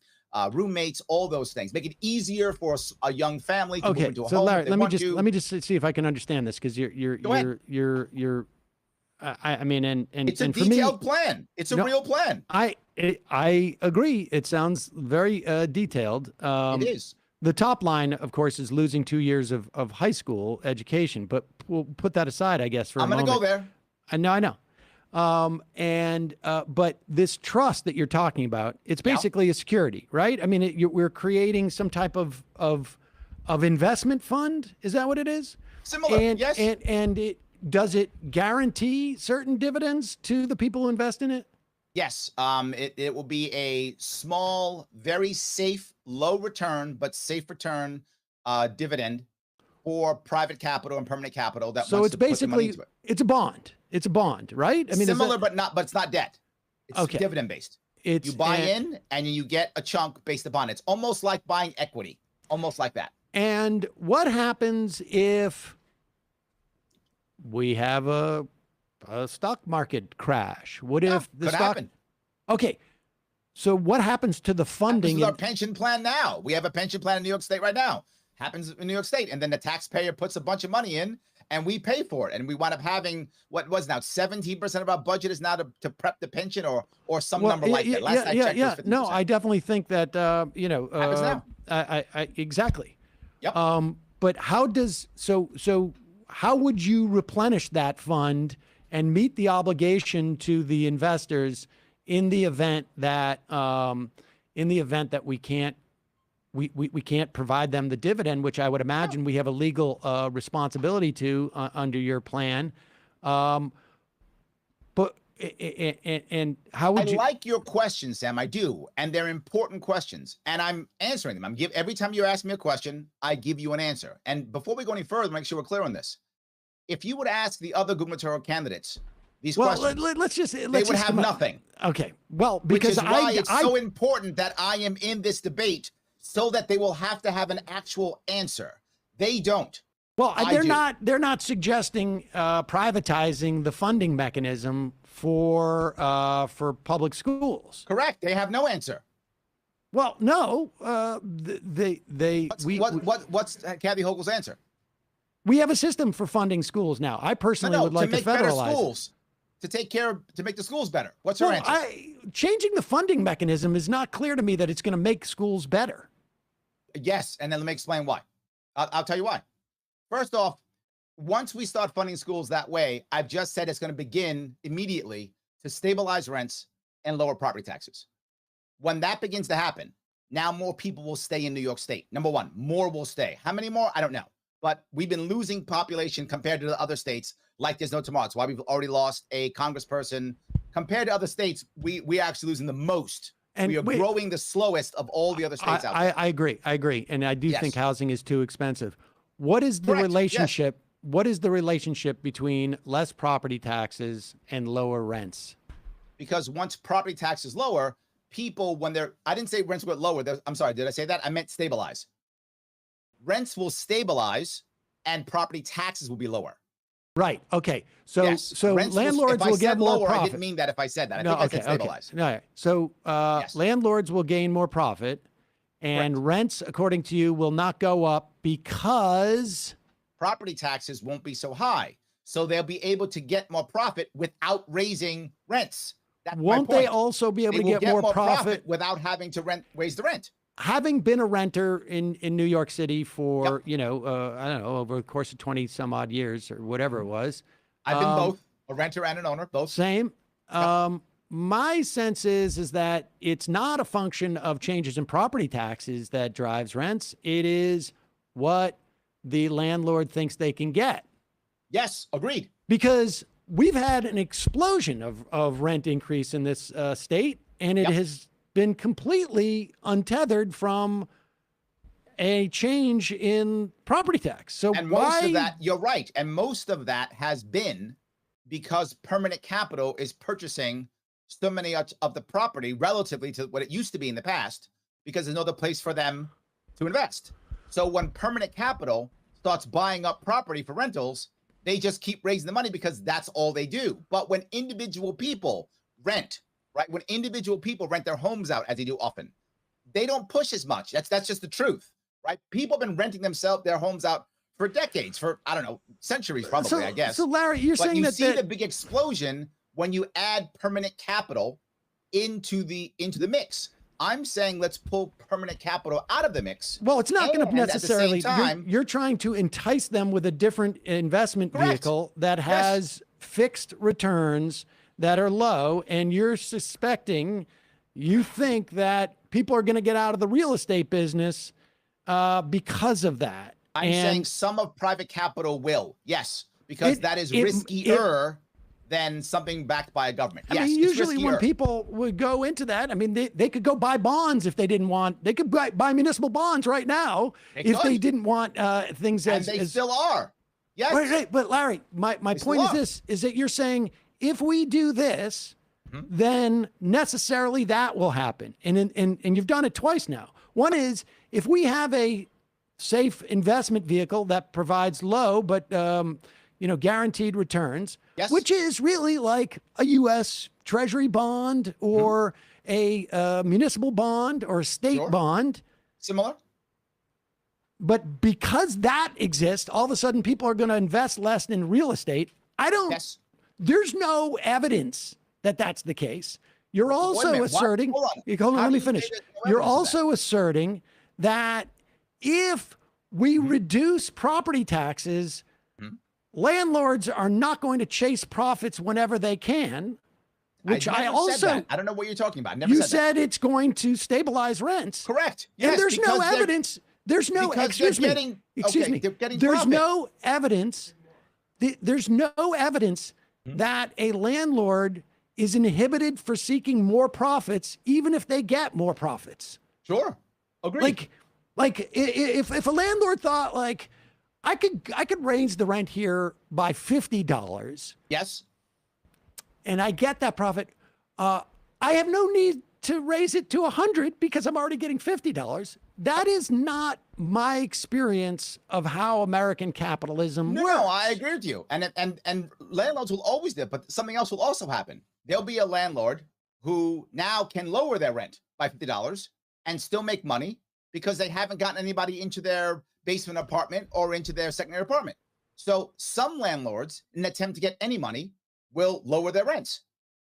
roommates, all those things. Make it easier for a young family to move into a home. Larry, let me just see if I can understand this, because you're I mean, and it's a and detailed plan. It's a real plan. I agree. It sounds very detailed. It is. The top line, of course, is losing 2 years of high school education, but we'll put that aside, I guess, for a moment. I'm going to go there. I know. But this trust that you're talking about, it's basically a security, right? I mean, we're creating some type of investment fund. Is that what it is? Similar, yes. And does it guarantee certain dividends to the people who invest in it? Yes. It will be a small, very safe, low return, but safe return dividend for private capital and permanent capital. So it's basically, it's a bond. It's a bond, right? I mean, similar, but it's not debt. It's okay. Dividend based. You buy in and you get a chunk based upon it. It's almost like buying equity, almost like that. And what happens if we have a stock market crash? What if the stock happen? Okay. So what happens to the funding? This is our pension plan now. We have a pension plan in New York State right now. Happens in New York State. And then the taxpayer puts a bunch of money in and we pay for it. And we wind up having what was now 17% of our budget is now to prep the pension or some number like that. Last I checked, it was 50%. No, I definitely think that, happens now. I exactly. Yep. But how would you replenish that fund and meet the obligation to the investors in the event that we can't provide them the dividend, which I would imagine we have a legal responsibility to under your plan? But how would I like your questions, Sam. I do, and they're important questions, and I'm answering them. Every time you ask me a question, I give you an answer. And before we go any further, make sure we're clear on this. If you would ask the other gubernatorial candidates these questions, they would have nothing. Okay. Well, because which is why it's so important that I am in this debate, so that they will have to have an actual answer. They don't. Well, they're not suggesting privatizing the funding mechanism for public schools. Correct. They have no answer. Well, no. What's Kathy Hochul's answer? We have a system for funding schools now. I personally would like to federalize schools, to make the schools better. What's her answer? changing the funding mechanism is not clear to me that it's going to make schools better. Yes, and then let me explain why. I'll tell you why. First off, once we start funding schools that way, I've just said it's going to begin immediately to stabilize rents and lower property taxes. When that begins to happen, now more people will stay in New York State. Number one, more will stay. How many more? I don't know. But we've been losing population compared to the other states like there's no tomorrow. It's why we've already lost a congressperson. Compared to other states, we're actually losing the most. And we are growing the slowest of all the other states out there. I agree. I agree. And I do think housing is too expensive. What is the relationship? Yes. What is the relationship between less property taxes and lower rents? Because once property taxes lower, people, when they're, I didn't say rents will get lower. I'm sorry, did I say that? I meant stabilize. Rents will stabilize and property taxes will be lower. Right. Okay. So so landlords will get more profit. I didn't mean that if I said that. I said stabilize. No. So landlords will gain more profit, and rents, according to you, will not go up because property taxes won't be so high. So they'll be able to get more profit without raising rents. Won't they also be able to get more profit without having to raise the rent? Having been a renter in New York City for, I don't know, over the course of 20 some odd years or whatever it was. I've been both, a renter and an owner, both. Same. My sense is that it's not a function of changes in property taxes that drives rents. It is what the landlord thinks they can get. Yes, agreed. Because we've had an explosion of rent increase in this state, and it has been completely untethered from a change in property tax. So most of that, you're right. And most of that has been because permanent capital is purchasing so many of the property relatively to what it used to be in the past, because there's no other place for them to invest. So when permanent capital starts buying up property for rentals, they just keep raising the money because that's all they do. But when individual people rent, right? When individual people rent their homes out, as they do often, they don't push as much. That's just the truth, right? People have been renting their homes out for decades, for, I don't know, centuries probably, I guess. So Larry, you're saying that you see the big explosion when you add permanent capital into the mix. I'm saying let's pull permanent capital out of the mix. Well, it's not going to necessarily. You're trying to entice them with a different investment vehicle that has fixed returns that are low, and you're suspecting, you think that people are going to get out of the real estate business because of that. I'm saying some of private capital will, yes, because that is riskier than something backed by a government. I mean, usually when people would go into that, I mean, they could go buy bonds if they didn't want. They could buy municipal bonds right now if they didn't want things and they still are. Yes. Right. But Larry, my point is this: is that you're saying if we do this, then necessarily that will happen, and you've done it twice now. One is if we have a safe investment vehicle that provides low but guaranteed returns, which is really like a U.S. Treasury bond or a municipal bond or a state bond. Similar. But because that exists, all of a sudden people are going to invest less in real estate. There's no evidence that that's the case. You're also asserting, hold on, let me finish. You're also asserting that if we reduce property taxes, landlords are not going to chase profits whenever they can, which I also, I don't know what you're talking about. You said it's going to stabilize rents. Correct. Yes, and there's no evidence. There's no, excuse me. There's no evidence. There's no evidence that a landlord is inhibited for seeking more profits, even if they get more profits. Sure. Agreed. Like if a landlord thought like, I could raise the rent here by $50. Yes. And I get that profit. I have no need to raise it to $100 because I'm already getting $50. That is not my experience of how American capitalism works. No, I agree with you. And landlords will always do it, but something else will also happen. There'll be a landlord who now can lower their rent by $50 and still make money because they haven't gotten anybody into their basement apartment or into their secondary apartment. So some landlords, in an attempt to get any money, will lower their rents.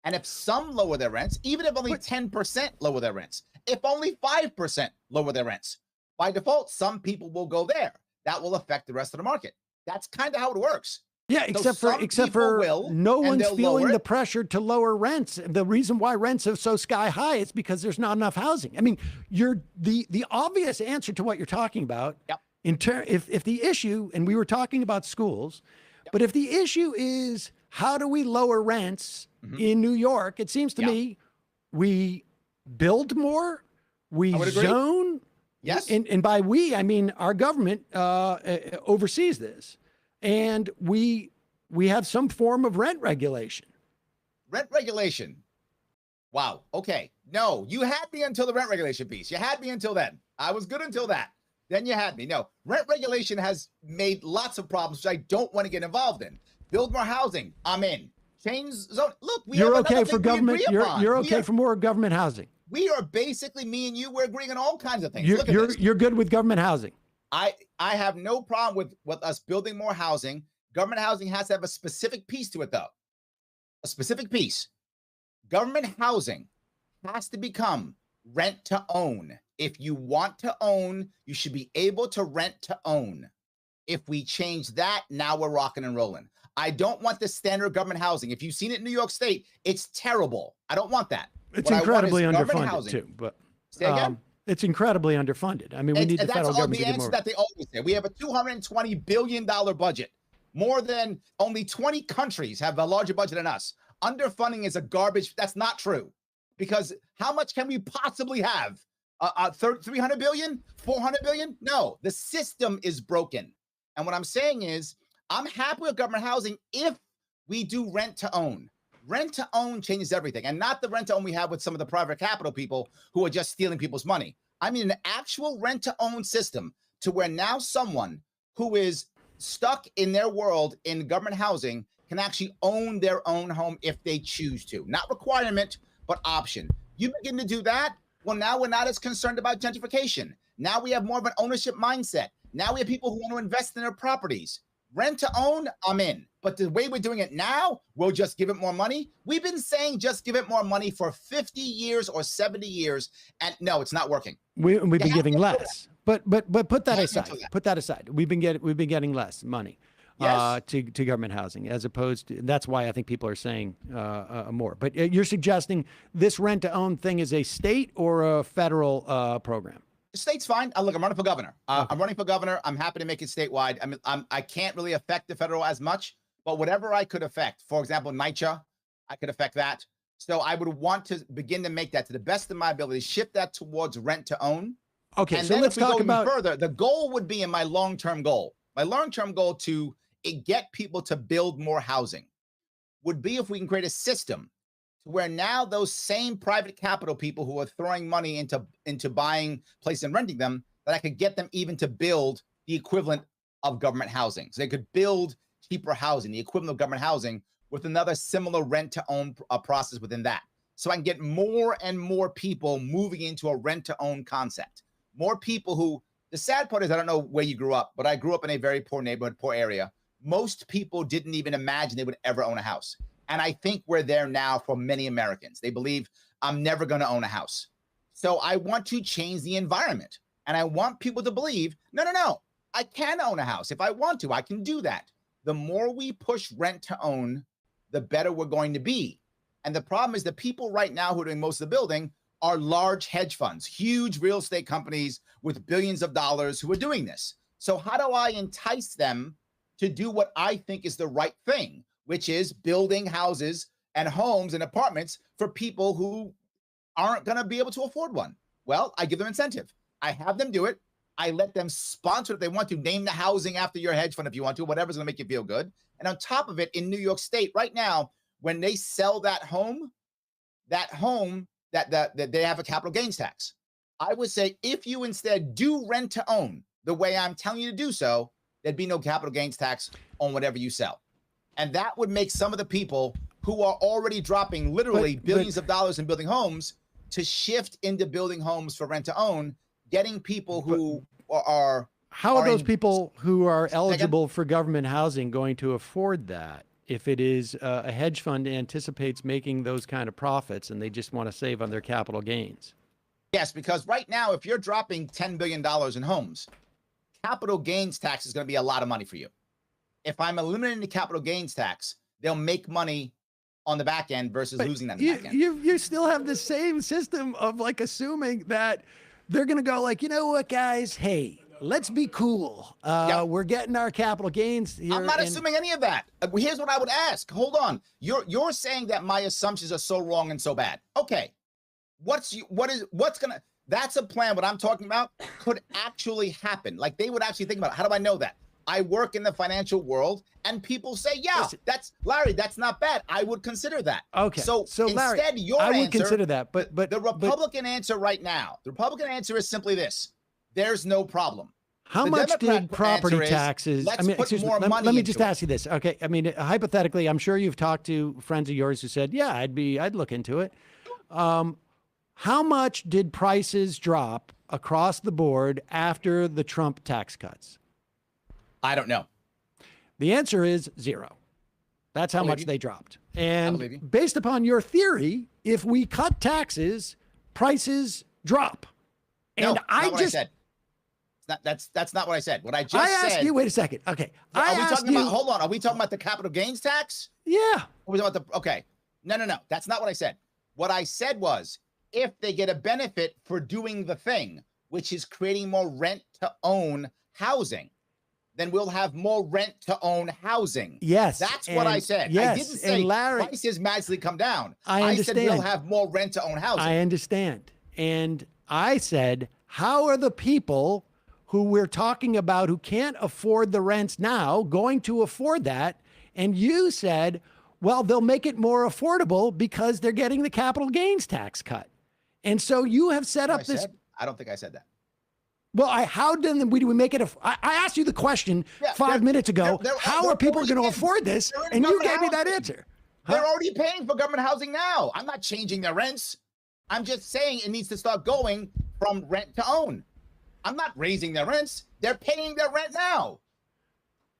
And if some lower their rents, even if only 10% lower their rents, if only 5% lower their rents, by default, some people will go there. That will affect the rest of the market. That's kind of how it works. Yeah, except for no one's feeling the pressure to lower rents. The reason why rents are so sky high is because there's not enough housing. I mean, the obvious answer to what you're talking about. Yep. If the issue, and we were talking about schools, but if the issue is how do we lower rents in New York, it seems to me we build more, we zone. Yes. And by we, I mean our government oversees this. And we have some form of rent regulation. Rent regulation. Wow. Okay. No, you had me until the rent regulation piece. You had me until then. I was good until that. Then you had me. No, rent regulation has made lots of problems which I don't want to get involved in. Build more housing. I'm in. Change zone. Look, you're okay for government. You're okay for more government housing. We are basically, me and you, we're agreeing on all kinds of things. You're good with government housing. I have no problem with us building more housing. Government housing has to have a specific piece to it, though. A specific piece. Government housing has to become rent to own. If you want to own, you should be able to rent to own. If we change that, now we're rocking and rolling. I don't want the standard government housing. If you've seen it in New York State, it's terrible. I don't want that. It's incredibly underfunded, too. But say again? It's incredibly underfunded. I mean, we need the federal government to get more. That's the answer that they always say. We have a $220 billion budget. More than only 20 countries have a larger budget than us. Underfunding is a garbage. That's not true. Because how much can we possibly have? 300 billion? 400 billion? No, the system is broken. And what I'm saying is, I'm happy with government housing if we do rent to own. Rent to own changes everything, and not the rent to own we have with some of the private capital people who are just stealing people's money. I mean, an actual rent to own system to where now someone who is stuck in their world in government housing can actually own their own home if they choose to. Not requirement, but option. You begin to do that, well, now we're not as concerned about gentrification. Now we have more of an ownership mindset. Now we have people who want to invest in their properties. Rent to own, I'm in. But the way we're doing it now, we'll just give it more money. We've been saying just give it more money for 50 years or 70 years, and no, it's not working. We've been giving less. But put that aside. Put that aside. We've been getting less money to government housing, as opposed to. That's why I think people are saying more. But you're suggesting this rent to own thing is a state or a federal program? The state's fine. Look, I'm running for governor. I'm running for governor. I'm happy to make it statewide. I mean, I can't really affect the federal as much, but whatever I could affect, for example, NYCHA, I could affect that. So I would want to begin to make that, to the best of my ability, shift that towards rent to own. Okay, and so then let's if we talk go about even further. The goal would be in my long-term goal. My long-term goal to get people to build more housing would be if we can create a system where now those same private capital people who are throwing money into buying places and renting them, that I could get them even to build the equivalent of government housing. So they could build cheaper housing, the equivalent of government housing, with another similar rent-to-own process within that. So I can get more and more people moving into a rent-to-own concept. More people who, the sad part is, I don't know where you grew up, but I grew up in a very poor neighborhood, poor area. Most people didn't even imagine they would ever own a house. And I think we're there now for many Americans. They believe I'm never going to own a house. So I want to change the environment. And I want people to believe, no, I can own a house. If I want to, I can do that. The more we push rent to own, the better we're going to be. And the problem is the people right now who are doing most of the building are large hedge funds, huge real estate companies with billions of dollars who are doing this. So how do I entice them to do what I think is the right thing, which is building houses and homes and apartments for people who aren't going to be able to afford one? Well, I give them incentive. I have them do it. I let them sponsor if they want to. Name the housing after your hedge fund if you want to, whatever's going to make you feel good. And on top of it, in New York State right now, when they sell that home that they have a capital gains tax. I would say if you instead do rent to own the way I'm telling you to do so, there'd be no capital gains tax on whatever you sell. And that would make some of the people who are already dropping literally billions of dollars in building homes to shift into building homes for rent to own, getting people who are how are those people who are eligible for government housing going to afford that? if it is a hedge fund anticipates making those kind of profits and they just want to save on their capital gains. Yes, because right now, if you're dropping $10 billion in homes, capital gains tax is going to be a lot of money for you. If I'm eliminating the capital gains tax, they'll make money on the back end versus losing that in the back end. You still have the same system of like assuming that they're going to go like, you know what, guys? Hey, let's be cool. We're getting our capital gains here. I'm not assuming any of that. Here's what I would ask. Hold on. You're saying that my assumptions are so wrong and so bad. Okay. That's a plan. What I'm talking about could actually happen. Like they would actually think about it. How do I know that? I work in the financial world and people say, yeah, Listen, that's Larry, that's not bad. I would consider that. Okay. So Larry, instead, your I would answer, consider that, but the Republican answer right now, the Republican answer is simply this. There's no problem. How much did property taxes? Let's I mean, put excuse me, more money let me into just it. ask you this. Okay. I mean, hypothetically, I'm sure you've talked to friends of yours who said, yeah, I'd look into it. How much did prices drop across the board after the Trump tax cuts? I don't know. The answer is 0. That's how much they dropped. believe you. And based upon your theory, if we cut taxes, prices drop. And No, not what I said. That's not what I said. What I just said. I asked you, wait a second. Okay. Are we talking about, hold on. Are we talking about the capital gains tax? Yeah. Are we talking about okay. No. That's not what I said. What I said was, if they get a benefit for doing the thing, which is creating more rent to own housing, then we'll have more rent to own housing. Yes. That's what I said. Yes, I didn't say Larry, prices magically come down. I understand. said we'll have more rent to own housing. I understand. And I said, how are the people who we're talking about who can't afford the rents now going to afford that? And you said, well, they'll make it more affordable because they're getting the capital gains tax cut. And so you have set up this. I don't think I said that. Well, how did we make it? I asked you the question 5 minutes ago. How are people going to afford this? And you gave me that answer. They're already paying for government housing now. I'm not changing their rents. I'm just saying it needs to start going from rent to own. I'm not raising their rents. They're paying their rent now.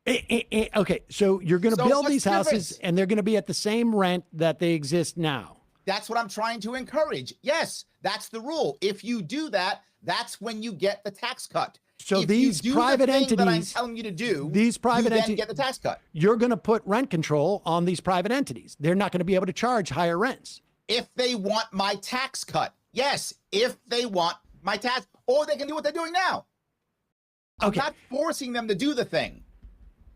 Okay, so you're going to build these houses difference? and they're going to be at the same rent that they exist now. That's what I'm trying to encourage. Yes, that's the rule. If you do that, that's when you get the tax cut. So if these you do private the thing entities that I'm telling you to do, these private you then entities get the tax cut. You're going to put rent control on these private entities. They're not going to be able to charge higher rents. If they want my tax cut, yes. If they want my tax, or they can do what they're doing now. I'm not forcing them to do the thing,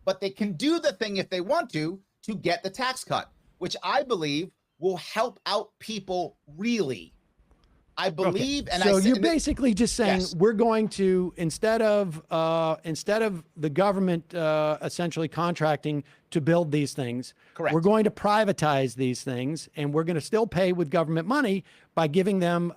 but they can do the thing if they want to get the tax cut, which I believe will help out people really. I believe, and so I you're basically just saying we're going to instead of the government essentially contracting to build these things, Correct. We're going to privatize these things, and we're going to still pay with government money by giving them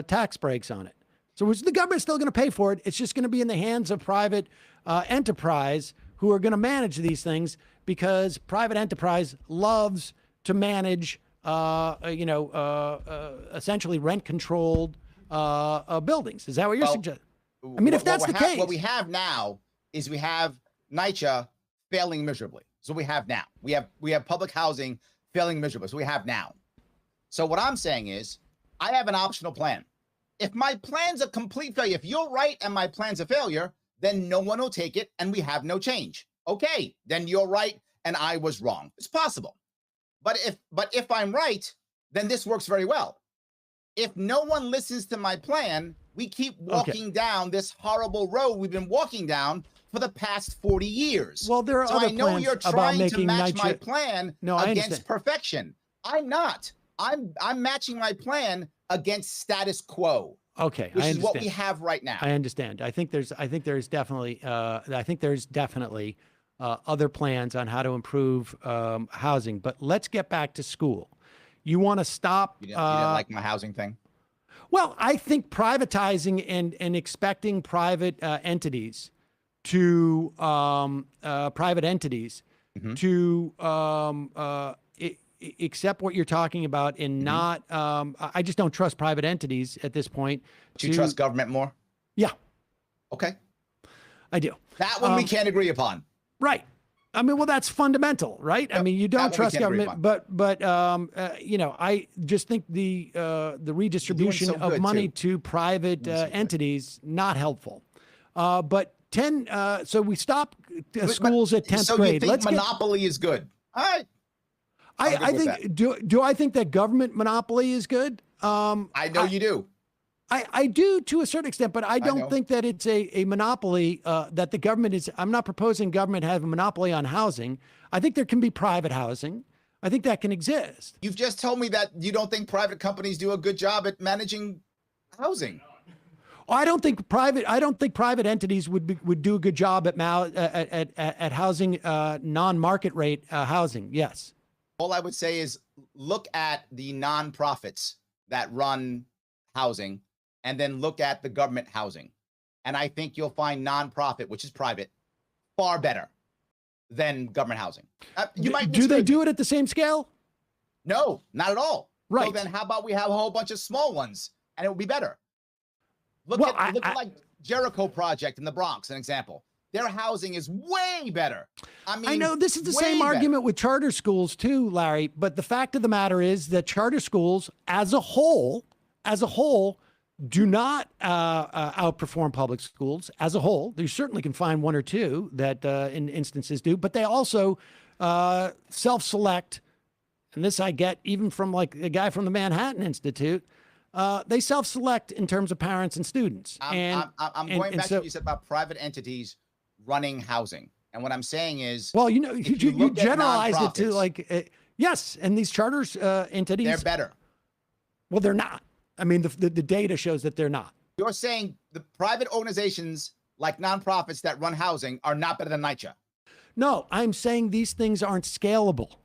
tax breaks on it. So the government's still going to pay for it. It's just going to be in the hands of private enterprise who are going to manage these things because private enterprise loves to manage essentially rent-controlled buildings. Is that what you're suggesting? I mean, if that's the case. What we have now is we have NYCHA failing miserably. So we have now. We have public housing failing miserably. So we have now. So what I'm saying is I have an optional plan. If my plan's a complete failure, if you're right and my plan's a failure, then no one will take it and we have no change. Okay, then you're right and I was wrong. It's possible. But if I'm right, then this works very well. If no one listens to my plan, we keep walking down this horrible road we've been walking down for the past 40 years. Well, there are other I know plans you're about trying to making match my NYCHA plan I against understand. perfection. I'm not. I'm matching my plan against status quo. Okay, which I is what understand. we have right now. I understand. I think there's definitely other plans on how to improve housing. But let's get back to school. You want to stop? You didn't like my housing thing? Well, I think privatizing and expecting private entities to accept what you're talking about and not. I just don't trust private entities at this point. Do you trust government more? Yeah. Okay. I do. That one we can't agree upon. Right. I mean, well, that's fundamental, right? I mean, you don't trust government, but you know, I just think the redistribution of money to private entities not helpful. But 10, so we stop schools at 10th so grade. You think monopoly is good? All right. I think do I think that government monopoly is good? I know you do. I do to a certain extent, but I don't think that it's a monopoly that the government is. I'm not proposing government have a monopoly on housing. I think there can be private housing. I think that can exist. You've just told me that you don't think private companies do a good job at managing housing. I don't think private entities would do a good job at housing non-market rate housing. Yes. All I would say is look at the nonprofits that run housing, and then look at the government housing. And I think you'll find nonprofit, which is private, far better than government housing. Do they do it at the same scale? No, not at all. Right. So then how about we have a whole bunch of small ones and it will be better? Look at like Jericho Project in the Bronx, an example. Their housing is way better. I mean, I know this is the same argument with charter schools too, Larry, but the fact of the matter is that charter schools as a whole, do not outperform public schools as a whole. You certainly can find one or two that in instances do, but they also self-select. And this I get even from like a guy from the Manhattan Institute. They self-select in terms of parents and students. I'm going back to what you said about private entities running housing. And what I'm saying is, well, you know, you generalize it to like, yes. And these charters entities, they're better. Well, they're not. I mean, the data shows that they're not. You're saying the private organizations like nonprofits that run housing are not better than NYCHA. No, I'm saying these things aren't scalable.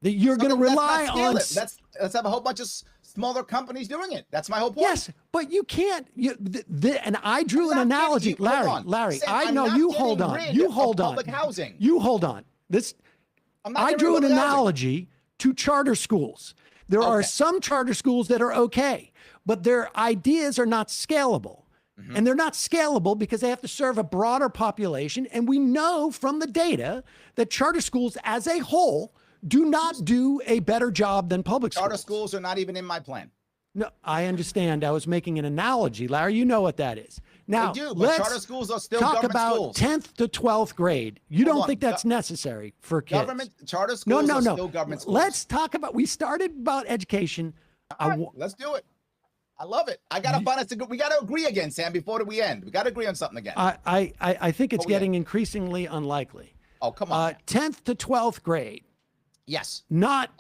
That you're going to rely on. Let's have a whole bunch of smaller companies doing it. That's my whole point. Yes, but you can't. And I drew an analogy, Larry. I know you hold on. You hold on. Public housing. You hold on. I drew an analogy to charter schools. There are some charter schools that are okay, but their ideas are not scalable. Mm-hmm. And they're not scalable because they have to serve a broader population. And we know from the data that charter schools as a whole do not do a better job than public schools. Charter schools are not even in my plan. No, I understand. I was making an analogy, Larry. You know what that is. Now, but charter schools are still talk government about schools. 10th to 12th grade. You don't think that's necessary for kids? Charter schools are still government schools. Let's talk about, we started about education. All right, let's do it. I love it. I got to find us we got to agree again, Sam, before we end. We got to agree on something again. I think it's getting increasingly unlikely. Oh, come on. 10th to 12th grade. Yes. Not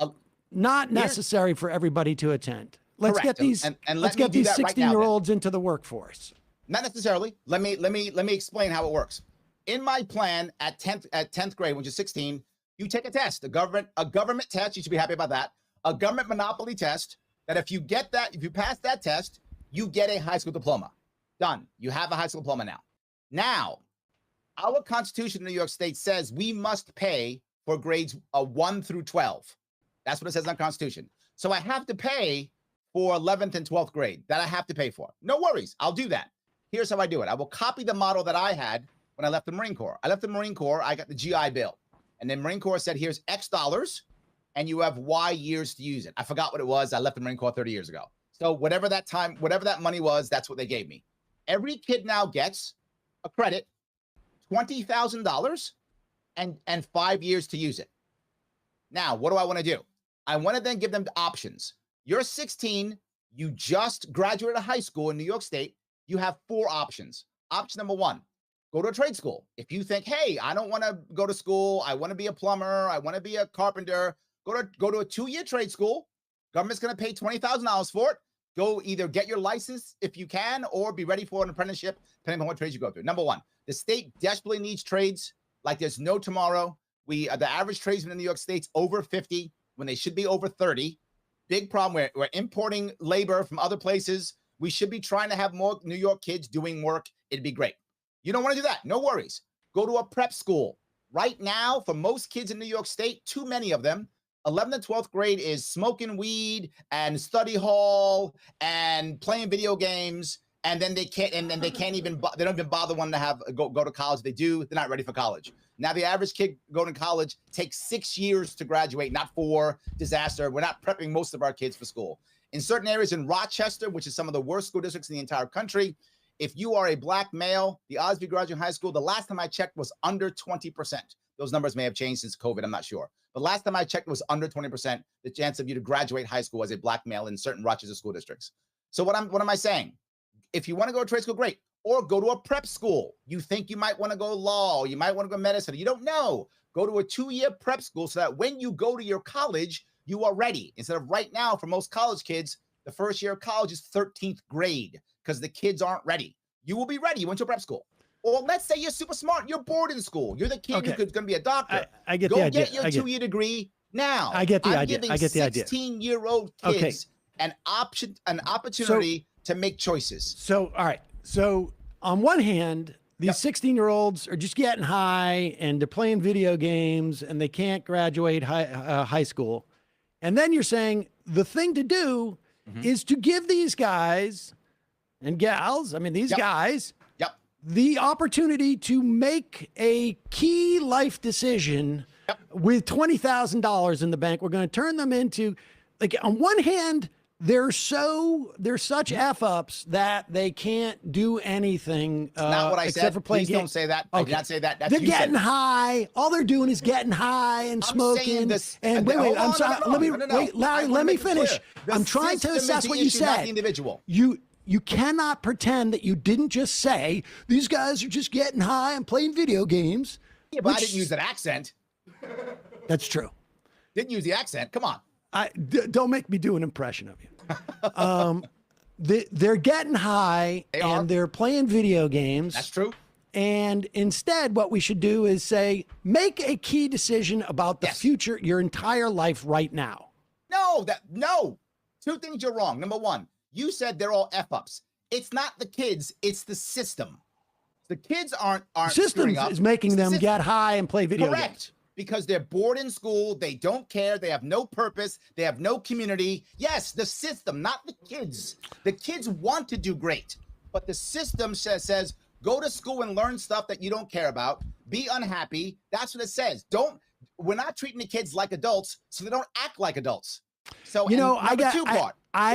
necessary for everybody to attend. Let's Correct. get these let's get these 16-year-olds into the workforce. Not necessarily. Let me explain how it works. In my plan at 10th grade, which is 16, you take a test, a government test. You should be happy about that. A government monopoly test that if you pass that test, you get a high school diploma. Done. You have a high school diploma now. Now, our Constitution in New York State says we must pay for grades 1 through 12. That's what it says on Constitution. So I have to pay for 11th and 12th grade. That I have to pay for. No worries. I'll do that. Here's how I do it. I will copy the model that I had when I left the Marine Corps. I left the Marine Corps. I got the GI Bill. And then Marine Corps said, here's X dollars, and you have Y years to use it. I forgot what it was. I left the Marine Corps 30 years ago. So whatever that money was, that's what they gave me. Every kid now gets a credit, $20,000 and 5 years to use it. Now, what do I want to do? I want to then give them options. You're 16. You just graduated high school in New York State. You have 4 options. Option number 1, go to a trade school. If you think, hey, I don't want to go to school. I want to be a plumber. I want to be a carpenter. Go to a 2-year trade school. Government's going to pay $20,000 for it. Go either get your license if you can, or be ready for an apprenticeship, depending on what trades you go through. Number 1, the state desperately needs trades like there's no tomorrow. The average tradesman in New York State's over 50 when they should be over 30. Big problem. We're importing labor from other places. We should be trying to have more New York kids doing work. It'd be great. You don't want to do that. No worries. Go to a prep school. Right now, for most kids in New York State, too many of them, 11th and 12th grade is smoking weed and study hall and playing video games and then they can't, they don't even bother wanting to have go to college. They do, they're not ready for college. Now the average kid going to college takes 6 years to graduate, not 4. Disaster. We're not prepping most of our kids for school. In certain areas in Rochester, which is some of the worst school districts in the entire country, if you are a black male, the odds of you graduating high school, the last time I checked was under 20%. Those numbers may have changed since COVID, I'm not sure. But last time I checked was under 20%, the chance of you to graduate high school as a black male in certain Rochester school districts. So what am I saying? If you want to go to trade school, great. Or go to a prep school. You think you might want to go law, you might want to go medicine. You don't know. Go to a 2-year prep school so that when you go to your college, you are ready. Instead of right now, for most college kids, the first year of college is 13th grade because the kids aren't ready. You will be ready. You went to a prep school. Or let's say you're super smart. You're bored in school. You're the kid who's going to be a doctor. I get the idea. Go get your 2-year degree now. I get the idea. I'm I get the idea. 16-year-old kids an opportunity to make choices. So, all right. So on one hand, these 16-year-olds are just getting high and they're playing video games and they can't graduate high school. And then you're saying the thing to do is to give these guys and gals, these guys, the opportunity to make a key life decision with $20,000 in the bank. We're going to turn them into, like, on one hand, they're such F-ups that they can't do anything not what I except said. for playing Please don't say that. I did not say that. That's they're getting high. All they're doing is getting high and smoking. And wait, I'm sorry. Wait, Larry, let me finish. I'm trying to assess what you said. Individual. You cannot pretend that you didn't just say these guys are just getting high and playing video games. Yeah, but I didn't use that accent. That's true. Didn't use the accent. Come on. Don't make me do an impression of you. They're getting high and they're playing video games. That's true. And instead, what we should do is say, make a key decision about the future, your entire life right now. No. 2 things you're wrong. Number 1, you said they're all F-ups. It's not the kids, it's the system. The kids aren't System is making them get high and play video games. Because they're bored in school, they don't care, they have no purpose, they have no community. Yes, the system, not the kids. The kids want to do great, but the system says go to school and learn stuff that you don't care about, be unhappy. That's what it says. We're not treating the kids like adults, so they don't act like adults. So, the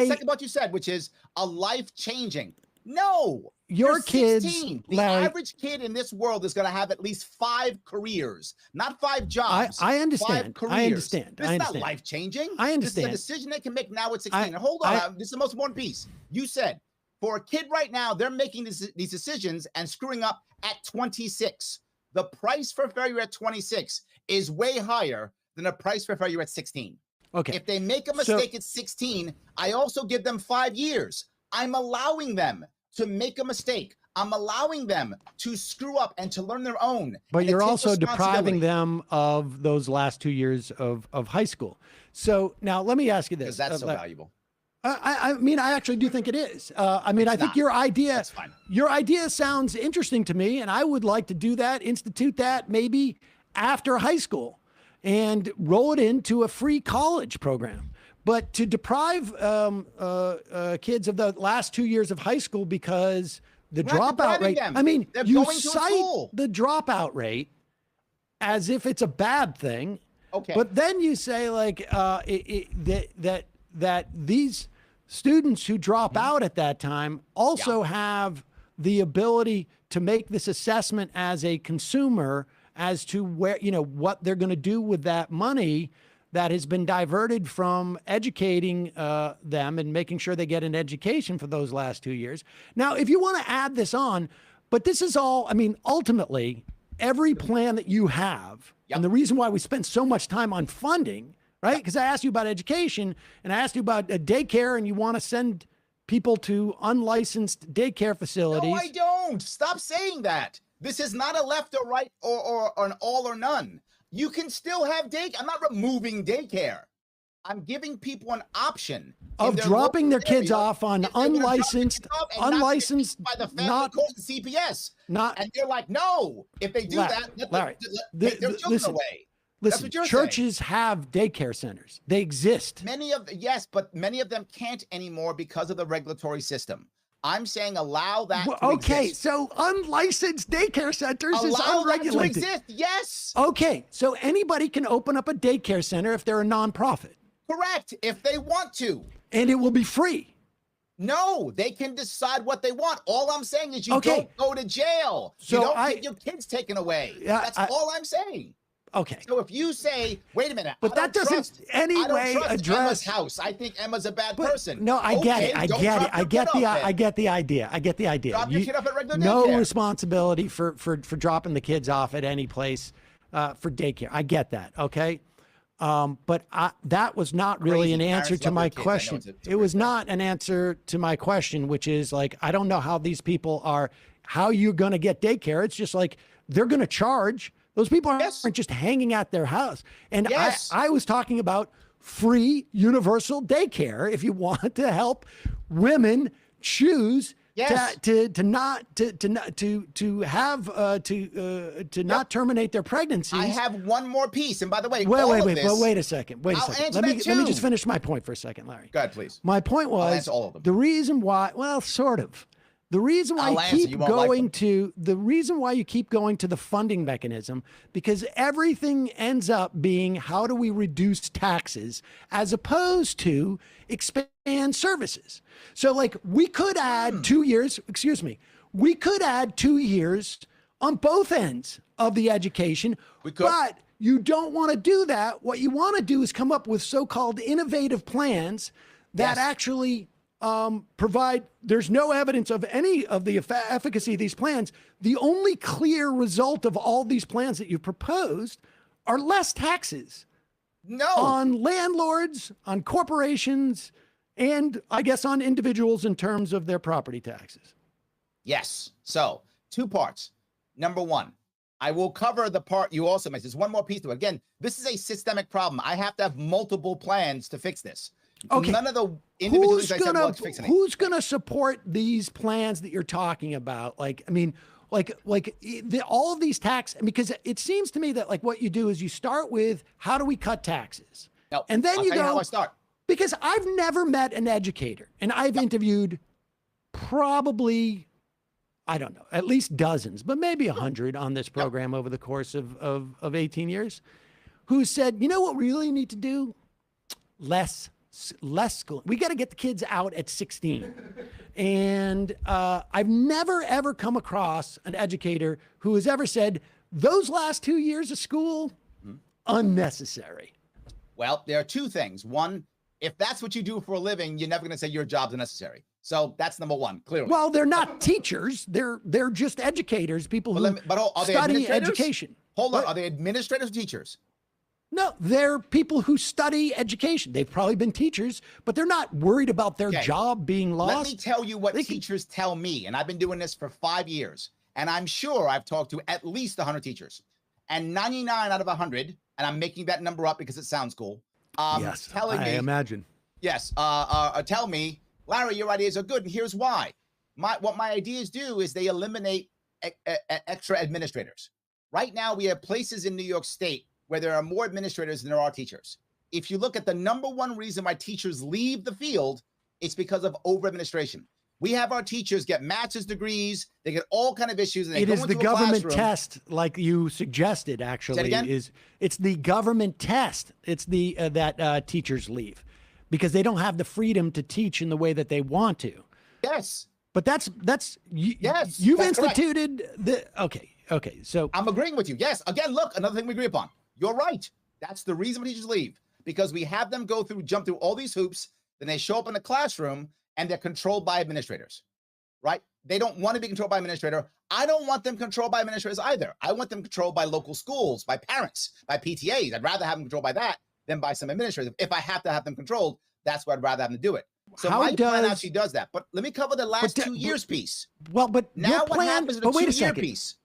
second part you said, which is a life-changing. No, your kids, 16. The Larry, average kid in this world is going to have at least 5 careers, not 5 jobs. I understand. 5 careers. I understand. This is not life-changing. I understand. This is a decision they can make now at 16. And hold on, this is the most important piece. You said, for a kid right now, they're making these decisions and screwing up at 26. The price for failure at 26 is way higher than the price for failure at 16. Okay. If they make a mistake at 16, I also give them 5 years. I'm allowing them to make a mistake. I'm allowing them to screw up and to learn their own. But you're also depriving them of those last 2 years of high school. So now let me ask you this. Because that's so valuable. I actually do think it is. I think your idea sounds interesting to me, and I would like to do that, institute that maybe after high school and roll it into a free college program. But to deprive kids of the last 2 years of high school because the dropout rate, you cite the dropout rate as if it's a bad thing. Okay. But then you say that these students who drop out at that time also have the ability to make this assessment as a consumer as to where, what they're going to do with that money that has been diverted from educating them and making sure they get an education for those last 2 years. Now, if you want to add this on, but this is all, ultimately, every plan that you have, and the reason why we spend so much time on funding, right? Because I asked you about education and I asked you about daycare, and you want to send people to unlicensed daycare facilities. No, I don't. Stop saying that. This is not a left or right or an all or none. You can still have daycare. I'm not removing daycare. I'm giving people an option of dropping their kids off on unlicensed by the family court and CPS. And they're like, no, if they do that, take their children away. Listen, churches have daycare centers. They exist. But many of them can't anymore because of the regulatory system. I'm saying allow that to Okay, exist. so unlicensed daycare centers is Allow that to unregulated. exist, yes. Okay, so anybody can open up a daycare center if they're a nonprofit. Correct, if they want to. And it will be free. No, they can decide what they want. All I'm saying is you Okay. don't go to jail. So you don't get your kids taken away. Yeah, That's all I'm saying. Okay. So if you say, wait a minute, But I that don't doesn't trust, any I don't way trust address Emma's house. I think Emma's a bad person. No, I get Okay, it. I don't get drop it. I your get kid the off I then. get the idea. I get the idea. Drop your kid off at regular no daycare. responsibility for dropping the kids off at any place for daycare. I get that. Okay. But that was not really an Crazy answer parents to love my their kids. I know question. it's It was not an answer to my question, which is like, I don't know how these people are, how you're going to get daycare. It's just like, they're going to charge. Those people aren't just hanging at their house. And I was talking about free universal daycare if you want to help women choose to not terminate their pregnancies. I have one more piece, and by the way, wait a second. I'll answer Let me that just too. finish my point for a second, Larry. Go ahead, please. My point I'll was answer all of them. the reason why. Well, sort of. The reason why I'll you answer, keep you won't like going to the funding mechanism, because everything ends up being how do we reduce taxes as opposed to expand services. So like we could add 2 years, we could add 2 years on both ends of the education, but you don't want to do that. What you want to do is come up with so-called innovative plans that actually provide, there's no evidence of any of the efficacy of these plans. The only clear result of all these plans that you've proposed are less taxes. On landlords, on corporations, and I guess on individuals in terms of their property taxes. Yes. So 2 parts. Number 1, I will cover the part you also mentioned. There's one more piece to it. Again, this is a systemic problem. I have to have multiple plans to fix this. Okay. None of the individual things I said was fixing it. Who's gonna support these plans that you're talking about? Like, I mean, all of these because it seems to me that like what you do is you start with how do we cut taxes, and then I'll you tell go how I start. Because I've never met an educator, and I've interviewed probably, I don't know, at least dozens, but maybe 100 on this program over the course of 18 years, who said, you know what we really need to do? Less school. We got to get the kids out at 16. And I've never, ever come across an educator who has ever said those last 2 years of school, unnecessary. Well, there are 2 things. One, if that's what you do for a living, you're never going to say your job's unnecessary. So that's number 1, clearly. Well, they're not teachers. They're just educators, people who are they study administrators? education. Hold on. Are they administrators or teachers? No, they're people who study education. They've probably been teachers, but they're not worried about their job being lost. Let me tell you what teachers tell me, and I've been doing this for 5 years, and I'm sure I've talked to at least 100 teachers, and 99 out of 100, and I'm making that number up because it sounds cool. Yes, telling I me, imagine. Yes, tell me, Larry, your ideas are good, and here's why. What my ideas do is they eliminate extra administrators. Right now, we have places in New York State where there are more administrators than there are teachers. If you look at the number 1 reason why teachers leave the field, it's because of over-administration. We have our teachers get master's degrees, they get all kind of issues. And they It go is the into a government classroom. test, like you suggested, Say it actually, again? it's the government test. It's the that teachers leave because they don't have the freedom to teach in the way that they want to. Yes. But that's yes. You've that's correct. instituted okay. So I'm agreeing with you. Yes. Again, look, another thing we agree upon. You're right. That's the reason why teachers leave, because we have them jump through all these hoops. Then they show up in the classroom and they're controlled by administrators, right? They don't want to be controlled by administrator. I don't want them controlled by administrators either. I want them controlled by local schools, by parents, by PTAs. I'd rather have them controlled by that than by some administrators. If I have to have them controlled, that's where I'd rather have them do it. So my plan actually does that. But let me cover the last 2 years piece. Well, but now your what plan, happens in the but wait a 2-year second. piece?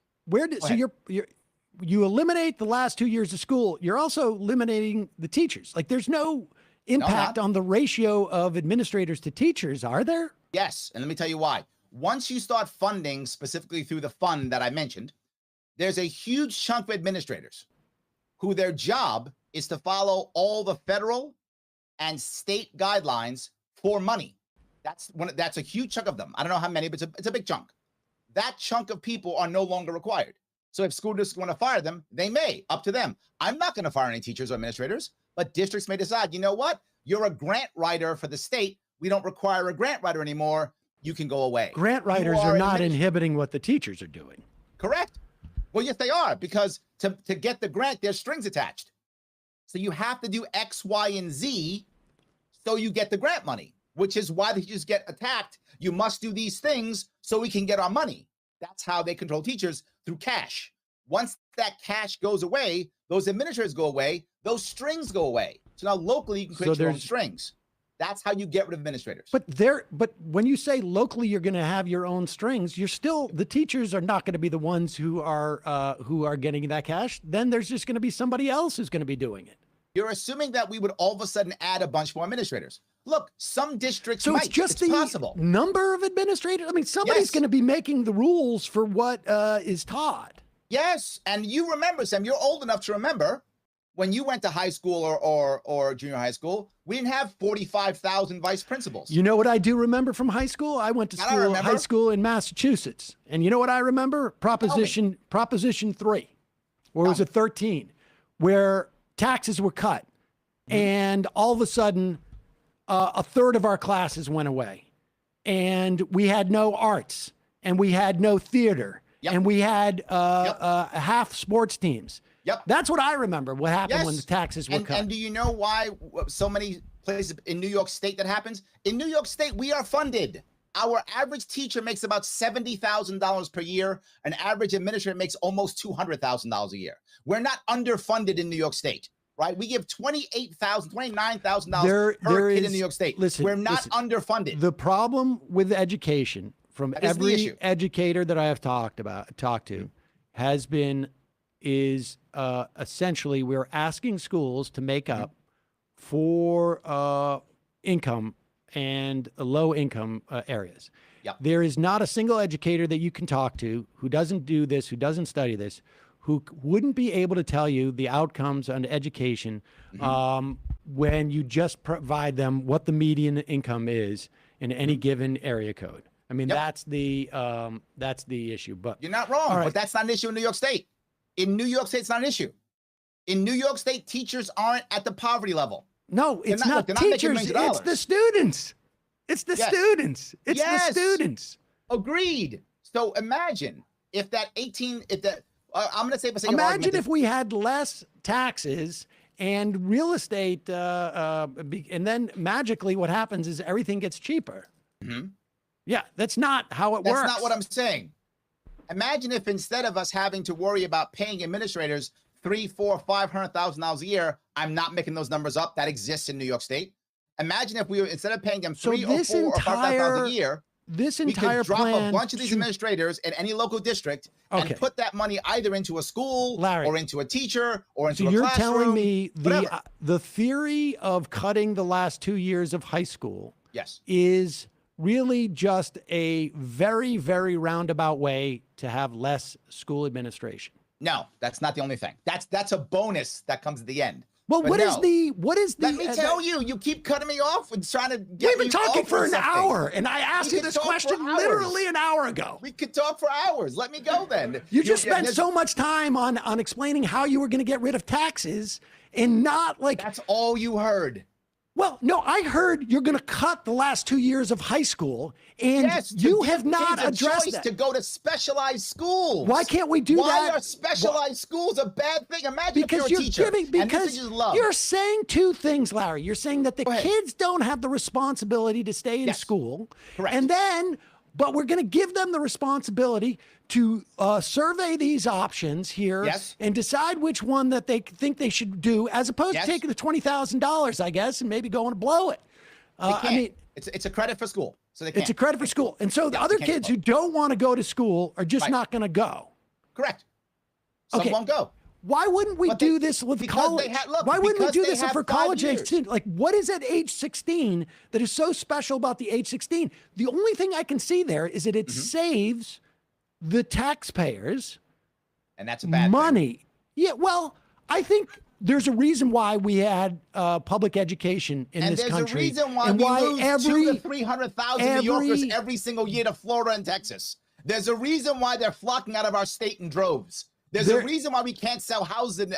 You eliminate the last 2 years of school. You're also eliminating the teachers. Like there's no impact on the ratio of administrators to teachers, are there? Yes, and let me tell you why. Once you start funding specifically through the fund that I mentioned, there's a huge chunk of administrators who their job is to follow all the federal and state guidelines for money. That's a huge chunk of them. I don't know how many, but it's a big chunk. That chunk of people are no longer required. So if school districts want to fire them, they may, up to them. I'm not going to fire any teachers or administrators, but districts may decide, you know what? You're a grant writer for the state. We don't require a grant writer anymore. You can go away. Grant writers are not inhibiting what the teachers are doing. Correct. Well, yes, they are, because to get the grant, there's strings attached. So you have to do X, Y, and Z so you get the grant money, which is why the teachers get attacked. You must do these things so we can get our money. That's how they control teachers, through cash. Once that cash goes away, those administrators go away, those strings go away. So now locally you can create your own strings. That's how you get rid of administrators. But when you say locally you're going to have your own strings, the teachers are not going to be the ones who are getting that cash. Then there's just going to be somebody else who's going to be doing it. You're assuming that we would all of a sudden add a bunch more administrators. Look, some districts so might. It's just the possible. Number of administrators. I mean, somebody's going to be making the rules for what is taught. Yes, and you remember, Sam, you're old enough to remember when you went to high school or junior high school, we didn't have 45,000 vice principals. You know what I do remember from high school? I went to high school in Massachusetts. And you know what I remember? Proposition 3, or was it 13, where taxes were cut. And all of a sudden, a third of our classes went away. And we had no arts, and we had no theater, and we had half sports teams. Yep. That's what I remember, what happened when the taxes were cut. And do you know why so many places in New York State that happens? In New York State, we are funded. Our average teacher makes about $70,000 per year. An average administrator makes almost $200,000 a year. We're not underfunded in New York State, right? We give $28,000, $29,000 per kid in New York State. We're not underfunded. The problem with education, from every educator that I have talked to, has been essentially we're asking schools to make up for income and low income areas. There is not a single educator that you can talk to who doesn't do this, who doesn't study this, who wouldn't be able to tell you the outcomes on education when you just provide them what the median income is in any given area code. I mean, that's the issue. But you're not wrong, but that's not an issue in New York State. In New York State, it's not an issue. In New York State, teachers aren't at the poverty level. No, it's not teachers. It's the students. It's the students. It's the students. Agreed. So imagine if that I'm going to say, imagine if we had less taxes and real estate, and then magically what happens is everything gets cheaper. Yeah, that's not how it works. That's not what I'm saying. Imagine if instead of us having to worry about paying administrators $300,000, $400,000, $500,000 a year, I'm not making those numbers up. That exists in New York State. Imagine if we were, instead of paying them $300,000 or $400,000 or $500,000 a year, we could drop a bunch of these administrators in any local district and put that money either into a school or into a teacher or into a classroom. So you're telling me the theory of cutting the last 2 years of high school is really just a very, very roundabout way to have less school administration. No, that's not the only thing. That's a bonus that comes at the end. Well, what is the? Let me tell you. You keep cutting me off and trying to get We've been talking for an hour, and I asked you this question literally an hour ago. We could talk for hours. Let me go then. You just spent so much time on explaining how you were going to get rid of taxes, and not like that's all you heard. Well, no, I heard you're going to cut the last 2 years of high school, and you have not addressed that. To go to specialized schools. Why can't we do that? Why are specialized schools a bad thing? Imagine if you're a teacher. Because you're saying two things, Larry. You're saying that the kids don't have the responsibility to stay in school. Correct. And then, but we're going to give them the responsibility to survey these options here and decide which one that they think they should do, as opposed to taking the $20,000, I guess, and maybe going to blow it. I mean, it's a credit for school, so they can't. It's a credit for school, and so the other kids who don't want to go to school are just not going to go. Correct. Some won't go. Why wouldn't we do this with college? Why wouldn't we do this for college age students? Like, what is at age 16 that is so special about the age 16? The only thing I can see there is that it saves the taxpayers, and that's a bad money. Yeah, well, I think There's a reason why we had public education in And this there's country. a reason why and we why lose 200,000 to 300,000 New Yorkers every single year to Florida and Texas. There's a reason why they're flocking out of our state in droves. There's a reason why we can't sell houses.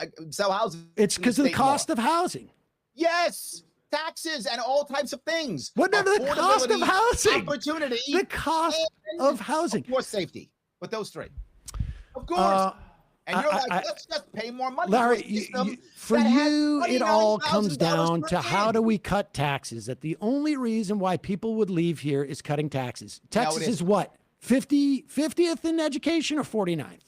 It's because of the cost of housing. Yes, taxes and all types of things. What? No, the cost of housing. Opportunity. The cost of housing. Of course, safety. But those three. Of course. And you're let's just pay more money. Larry, for you, it all comes down to how do we cut taxes? That the only reason why people would leave here is cutting taxes. Texas is what? 50th in education or 49th?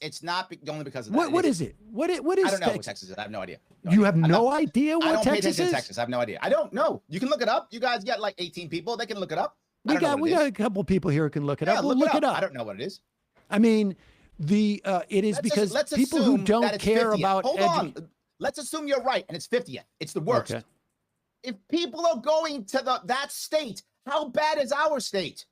It's not only because of that. What is it? What is I don't know Texas? what Texas is. I have no idea. You have no idea what I don't pay Texas attention is? to Texas. I have no idea. I don't know. You can look it up. You guys got like 18 people. They can look it up. We got a couple people here who can look it up. We'll look it up. I don't know what it is. I mean, it is because people who don't care about Hold on. Let's assume you're right and it's 50th. It's the worst. Okay. If people are going to that state, how bad is our state?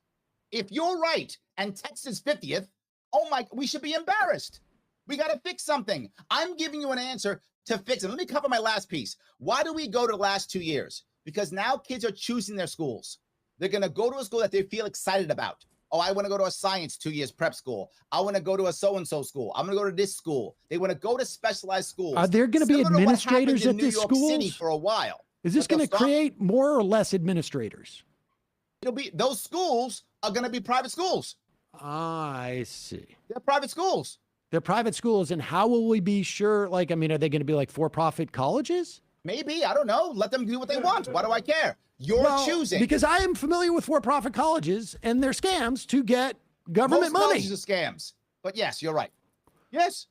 If you're right and Texas 50th, oh my, we should be embarrassed. We got to fix something. I'm giving you an answer to fix it. Let me cover my last piece. Why do we go to the last 2 years? Because now kids are choosing their schools. They're going to go to a school that they feel excited about. Oh, I want to go to a science 2 years prep school. I want to go to a so-and-so school. I'm going to go to this school. They want to go to specialized schools. Are there going to be administrators at this school? City for a while. Is this going to create more or less administrators? It'll be, those schools are going to be private schools. I see. They're private schools. They're private schools. And how will we be sure? Like, I mean, are they going to be like for-profit colleges? Maybe. I don't know. Let them do what they want. Why do I care? You're choosing. Because I am familiar with for-profit colleges and their scams to get government money. Colleges are scams. But yes, you're right. Yes.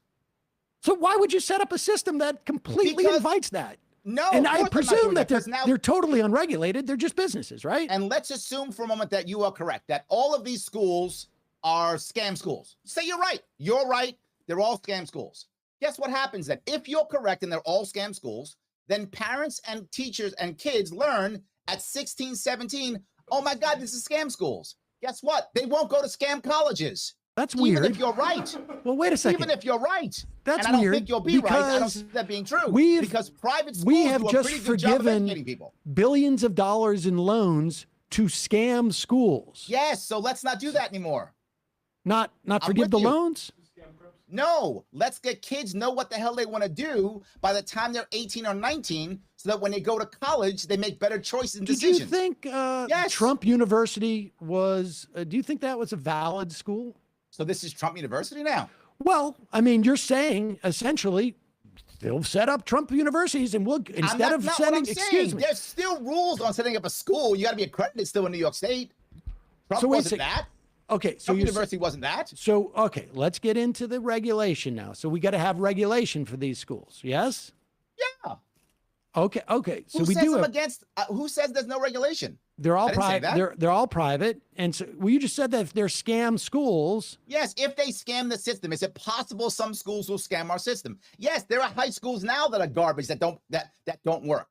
So why would you set up a system that completely invites that? No. And I presume that they're totally unregulated. They're just businesses, right? And let's assume for a moment that you are correct, that all of these schools are scam schools. Say you're right. You're right. They're all scam schools. Guess what happens then? If you're correct and they're all scam schools, then parents and teachers and kids learn at 16, 17, oh my God, this is scam schools. Guess what? They won't go to scam colleges. That's weird. Even if you're right. Well, wait a second. Even if you're right. That's and I don't weird. think you'll be right. I don't see that being true. Because private schools we have do a just pretty good job of forgiven educating people. billions of dollars in loans to scam schools. Yes, so let's not do that anymore. Not forgive the loans? No, let's get kids know what the hell they want to do by the time they're 18 or 19 so that when they go to college, they make better choices and decisions. Do you think Trump University was, do you think that was a valid school? So this is Trump University now? Well, I mean, you're saying essentially they'll set up Trump universities and we'll, instead of setting, excuse me. There's still rules on setting up a school. You got to be accredited still in New York State. Trump wasn't that. Okay, so Trump University wasn't that. So, okay, let's get into the regulation now. So we got to have regulation for these schools, yes? Yeah. Okay. So who we says do I'm have, against? Who says there's no regulation? They're all I didn't say private. that. They're all private, and so well, you just said that if they're scam schools. Yes, if they scam the system, is it possible some schools will scam our system? Yes, there are high schools now that are garbage that don't work.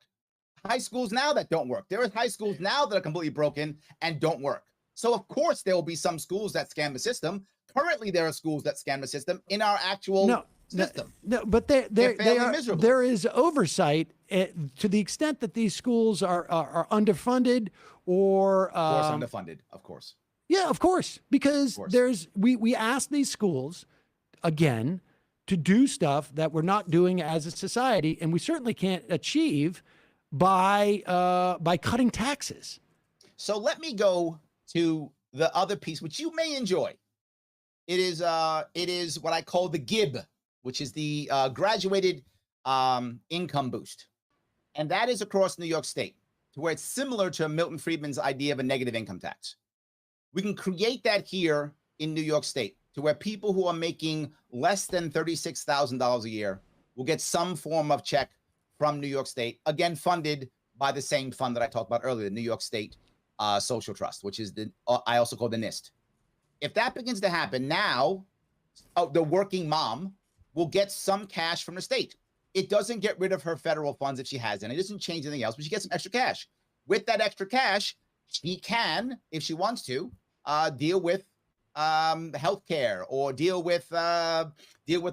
High schools now that don't work. There are high schools now that are completely broken and don't work. So of course there will be some schools that scam the system. Currently, there are schools that scam the system in our actual system. No, but there is oversight to the extent that these schools are underfunded or of course underfunded, of course. Yeah, of course, because we ask these schools again to do stuff that we're not doing as a society, and we certainly can't achieve by cutting taxes. So let me go to the other piece, which you may enjoy. It is what I call the GIB, which is the graduated income boost. And that is across New York State, to where it's similar to Milton Friedman's idea of a negative income tax. We can create that here in New York State, to where people who are making less than $36,000 a year will get some form of check from New York State, again, funded by the same fund that I talked about earlier, the New York State Social Trust, which is I also call the NIST. If that begins to happen, now the working mom will get some cash from the state. It doesn't get rid of her federal funds if she has any. It doesn't change anything else, but she gets some extra cash. With that extra cash, she can, if she wants to, deal with health care or deal with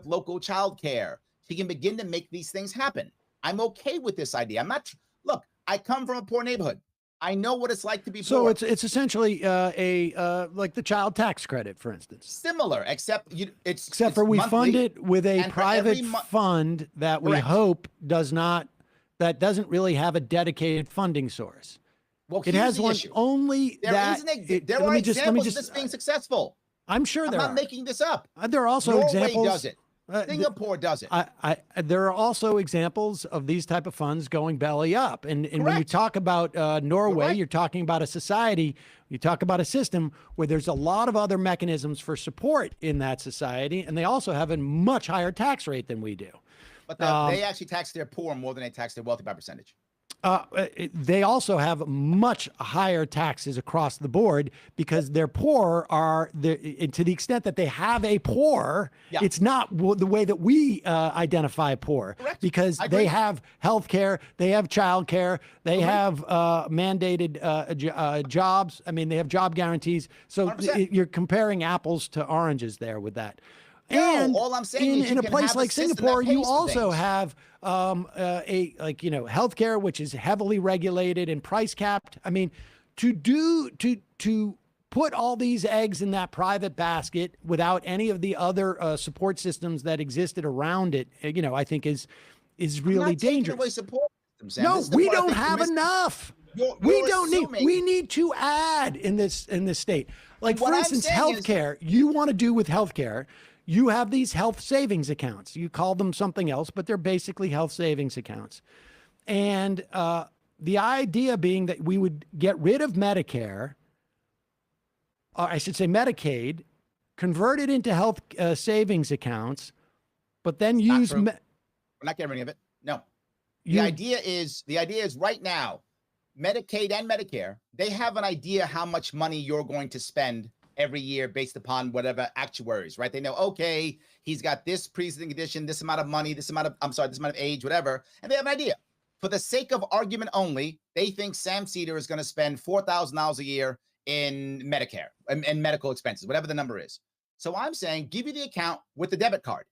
local child care. she can begin to make these things happen. I'm okay with this idea. I'm not. Look, I come from a poor neighborhood. I know what it's like to be So poor. it's essentially like the child tax credit, for instance. Similar, except for we monthly, fund it with a and for private every fund that we Correct. hope doesn't really have a dedicated funding source. Well, it here's has the one issue. only There that there are examples of this being successful. I'm sure there I'm not are. making this up. There are also Norway examples. does it. Singapore does it. There are also examples of these type of funds going belly up. And when you talk about Norway, you're talking about a society, you talk about a system where there's a lot of other mechanisms for support in that society. And they also have a much higher tax rate than we do. But they actually tax their poor more than they tax their wealthy by percentage. They also have much higher taxes across the board because their poor are to the extent that they have a poor. Yeah. It's not the way that we identify poor. Correct. Because I agree. they have health care, they have child care, they have mandated jobs. I mean, they have job guarantees. So 100%. you're comparing apples to oranges there with that. No, And all I'm saying is in you a can place have a like system that Singapore, you pays for also things. have healthcare, which is heavily regulated and price capped. I mean, to put all these eggs in that private basket without any of the other support systems that existed around it, I think is really I'm not taking dangerous. away support system, Sam. No, This is the we part I don't think have you're enough. You're We don't assuming- need. We need to add in this state. Like What for I'm instance, saying is- healthcare. You want to do with healthcare. You have these health savings accounts. You call them something else, but they're basically health savings accounts. And the idea being that we would get rid of Medicare, or I should say Medicaid, convert it into health savings accounts, but then use. We're not getting rid of it. No. The idea is right now, Medicaid and Medicare, they have an idea how much money you're going to spend every year based upon whatever actuaries, right? They know, okay, he's got this pre-existing condition, this amount of money, this amount of age, whatever, and they have an idea. For the sake of argument only, they think Sam Seder is going to spend $4,000 a year in Medicare and medical expenses, whatever the number is. So I'm saying, give you the account with the debit card,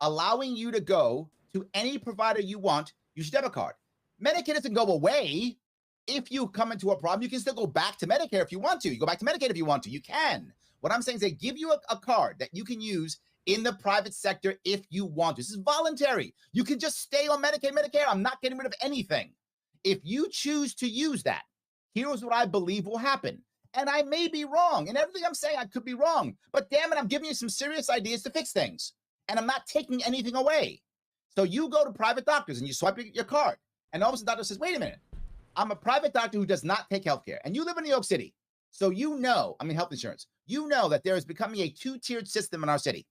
allowing you to go to any provider you want, use your debit card. Medicare doesn't go away. If you come into a problem, you can still go back to Medicare if you want to. You go back to Medicaid if you want to. You can. What I'm saying is they give you a card that you can use in the private sector if you want to. This is voluntary. You can just stay on Medicaid, Medicare. I'm not getting rid of anything. If you choose to use that, here's what I believe will happen. And I may be wrong. And everything I'm saying, I could be wrong. But damn it, I'm giving you some serious ideas to fix things. And I'm not taking anything away. So you go to private doctors and you swipe your card. And all of a sudden the doctor says, wait a minute. I'm a private doctor who does not take healthcare. And you live in New York City. So health insurance. You know that there is becoming a two-tiered system in our city.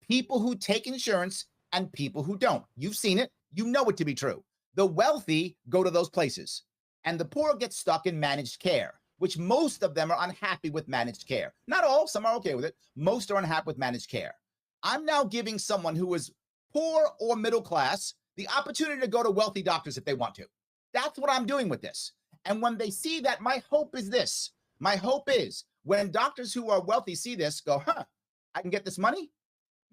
People who take insurance and people who don't. You've seen it. You know it to be true. The wealthy go to those places. And the poor get stuck in managed care, which most of them are unhappy with managed care. Not all. Some are okay with it. Most are unhappy with managed care. I'm now giving someone who is poor or middle class the opportunity to go to wealthy doctors if they want to. That's what I'm doing with this. And when they see that, my hope is this. My hope is when doctors who are wealthy see this, go, I can get this money.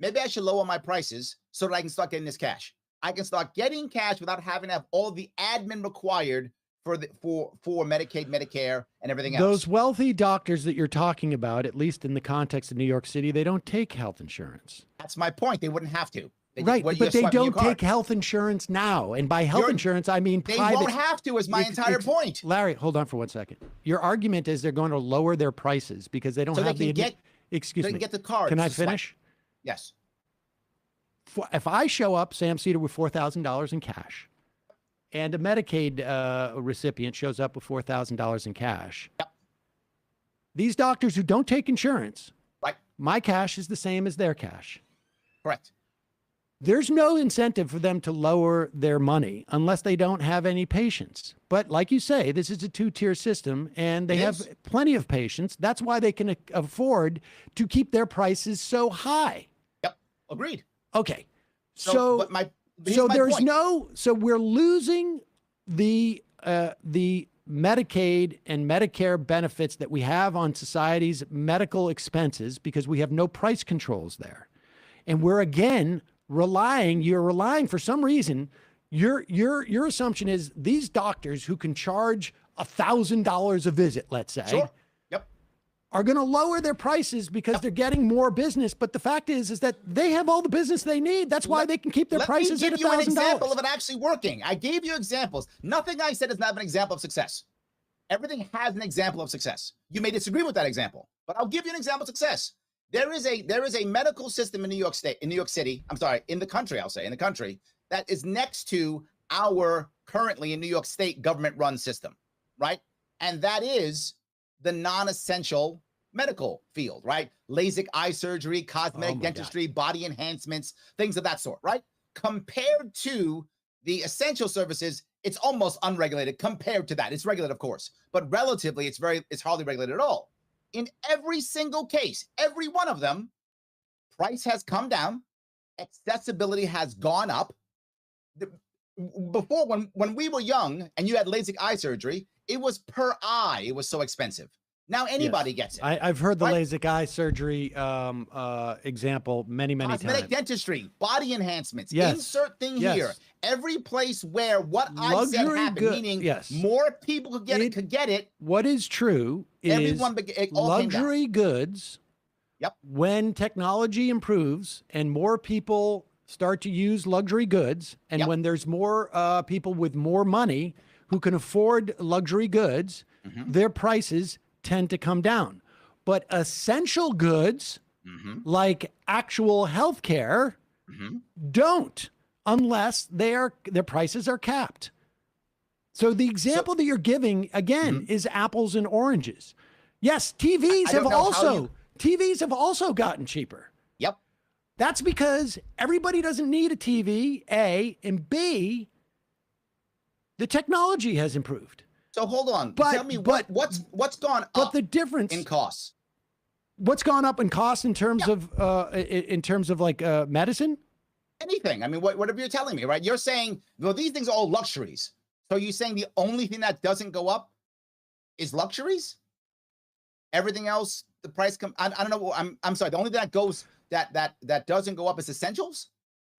Maybe I should lower my prices so that I can start getting this cash. I can start getting cash without having to have all the admin required for Medicaid, Medicare, and everything else. Those wealthy doctors that you're talking about, at least in the context of New York City, they don't take health insurance. That's my point. They wouldn't have to. Right, but they don't take health insurance now. And by health insurance, I mean private. They won't have to, is my entire point. Larry, hold on for 1 second. Your argument is they're going to lower their prices because they don't have the... Excuse me. They can get the card. Can I finish? Yes. If I show up, Sam Seder, with $4,000 in cash, and a Medicaid recipient shows up with $4,000 in cash, these doctors who don't take insurance, my cash is the same as their cash. Correct. There's no incentive for them to lower their money unless they don't have any patients. But like you say, this is a two-tier system, and they have plenty of patients. That's why they can afford to keep their prices so high. Yep, agreed. Okay, so we're losing the Medicaid and Medicare benefits that we have on society's medical expenses because we have no price controls there, and we're again you're relying for some reason, your assumption is these doctors who can charge $1,000 a visit, let's say, Sure. Yep. are going to lower their prices because they're getting more business. But the fact is that they have all the business they need. That's why they can keep their prices at $1,000. Let me give you an example of it actually working. I gave you examples. Nothing I said is not an example of success. Everything has an example of success. You may disagree with that example, but I'll give you an example of success. There is a medical system in New York City. I'm sorry, in the country, I'll say, in the country, that is next to our currently in New York State government-run system, right? And that is the non-essential medical field, right? LASIK eye surgery, cosmetic dentistry, body enhancements, things of that sort, right? Compared to the essential services, it's almost unregulated compared to that. It's regulated, of course, but relatively, it's hardly regulated at all. In every single case, every one of them, price has come down, accessibility has gone up. Before, when we were young and you had LASIK eye surgery, it was per eye. It was so expensive. Now anybody gets it. I've heard the LASIK eye surgery example many times. Cosmetic dentistry, body enhancements, insert thing here. Every place where what I said happened, meaning more people could get it. What is true is luxury goods, when technology improves and more people start to use luxury goods, and when there's more people with more money who can afford luxury goods, their prices tend to come down. But essential goods, like actual health care, don't, unless their prices are capped. So the example that you're giving, again, is apples and oranges. Yes, TVs have also gotten cheaper. Yep. That's because everybody doesn't need a TV, A, and B, the technology has improved. So hold on. Tell me what's gone up. But the difference in costs. What's gone up in cost in terms of like medicine? Anything. I mean, whatever you're telling me, right? You're saying, well, these things are all luxuries. So you're saying the only thing that doesn't go up is luxuries? Everything else, the price I don't know. I'm sorry. The only thing that goes that doesn't go up is essentials.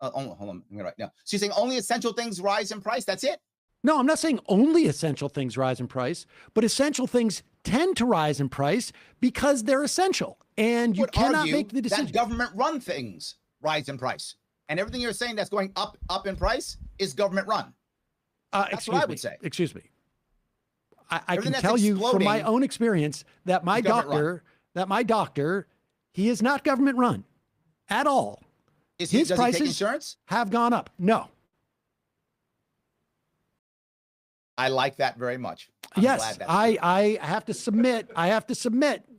Hold on. I'm right now. So you're saying only essential things rise in price? That's it? No, I'm not saying only essential things rise in price, but essential things tend to rise in price because they're essential, and you cannot make the decision. That government-run things rise in price, and everything you're saying that's going up in price is government-run. That's what I would say. Excuse me. I can tell you from my own experience that my doctor, he is not government-run at all. Does His he prices take insurance? Have gone up. No. I like that very much. Yes, I have to submit.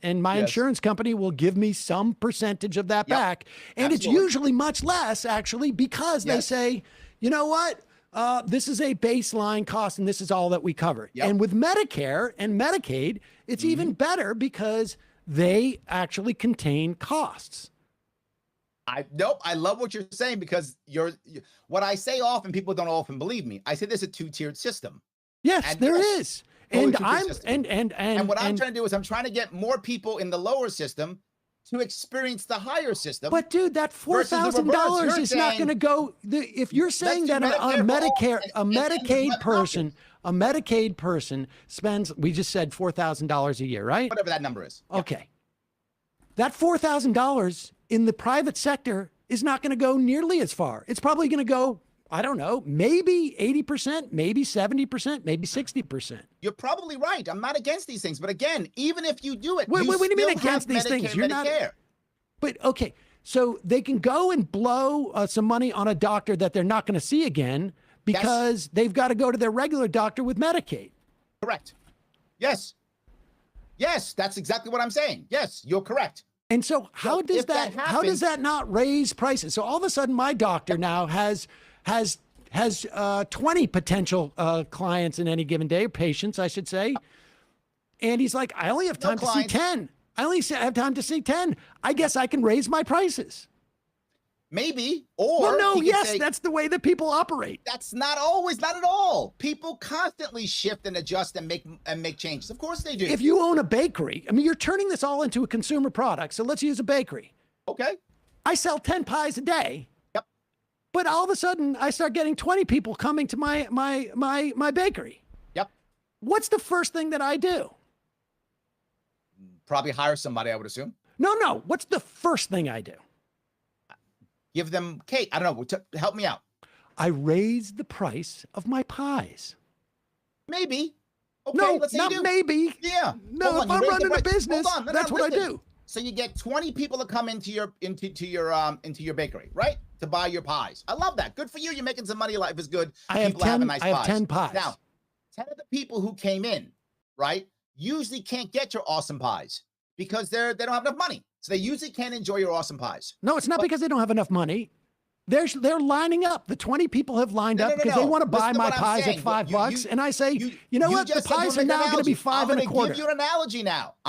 And my insurance company will give me some percentage of that back. And it's usually much less, actually, because they say, you know what? This is a baseline cost, and this is all that we cover. And with Medicare and Medicaid, it's even better because they actually contain costs. I love what you're saying, because what I say often, people don't often believe me. I say there's a two-tiered system. Yes, there is. And what I'm trying to do is I'm trying to get more people in the lower system to experience the higher system. But dude, that $4,000 is not going to go. If you're saying that a Medicaid person spends, we just said $4,000 a year, right? Whatever that number is. Okay. That $4,000 in the private sector is not going to go nearly as far. It's probably going to go, I don't know, maybe 80%, maybe 70%, maybe 60%. You're probably right. I'm not against these things. But again, even if you do it, what do you mean against these things? You're not. But okay, so they can go and blow some money on a doctor that they're not going to see again because they've got to go to their regular doctor with Medicaid. Correct. Yes. Yes, that's exactly what I'm saying. Yes, you're correct. And so how does that not raise prices? So all of a sudden my doctor now has 20 potential clients in any given day, or patients, I should say. And he's like, I only have time to see 10. I only have time to see 10. I guess I can raise my prices. Maybe. Or well, no, yes, that's the way that people operate. That's not always, not at all. People constantly shift and adjust and make changes. Of course they do. If you own a bakery, I mean, you're turning this all into a consumer product. So let's use a bakery. Okay. I sell 10 pies a day. Yep. But all of a sudden, I start getting 20 people coming to my bakery. Yep. What's the first thing that I do? Probably hire somebody, I would assume. No. What's the first thing I do? Give them cake. I don't know. Help me out. I raise the price of my pies. Maybe. Okay, No, let's say not you do. maybe. Yeah. No, Hold if on, I'm you raise the running a price. business, Hold on. that's what I listen. do. So you get 20 people to come into your bakery, right? To buy your pies. I love that. Good for you. You're making some money. Life is good. I have People having 10. nice I have pies. 10 pies. Now, 10 of the people who came in, right, usually can't get your awesome pies because they don't have enough money. So they usually can't enjoy your awesome pies. No, it's not because they don't have enough money. They're lining up. The 20 people have lined up because they want to buy my pies at $5. And I say, you know what? The pies are now going to be $5 and a quarter. I'm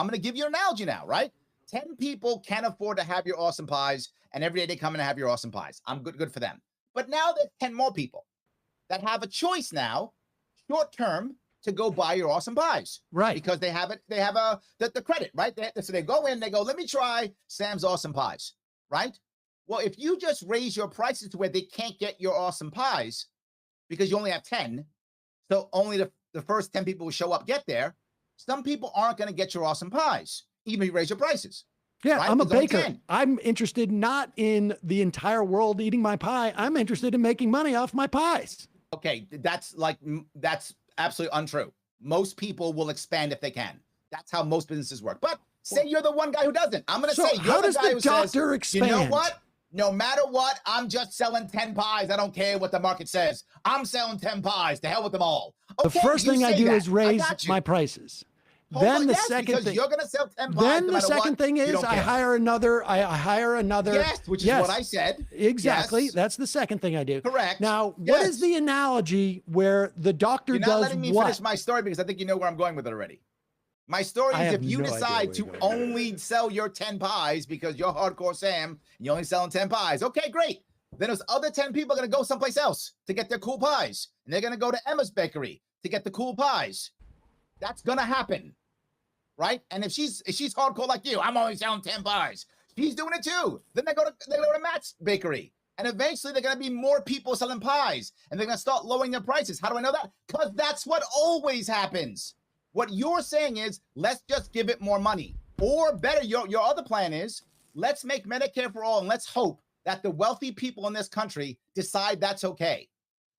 going to give you an analogy now. Right? 10 people can afford to have your awesome pies, and every day they come in and have your awesome pies. I'm good for them. But now there's 10 more people that have a choice now, short term, to go buy your awesome pies. Right. Because they have it. They have the credit, right? So they go in, they go, let me try Sam's awesome pies, right? Well, if you just raise your prices to where they can't get your awesome pies because you only have 10, so only the first 10 people who show up get there, some people aren't going to get your awesome pies, even if you raise your prices. Yeah, right? I'm a There's only baker. 10. I'm interested not in the entire world eating my pie. I'm interested in making money off my pies. Okay, that's absolutely untrue. Most people will expand if they can. That's how most businesses work. But say you're the one guy who doesn't. I'm going to say you're the guy who says, you know what? No matter what, I'm just selling 10 pies. I don't care what the market says. I'm selling 10 pies. To hell with them all. Okay, The first thing I do is raise my prices. Then the second thing, you're going to sell 10 pies. then no the matter second what, thing you is don't I care. hire another. Yes, which is what I said. Exactly. Yes. That's the second thing I do. Correct. Now, what is the analogy where the doctor You're not does letting me what? finish my story because I think you know where I'm going with it already. My story I is have if you no idea decide where to you're going. only sell your 10 pies because you're hardcore Sam and you're only selling 10 pies. Okay, great. Then those other 10 people are going to go someplace else to get their cool pies. And they're going to go to Emma's Bakery to get the cool pies. That's going to happen. Right? And if she's hardcore like you, I'm only selling 10 pies. She's doing it too. Then they go to Matt's Bakery. And eventually they're going to be more people selling pies. And they're going to start lowering their prices. How do I know that? Because that's what always happens. What you're saying is, let's just give it more money. Or better, your other plan is, let's make Medicare for all and let's hope that the wealthy people in this country decide that's okay.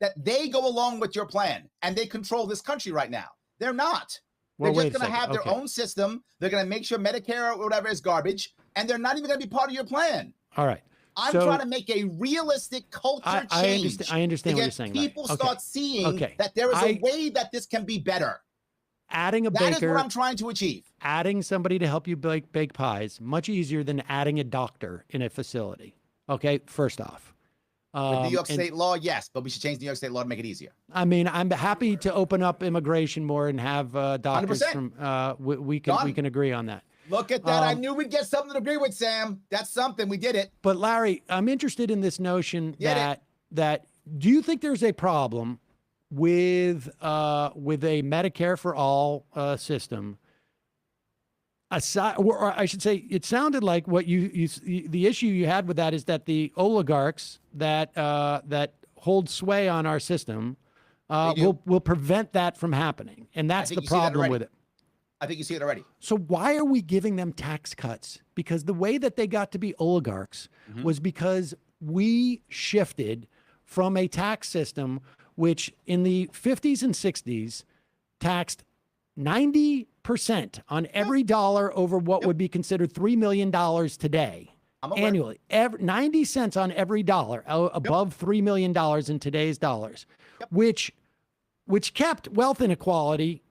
That they go along with your plan and they control this country right now. They're not. Well, They're wait just a going to second. have their own system. They're going to make sure Medicare or whatever is garbage. And they're not even going to be part of your plan. All right. I'm So- trying to make a realistic culture change. I understand to what get you're saying. People Larry. start seeing Okay. that there is I- a way that this can be better. Adding a That is baker. what I'm trying to achieve. Adding somebody to help you bake pies much easier than adding a doctor in a facility. Okay, first off. With New York and- State law, yes, but we should change New York State law to make it easier. I mean, I'm happy to open up immigration more and have doctors 100%. from. We can agree on that. Look at that. I knew we'd get something to agree with, Sam. That's something. We did it. But Larry, I'm interested in this notion Get that do you think there's a problem with a Medicare for all system? Aside, or I should say, it sounded like what the issue you had with that is that the oligarchs that hold sway on our system will prevent that from happening, and that's the problem with it. I think you see it already. So why are we giving them tax cuts? Because the way that they got to be oligarchs was because we shifted from a tax system which in the 50s and 60s taxed 90% on every dollar over what would be considered $3 million today annually. 90 cents on every dollar above $3 million in today's dollars, which kept wealth inequality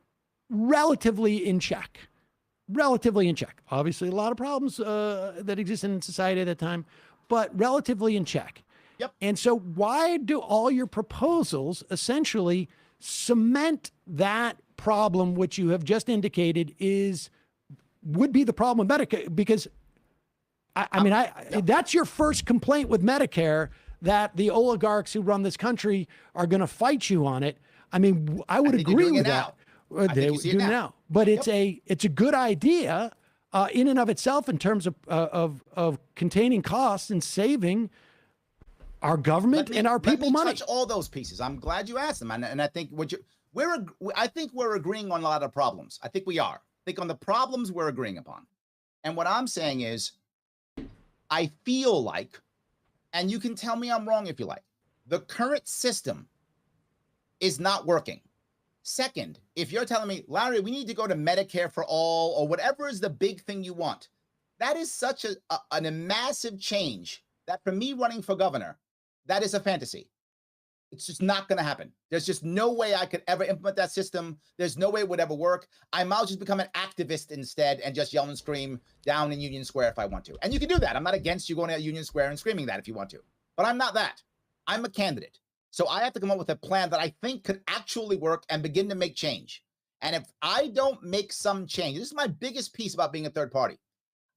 relatively in check. Obviously, a lot of problems that existed in society at the time, but relatively in check. And so why do all your proposals essentially cement that problem, which you have just indicated would be the problem with Medicare? Because that's your first complaint with Medicare, that the oligarchs who run this country are going to fight you on it. I mean, I would agree with that. They do now, but it's a good idea in and of itself in terms of containing costs and saving. our government and our people let me money. touch all those pieces. I'm glad you asked them, and I think I think we're agreeing on a lot of problems. I think we are. I think on the problems we're agreeing upon, and what I'm saying is, I feel like, and you can tell me I'm wrong if you like, the current system is not working. Second, if you're telling me, Larry, we need to go to Medicare for all or whatever is the big thing you want, that is such a massive change that for me running for governor, that is a fantasy. It's just not going to happen. There's just no way I could ever implement that system. There's no way it would ever work. I might just become an activist instead and just yell and scream down in Union Square if I want to. And you can do that. I'm not against you going to Union Square and screaming that if you want to. But I'm not that. I'm a candidate. So I have to come up with a plan that I think could actually work and begin to make change. And if I don't make some change, this is my biggest piece about being a third party.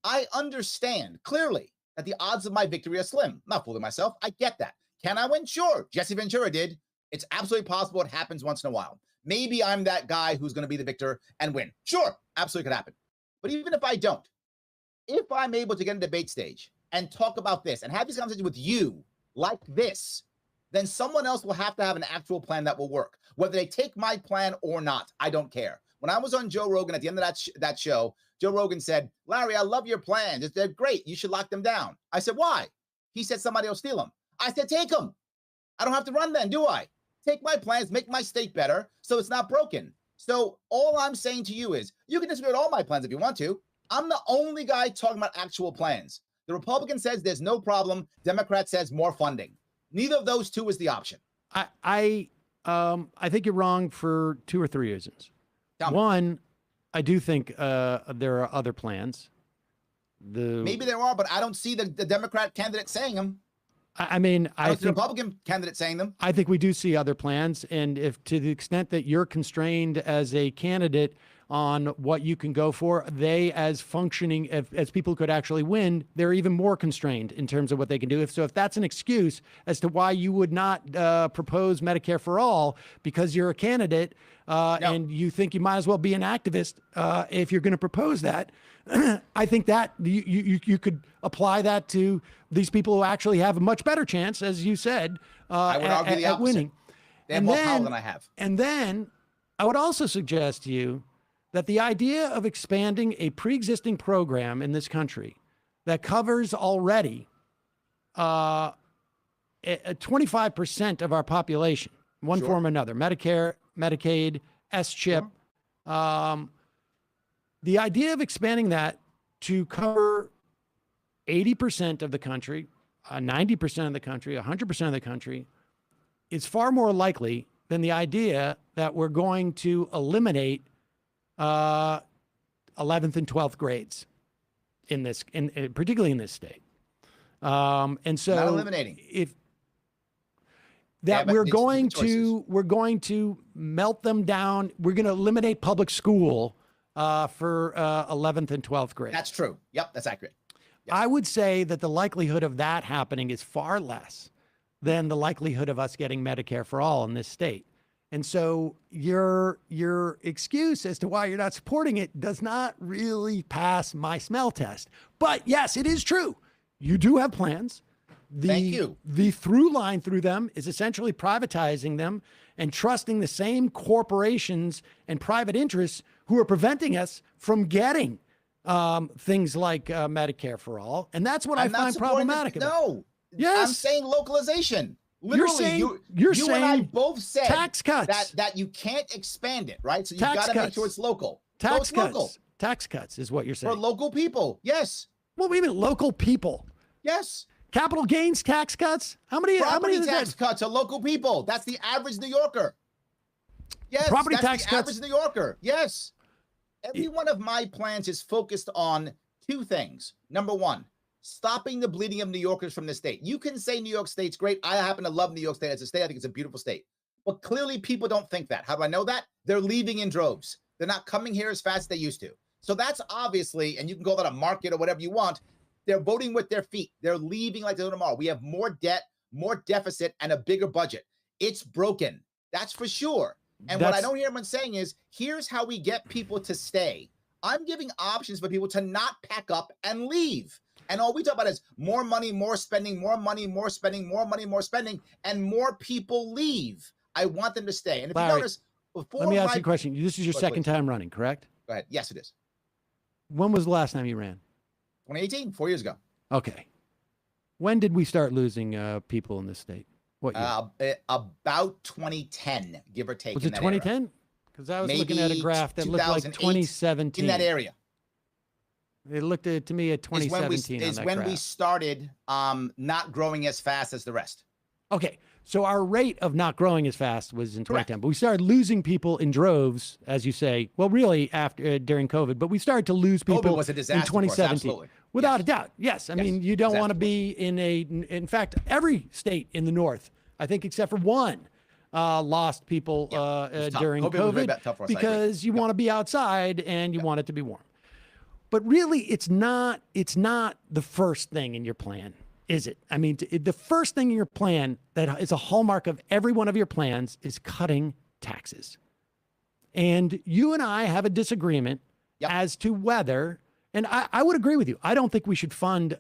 I understand clearly that the odds of my victory are slim. I'm not fooling myself. I get that. Can I win? Sure. Jesse Ventura did. It's absolutely possible it happens once in a while. Maybe I'm that guy who's going to be the victor and win. Sure. Absolutely could happen. But even if I don't, if I'm able to get on a debate stage and talk about this and have these conversations with you like this, then someone else will have to have an actual plan that will work. Whether they take my plan or not, I don't care. When I was on Joe Rogan at the end of that show, Joe Rogan said, Larry, I love your plans. They're great. You should lock them down. I said, why? He said somebody will steal them. I said, take them. I don't have to run then, do I? Take my plans, make my state better so it's not broken. So all I'm saying to you is you can disagree with all my plans if you want to. I'm the only guy talking about actual plans. The Republican says there's no problem. Democrat says more funding. Neither of those two is the option. I think you're wrong for 2 or 3 reasons. One, I do think there are other plans. Maybe there are, but I don't see the Democrat candidate saying them. I mean, I don't see the think Republican candidate saying them. I think we do see other plans, and if to the extent that you're constrained as a candidate on what you can go for, they as functioning as people who could actually win, they're even more constrained in terms of what they can do. If that's an excuse as to why you would not propose Medicare for all because you're a candidate and you think you might as well be an activist if you're going to propose that, I think that you could apply that to these people who actually have a much better chance, as you said, I would argue the at opposite. winning. They have more power than I have. And then I would also suggest to you that the idea of expanding a pre-existing program in this country that covers already 25% of our population, one form or another, Medicare, Medicaid, S-chip, the idea of expanding that to cover 80% of the country, 90% of the country, 100% of the country is far more likely than the idea that we're going to eliminate 11th and 12th grades in this, particularly in this state. And so not eliminating. We're going to melt them down. We're going to eliminate public school for 11th and 12th grade. That's true. Yep, that's accurate. Yes. I would say that the likelihood of that happening is far less than the likelihood of us getting Medicare for all in this state. And so your excuse as to why you're not supporting it does not really pass my smell test. But yes, it is true. You do have plans. Thank you. The through line through them is essentially privatizing them and trusting the same corporations and private interests who are preventing us from getting things like Medicare for all. And that's what I find problematic about. No. Yes. I'm saying localization. Literally, you're you saying and I both said tax cuts. That you can't expand it, right? So you've Tax got to make cuts. sure it's local. Tax So it's cuts. local. Tax cuts is what you're saying. For local people. Yes. Well, we mean local people. Yes. Capital gains tax cuts. How many tax cuts are local people? That's the average New Yorker. Yes. Property that's tax the cuts. average New Yorker. Yes. Every one of my plans is focused on 2 things. Number 1, stopping the bleeding of New Yorkers from the state. You can say New York State's great. I happen to love New York State as a state. I think it's a beautiful state. But clearly people don't think that. How do I know that? They're leaving in droves. They're not coming here as fast as they used to. So that's obviously, and you can call that a market or whatever you want, they're voting with their feet. They're leaving like they do tomorrow. We have more debt, more deficit, and a bigger budget. It's broken. That's for sure. And what I don't hear everyone saying is, here's how we get people to stay. I'm giving options for people to not pack up and leave. And all we talk about is more money, more spending, more money, more spending, more money, more spending, and more people leave. I want them to stay. And if Larry, you notice, before let me ask you a question. This is your second time running, correct? Go ahead. Yes, it is. When was the last time you ran? 2018, 4 years ago. Okay. When did we start losing people in this state? What year? About 2010, give or take. Was it 2010? Because I was looking at a graph that looked like 2017. In that area. It looked to me at 2017. Is when we started not growing as fast as the rest. Okay. So our rate of not growing as fast was in 2010, but we started losing people in droves, as you say. Well, really after during COVID, but we started to lose people COVID was a disaster in 2017. absolutely. Without a doubt. Yes. I mean, you don't want to be in fact, every state in the North, I think except for one, lost people during COVID because you want to be outside and you want it to be warm. But really, it's not the first thing in your plan, is it? I mean, the first thing in your plan that is a hallmark of every one of your plans is cutting taxes. And you and I have a disagreement as to whether, and I would agree with you. I don't think we should fund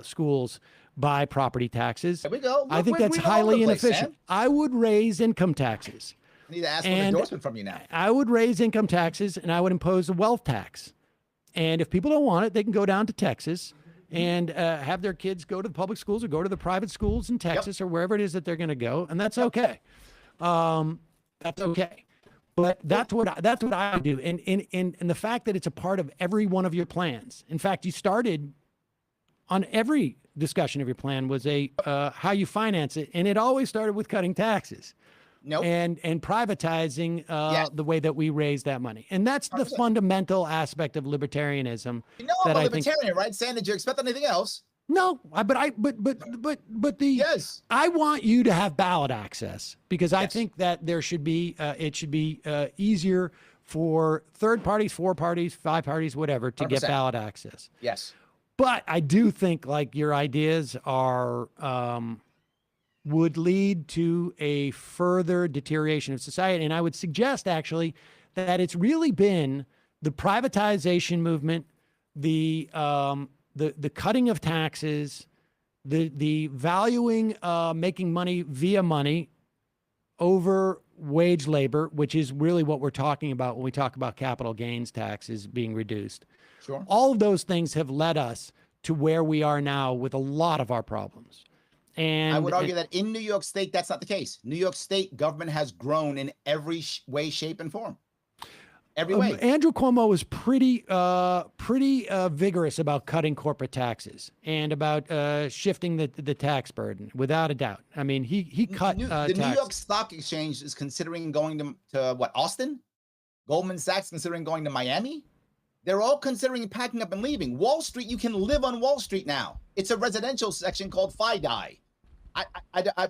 schools by property taxes. There we go. I think that's highly inefficient. I would raise income taxes. I need to ask for an endorsement from you now. I would raise income taxes and I would impose a wealth tax. And if people don't want it, they can go down to Texas and have their kids go to the public schools or go to the private schools in Texas or wherever it is that they're going to go, and that's okay. That's okay. But that's what I would do. And the fact that it's a part of every one of your plans. In fact, you started on every discussion of your plan was how you finance it, and it always started with cutting taxes. Nope. And privatizing the way that we raise that money. And that's the 100%. Fundamental aspect of libertarianism. You know I'm a libertarian, right? Saying, did you expect anything else? No, but I want you to have ballot access because I think that there should be it should be easier for third parties, 4 parties, 5 parties, whatever, to 100%. Get ballot access. Yes. But I do think like your ideas are would lead to a further deterioration of society. And I would suggest actually that it's really been the privatization movement, the cutting of taxes, the valuing making money via money over wage labor, which is really what we're talking about when we talk about capital gains taxes being reduced. Sure. All of those things have led us to where we are now with a lot of our problems. And I would argue that in New York State, that's not the case. New York State government has grown in every way, shape, and form. Every way. Andrew Cuomo was pretty vigorous about cutting corporate taxes and about shifting the tax burden, without a doubt. I mean, he cut the New York Stock Exchange is considering going to what, Austin? Goldman Sachs considering going to Miami? They're all considering packing up and leaving. Wall Street, you can live on Wall Street now. It's a residential section called FIDI.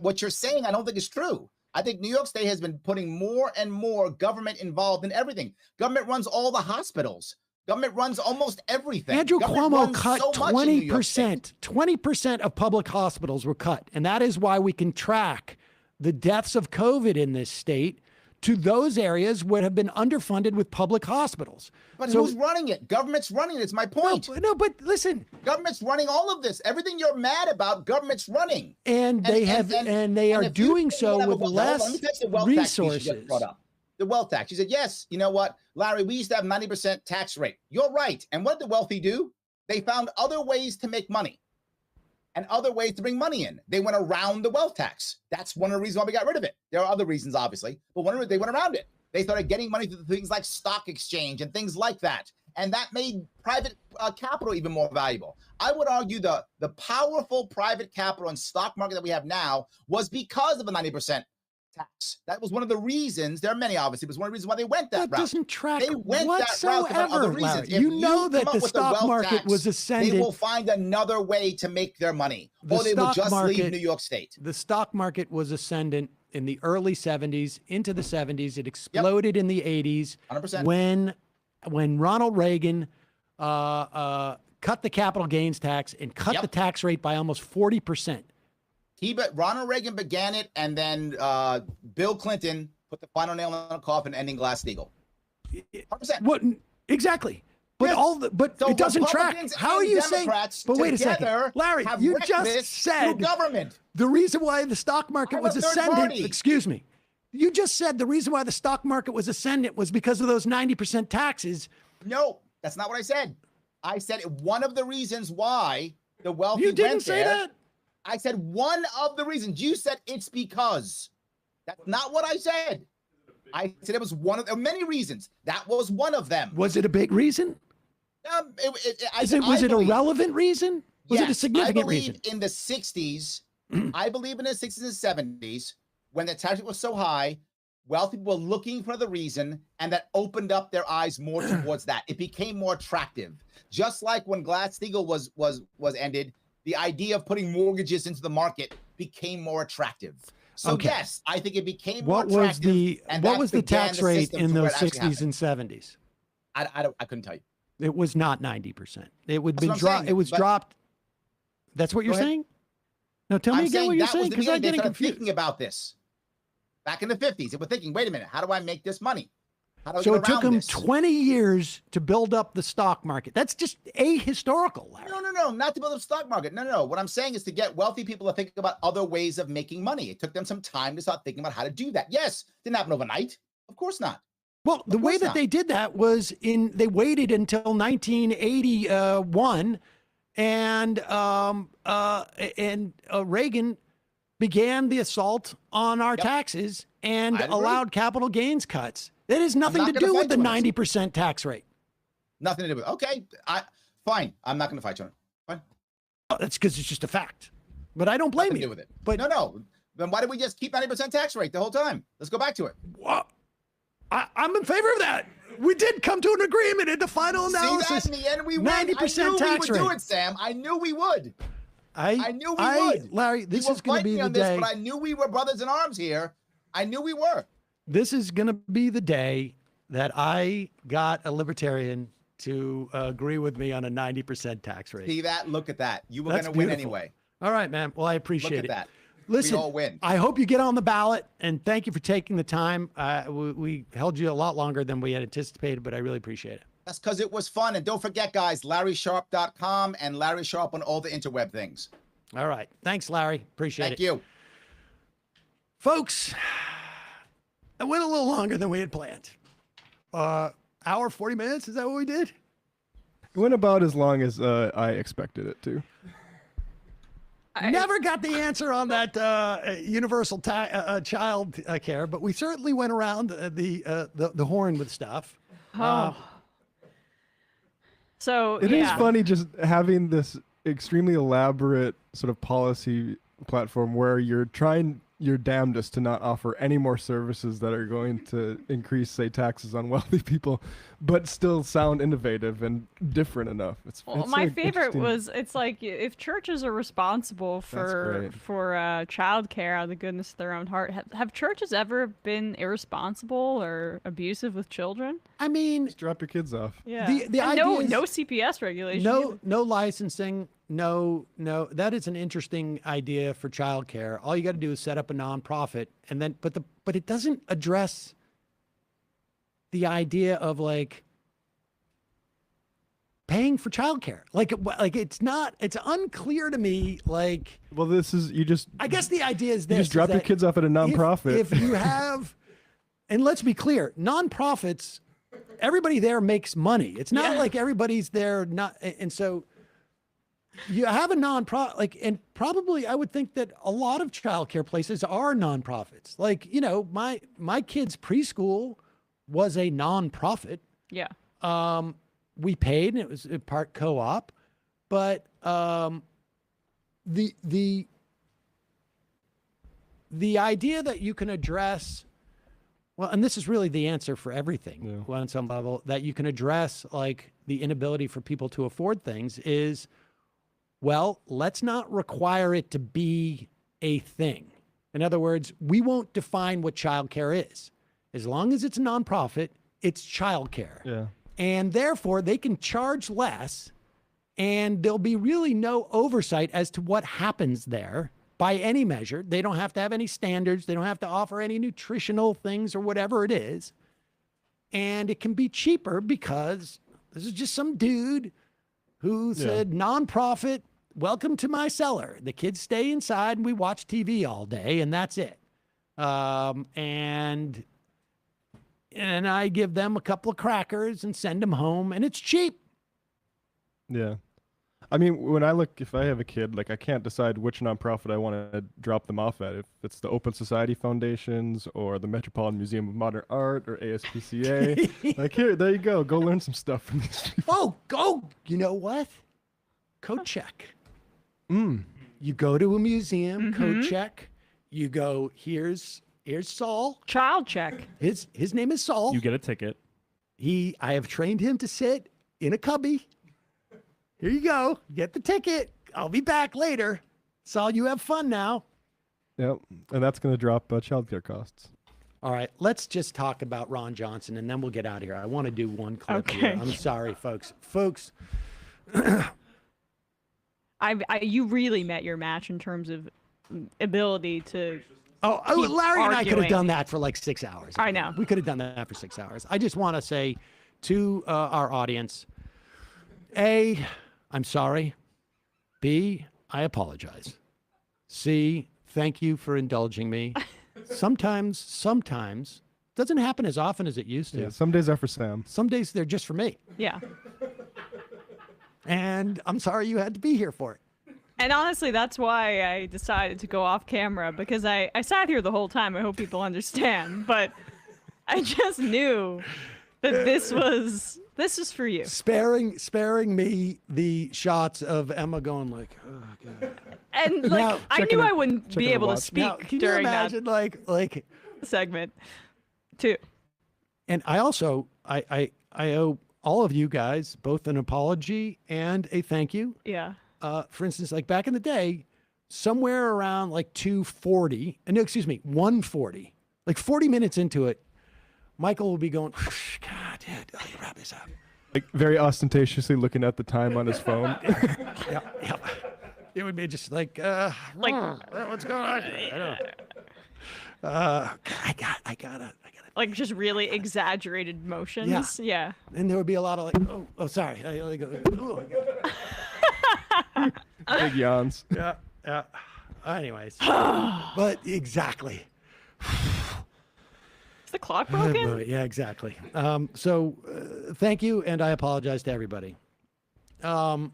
What you're saying, I don't think is true. I think New York State has been putting more and more government involved in everything. Government runs all the hospitals. Government runs almost everything. Andrew Cuomo cut 20%. 20% of public hospitals were cut. And that is why we can track the deaths of COVID in this state to those areas would have been underfunded with public hospitals. But who's running it? Government's running it. It's my point. No, but listen. Government's running all of this. Everything you're mad about, government's running. And they are doing so with less resources. The wealth tax. You said, yes, you know what, Larry, we used to have 90% tax rate. You're right. And what did the wealthy do? They found other ways to make money and other ways to bring money in. They went around the wealth tax. That's one of the reasons why we got rid of it. There are other reasons, obviously, but they went around it. They started getting money through things like stock exchange and things like that. And that made private capital even more valuable. I would argue the powerful private capital and stock market that we have now was because of a 90% tax. That was one of the reasons. There are many, obviously, but it's one of the reasons why they went that route. That doesn't track they went whatsoever, that route for other reasons. You know that the stock market was ascendant. They will find another way to make their money, or they will just leave New York State. The stock market was ascendant in the early 70s into the 70s. It exploded in the 80s 100%. when Ronald Reagan cut the capital gains tax and cut the tax rate by almost 40%. Ronald Reagan began it, and then Bill Clinton put the final nail in the coffin, ending Glass-Steagall. 100%. What exactly? But Yes. but So it doesn't track. Republicans How are and you saying? Democrats But wait a second, together Larry, have you wrecked just this said through government. the reason why the stock market I'm was a third ascendant. party. Excuse me. You just said the reason why the stock market was ascendant was because of those 90% taxes. No, that's not what I said. I said one of the reasons why the wealthy You didn't went say there. that. I said one of the reasons. You said it's because. That's not what I said. I said it was one of many reasons. That was one of them. Was it a big reason? Was it a relevant reason? Was it a significant I believe reason? in the 60s, I believe in the 60s and 70s, when the tax rate was so high, wealthy people were looking for the reason, and that opened up their eyes more towards that. It became more attractive. Just like when Glass-Steagall was ended, the idea of putting mortgages into the market became more attractive. So Okay. yes, I think it became What more was attractive. what was the tax rate system in to where those it actually 60s happened. and 70s? I couldn't tell you. It was not 90%. It would That's be what I'm dropped. saying, It was but- dropped. That's what you're Go ahead. saying? No, tell me I'm again saying what you're that saying was the because I'm beginning. They getting started confused. thinking about this back in the 50s. They were thinking, wait a minute, how do I make this money? How do I So get it took around them this? 20 years to build up the stock market. That's just ahistorical, Larry. No, not to build up the stock market. No. What I'm saying is to get wealthy people to think about other ways of making money. It took them some time to start thinking about how to do that. Yes, didn't happen overnight. Of course not. Well, the way course that not. they did that was they waited until 1981 and Reagan began the assault on our taxes and I'd agree. allowed capital gains cuts. That has nothing not to gonna do with fight the you on this. 90% tax rate. Nothing to do with it. Okay, fine. I'm not going to fight you on it. Fine. Oh, that's because it's just a fact. But I don't blame Nothing to you. do with it. But No. Then why did we just keep 90% tax rate the whole time? Let's go back to it. I'm in favor of that. We did come to an agreement in the final analysis. See that in the end we won. 90% I knew tax we would rate. do it, Sam. I knew we would. I knew we would. Larry, this You is were going to fighting be me the on this, day. but I knew we were brothers in arms here. I knew we were. This is going to be the day that I got a libertarian to agree with me on a 90% tax rate. See that? Look at that. You were That's going to win beautiful. anyway. All right, man. Well, I appreciate Look at it. that. Listen, We all win. I hope you get on the ballot, and thank you for taking the time. We held you a lot longer than we had anticipated, but I really appreciate it. That's because it was fun. And don't forget, guys, LarrySharp.com and Larry Sharp on all the interweb things. All right. Thanks, Larry. Appreciate it. Thank you. Folks, it went a little longer than we had planned. Hour, 40 minutes? Is that what we did? It went about as long as I expected it to. Never got the answer on that universal child care, but we certainly went around the horn with stuff. So It is funny just having this extremely elaborate sort of policy platform where you're trying your damnedest to not offer any more services that are going to increase, say, taxes on wealthy people, but still sound innovative and different enough. Well, it's my like favorite interesting. was it's like if churches are responsible for child care out of the goodness of their own heart, have churches ever been irresponsible or abusive with children? I mean, Just drop your kids off. Yeah. The And idea is no CPS regulation. either. no licensing, no. That is an interesting idea for childcare. All you got to do is set up a nonprofit, and then but it doesn't address the idea of like paying for childcare. Like it's unclear to me. Like, well, this is I guess the idea is You this: just drop is your that kids off at a nonprofit. If you have, and let's be clear, nonprofits, everybody there makes money. It's not like everybody's there not, and so you have a nonprofit, and probably I would think that a lot of childcare places are nonprofits. Like, my kid's preschool was a nonprofit. Yeah. We paid, and it was a part co-op, but the idea that you can address, well, and this is really the answer for everything on some level, that you can address like the inability for people to afford things is, well, let's not require it to be a thing. In other words, we won't define what childcare is. As long as it's a nonprofit, it's childcare. Yeah. And therefore, they can charge less, and there'll be really no oversight as to what happens there by any measure. They don't have to have any standards. They don't have to offer any nutritional things or whatever it is. And it can be cheaper because This is just some dude who said, nonprofit, welcome to my cellar. The kids stay inside and we watch TV all day, and that's it. And I give them a couple of crackers and send them home, and it's cheap. Yeah. I mean, when I look, if I have a kid, like I can't decide which nonprofit I want to drop them off at. If it's the Open Society Foundations or the Metropolitan Museum of Modern Art or ASPCA. Like, here, there you go. Go learn some stuff from these people. Oh, go. You know what? Code check. You go to a museum, code check. You go, here's Saul. Child check. His name is Saul. You get a ticket. I have trained him to sit in a cubby. Here you go. Get the ticket. I'll be back later. Saul, you have fun now. Yep. And that's going to drop childcare costs. All right. Let's just talk about Ron Johnson, and then we'll get out of here. I want to do one clip here. I'm sorry, folks. Folks. You really met your match in terms of ability to. Oh, Larry and I could have arguing. done that for like 6 hours. I know. We could have done that for 6 hours. I just want to say to our audience, A, I'm sorry. B, I apologize. C, thank you for indulging me. Sometimes, doesn't happen as often as it used to. Yeah, some days are for Sam. Some days they're just for me. Yeah. And I'm sorry you had to be here for it. And honestly, that's why I decided to go off camera, because I sat here the whole time. I hope people understand. But I just knew that this is for you. Sparing me the shots of Emma going like, oh God. And like, I knew I wouldn't be able to speak now, can during you imagine, that like segment too. And I also I owe all of you guys both an apology and a thank you. Yeah. For instance, like back in the day, somewhere around like 1:40, like 40 minutes into it, Michael will be going, God, Dad, I wrap this up. Like very ostentatiously looking at the time on his phone. Yeah. It would be just like what's going on here? I don't know. I gotta. Like just really exaggerated motions. Yeah. And there would be a lot of like, oh, sorry. Big yawns. Yeah. Anyways, but exactly. Is the clock broken? Yeah, exactly. So thank you, and I apologize to everybody. But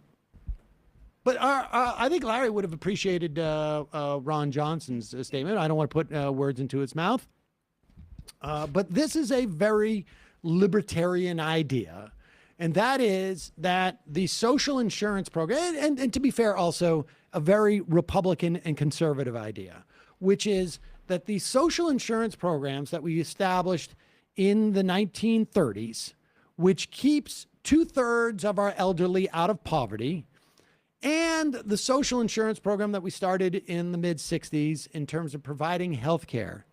I think Larry would have appreciated Ron Johnson's statement. I don't want to put words into his mouth. But this is a very libertarian idea, and that is that the social insurance program, and to be fair, also a very Republican and conservative idea, which is that the social insurance programs that we established in the 1930s, which keeps 2/3 of our elderly out of poverty, and the social insurance program that we started in the mid-60s in terms of providing health care,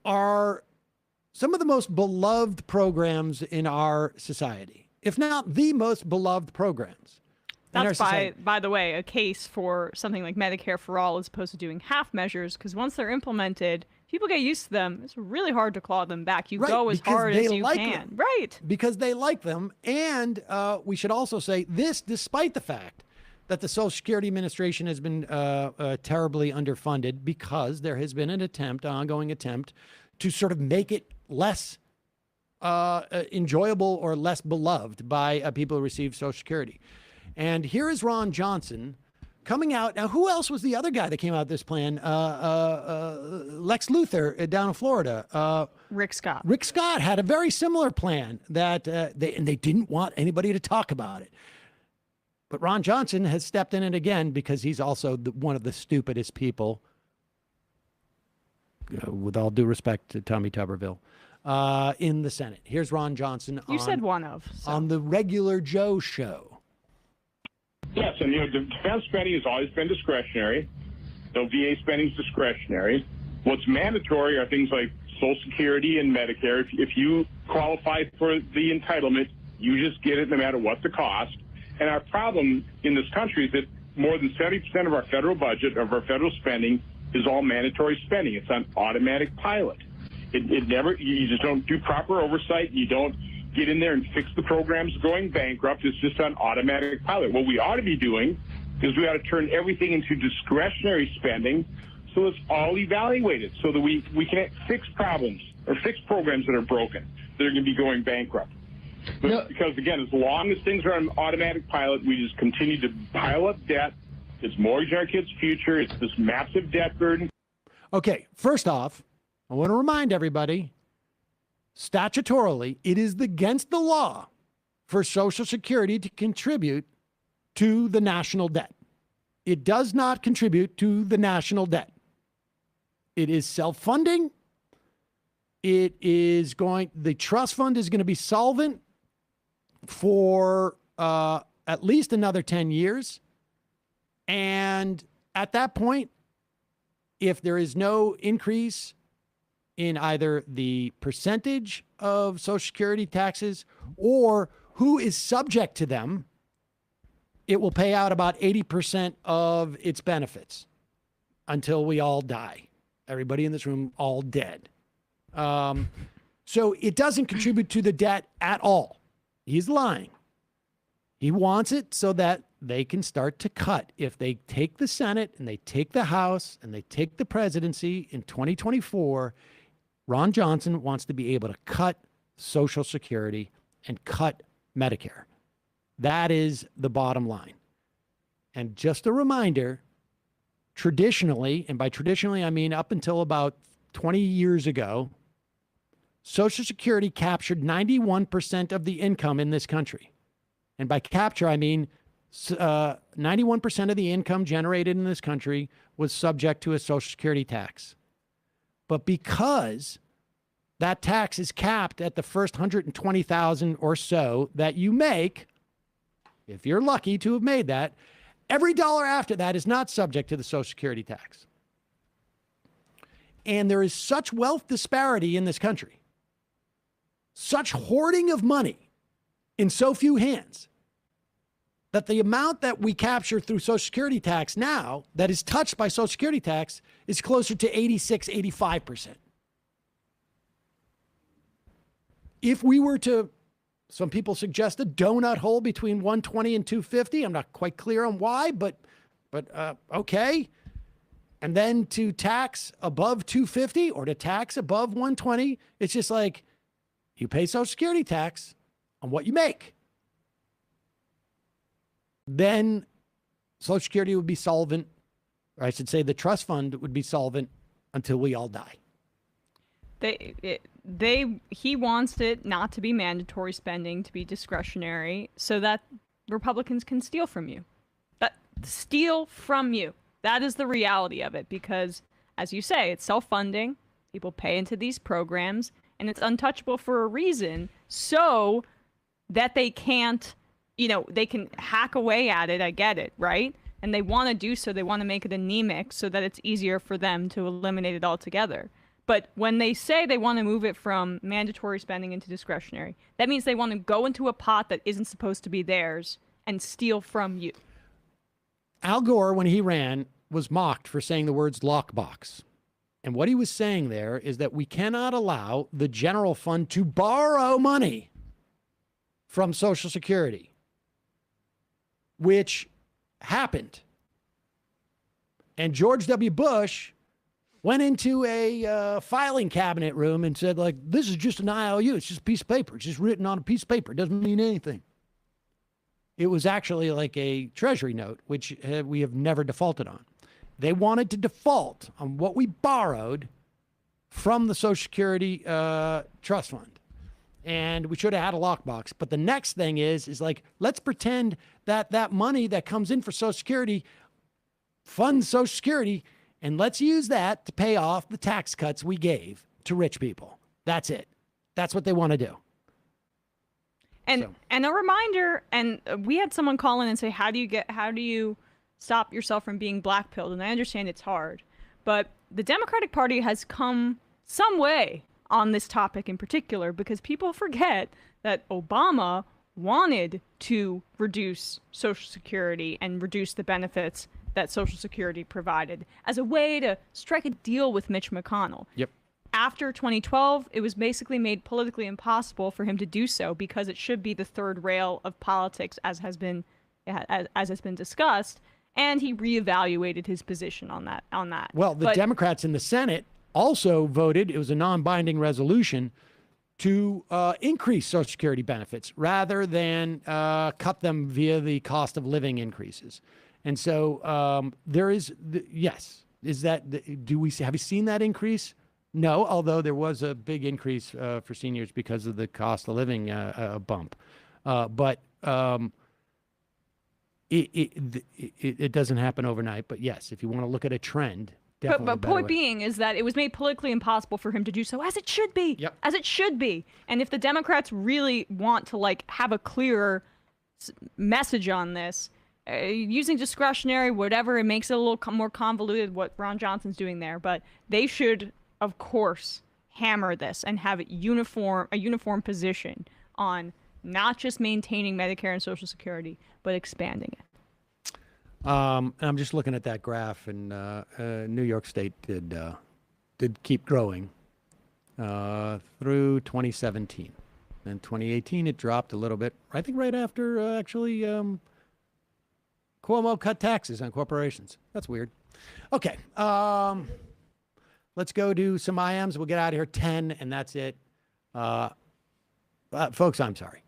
are some of the most beloved programs in our society, if not the most beloved programs. That's by the way, a case for something like Medicare for All as opposed to doing half measures, because once they're implemented, people get used to them. It's really hard to claw them back. You go as hard as you can. Right. Because they like them. And we should also say this, despite the fact that the Social Security Administration has been terribly underfunded, because there has been an ongoing attempt to sort of make it less enjoyable or less beloved by people who receive Social Security. And here is Ron Johnson coming out. Now, who else was the other guy that came out with this plan? Lex Luthor down in Florida. Rick Scott. Rick Scott had a very similar plan that they didn't want anybody to talk about it. But Ron Johnson has stepped in it again because he's also one of the stupidest people, with all due respect to Tommy Tuberville, in the Senate. Here's Ron Johnson. You said one of. So. On the Regular Joe show. Yes, and defense spending has always been discretionary. So VA spending is discretionary. What's mandatory are things like Social Security and Medicare. If you qualify for the entitlement, you just get it no matter what the cost. And our problem in this country is that more than 70% of our federal budget, of our federal spending, is all mandatory spending. It's on automatic pilot. It never, you just don't do proper oversight. You don't get in there and fix the programs going bankrupt. It's just on automatic pilot. What we ought to be doing is we ought to turn everything into discretionary spending so it's all evaluated so that we can fix problems or fix programs that are broken, that are going to be going bankrupt. But because, again, as long as things are on automatic pilot, we just continue to pile up debt. It's mortgaging our kids' future. It's this massive debt burden. Okay, first off, I want to remind everybody, statutorily, it is against the law for Social Security to contribute to the national debt. It does not contribute to the national debt. It is self-funding. The trust fund is going to be solvent for at least another 10 years. And at that point, if there is no increase in either the percentage of Social Security taxes or who is subject to them, it will pay out about 80% of its benefits until we all die. Everybody in this room all dead. So it doesn't contribute to the debt at all. He's lying. He wants it so that they can start to cut. If they take the Senate and they take the House and they take the presidency in 2024, Ron Johnson wants to be able to cut Social Security and cut Medicare. That is the bottom line. And just a reminder, traditionally, and by traditionally I mean up until about 20 years ago, Social Security captured 91% of the income in this country. And by capture, I mean 91% of the income generated in this country was subject to a Social Security tax. But because that tax is capped at the first 120,000 or so that you make, if you're lucky to have made that, every dollar after that is not subject to the Social Security tax. And there is such wealth disparity in this country, such hoarding of money in so few hands, that the amount that we capture through Social Security tax now that is touched by Social Security tax is closer to 86, 85%. If we were to, some people suggest a donut hole between 120 and 250. I'm not quite clear on why, but okay. And then to tax above 250 or to tax above 120, it's just like you pay Social Security tax on what you make. Then Social Security would be solvent, or I should say the trust fund would be solvent until we all die. He wants it not to be mandatory spending, to be discretionary, so that Republicans can steal from you. Steal from you. That is the reality of it, because, as you say, it's self-funding. People pay into these programs, and it's untouchable for a reason, so that they can't, they can hack away at it. I get it, right? And they want to do so. They want to make it anemic so that it's easier for them to eliminate it altogether. But when they say they want to move it from mandatory spending into discretionary, that means they want to go into a pot that isn't supposed to be theirs and steal from you. Al Gore, when he ran, was mocked for saying the words lockbox. And what he was saying there is that we cannot allow the general fund to borrow money from Social Security, which happened. And George W. Bush went into a filing cabinet room and said, like, this is just an IOU. It's just a piece of paper. It's just written on a piece of paper. It doesn't mean anything. It was actually like a treasury note, which we have never defaulted on. They wanted to default on what we borrowed from the Social Security trust fund. And we should have had a lockbox. But the next thing is like, let's pretend that that money that comes in for Social Security funds Social Security, and let's use that to pay off the tax cuts we gave to rich people. That's it. That's what they want to do. And a reminder, and we had someone call in and say, how do you stop yourself from being blackpilled? And I understand it's hard, but the Democratic Party has come some way on this topic in particular, because people forget that Obama wanted to reduce Social Security and reduce the benefits that Social Security provided as a way to strike a deal with Mitch McConnell. Yep. after 2012, it was basically made politically impossible for him to do so because it should be the third rail of politics, as has been discussed. And he reevaluated his position on that. Well, the Democrats in the Senate also voted. It was a non-binding resolution to increase Social Security benefits rather than cut them via the cost of living increases. And so there is, yes. Is that, have you seen that increase? No, although there was a big increase for seniors because of the cost of living bump. But it doesn't happen overnight. But yes, if you want to look at a trend, definitely. But point being is that it was made politically impossible for him to do so, as it should be. Yep. As it should be. And if the Democrats really want to have a clearer message on this, using discretionary, whatever, it makes it a little more convoluted what Ron Johnson's doing there. But they should, of course, hammer this and have a uniform position on not just maintaining Medicare and Social Security, but expanding it. And I'm just looking at that graph, and New York State did keep growing through 2017. In 2018, it dropped a little bit. I think right after Cuomo cut taxes on corporations. That's weird. Okay. Let's go do some IMs. We'll get out of here 10, and that's it. Folks, I'm sorry.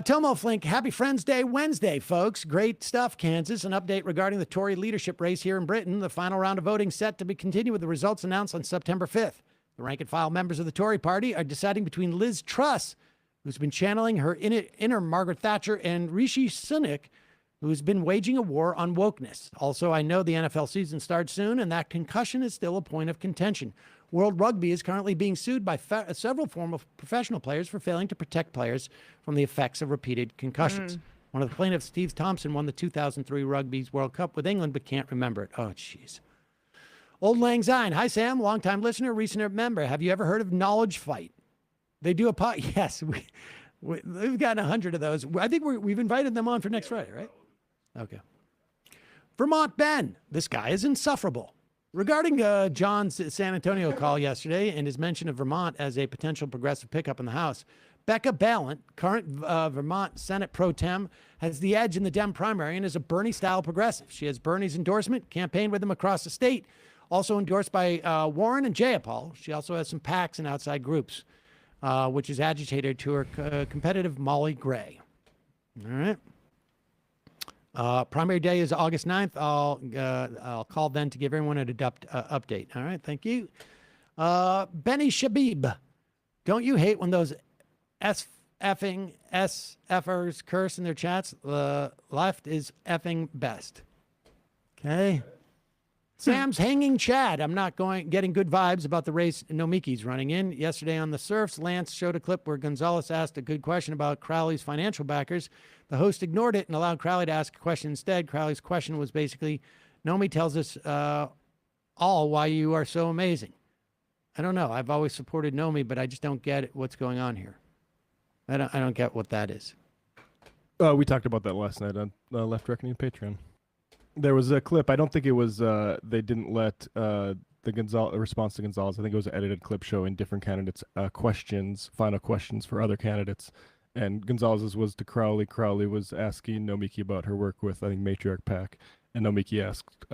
Tomo Flink, happy Friends Day Wednesday, folks. Great stuff, Kansas. An update regarding the Tory leadership race here in Britain. The final round of voting set to be continued with the results announced on September 5th. The rank-and-file members of the Tory party are deciding between Liz Truss, who's been channeling her inner Margaret Thatcher, and Rishi Sunak, who's been waging a war on wokeness. Also, I know the NFL season starts soon, and that concussion is still a point of contention. World Rugby is currently being sued by several former professional players for failing to protect players from the effects of repeated concussions. One of the plaintiffs, Steve Thompson, won the 2003 Rugby's World Cup with England, but can't remember it. Oh, jeez. Old Lang Syne. Hi, Sam. Longtime listener, recent member. Have you ever heard of Knowledge Fight? They do a Yes, we've gotten 100 of those. I think we've invited them on for next Friday, right? Okay. Vermont Ben. This guy is insufferable. Regarding John's San Antonio call yesterday and his mention of Vermont as a potential progressive pickup in the House, Becca Balint, current Vermont Senate pro tem, has the edge in the Dem primary and is a Bernie-style progressive. She has Bernie's endorsement, campaigned with him across the state, also endorsed by Warren and Jayapal. She also has some PACs and outside groups, which is agitated to her competitive Molly Gray. All right. Primary day is August 9th. I'll call then to give everyone an update. All right, thank you. Benny Shabib, don't you hate when those SFers curse in their chats? The left is effing best. Okay. Sam's hanging Chad. I'm not getting good vibes about the race Nomiki's running in. Yesterday on the Surfs, Lance showed a clip where Gonzalez asked a good question about Crowley's financial backers. The host ignored it and allowed Crowley to ask a question instead. Crowley's question was basically, Nomi tells us all why you are so amazing. I don't know. I've always supported Nomi, but I just don't get what's going on here. I don't get what that is. We talked about that last night on Left Reckoning Patreon. There was a clip. I don't think it was. They didn't let the response to Gonzalez. I think it was an edited clip showing different candidates' final questions for other candidates. And Gonzalez's was to Crowley. Crowley was asking Nomiki about her work with, I think, Matriarch PAC. And Nomiki asked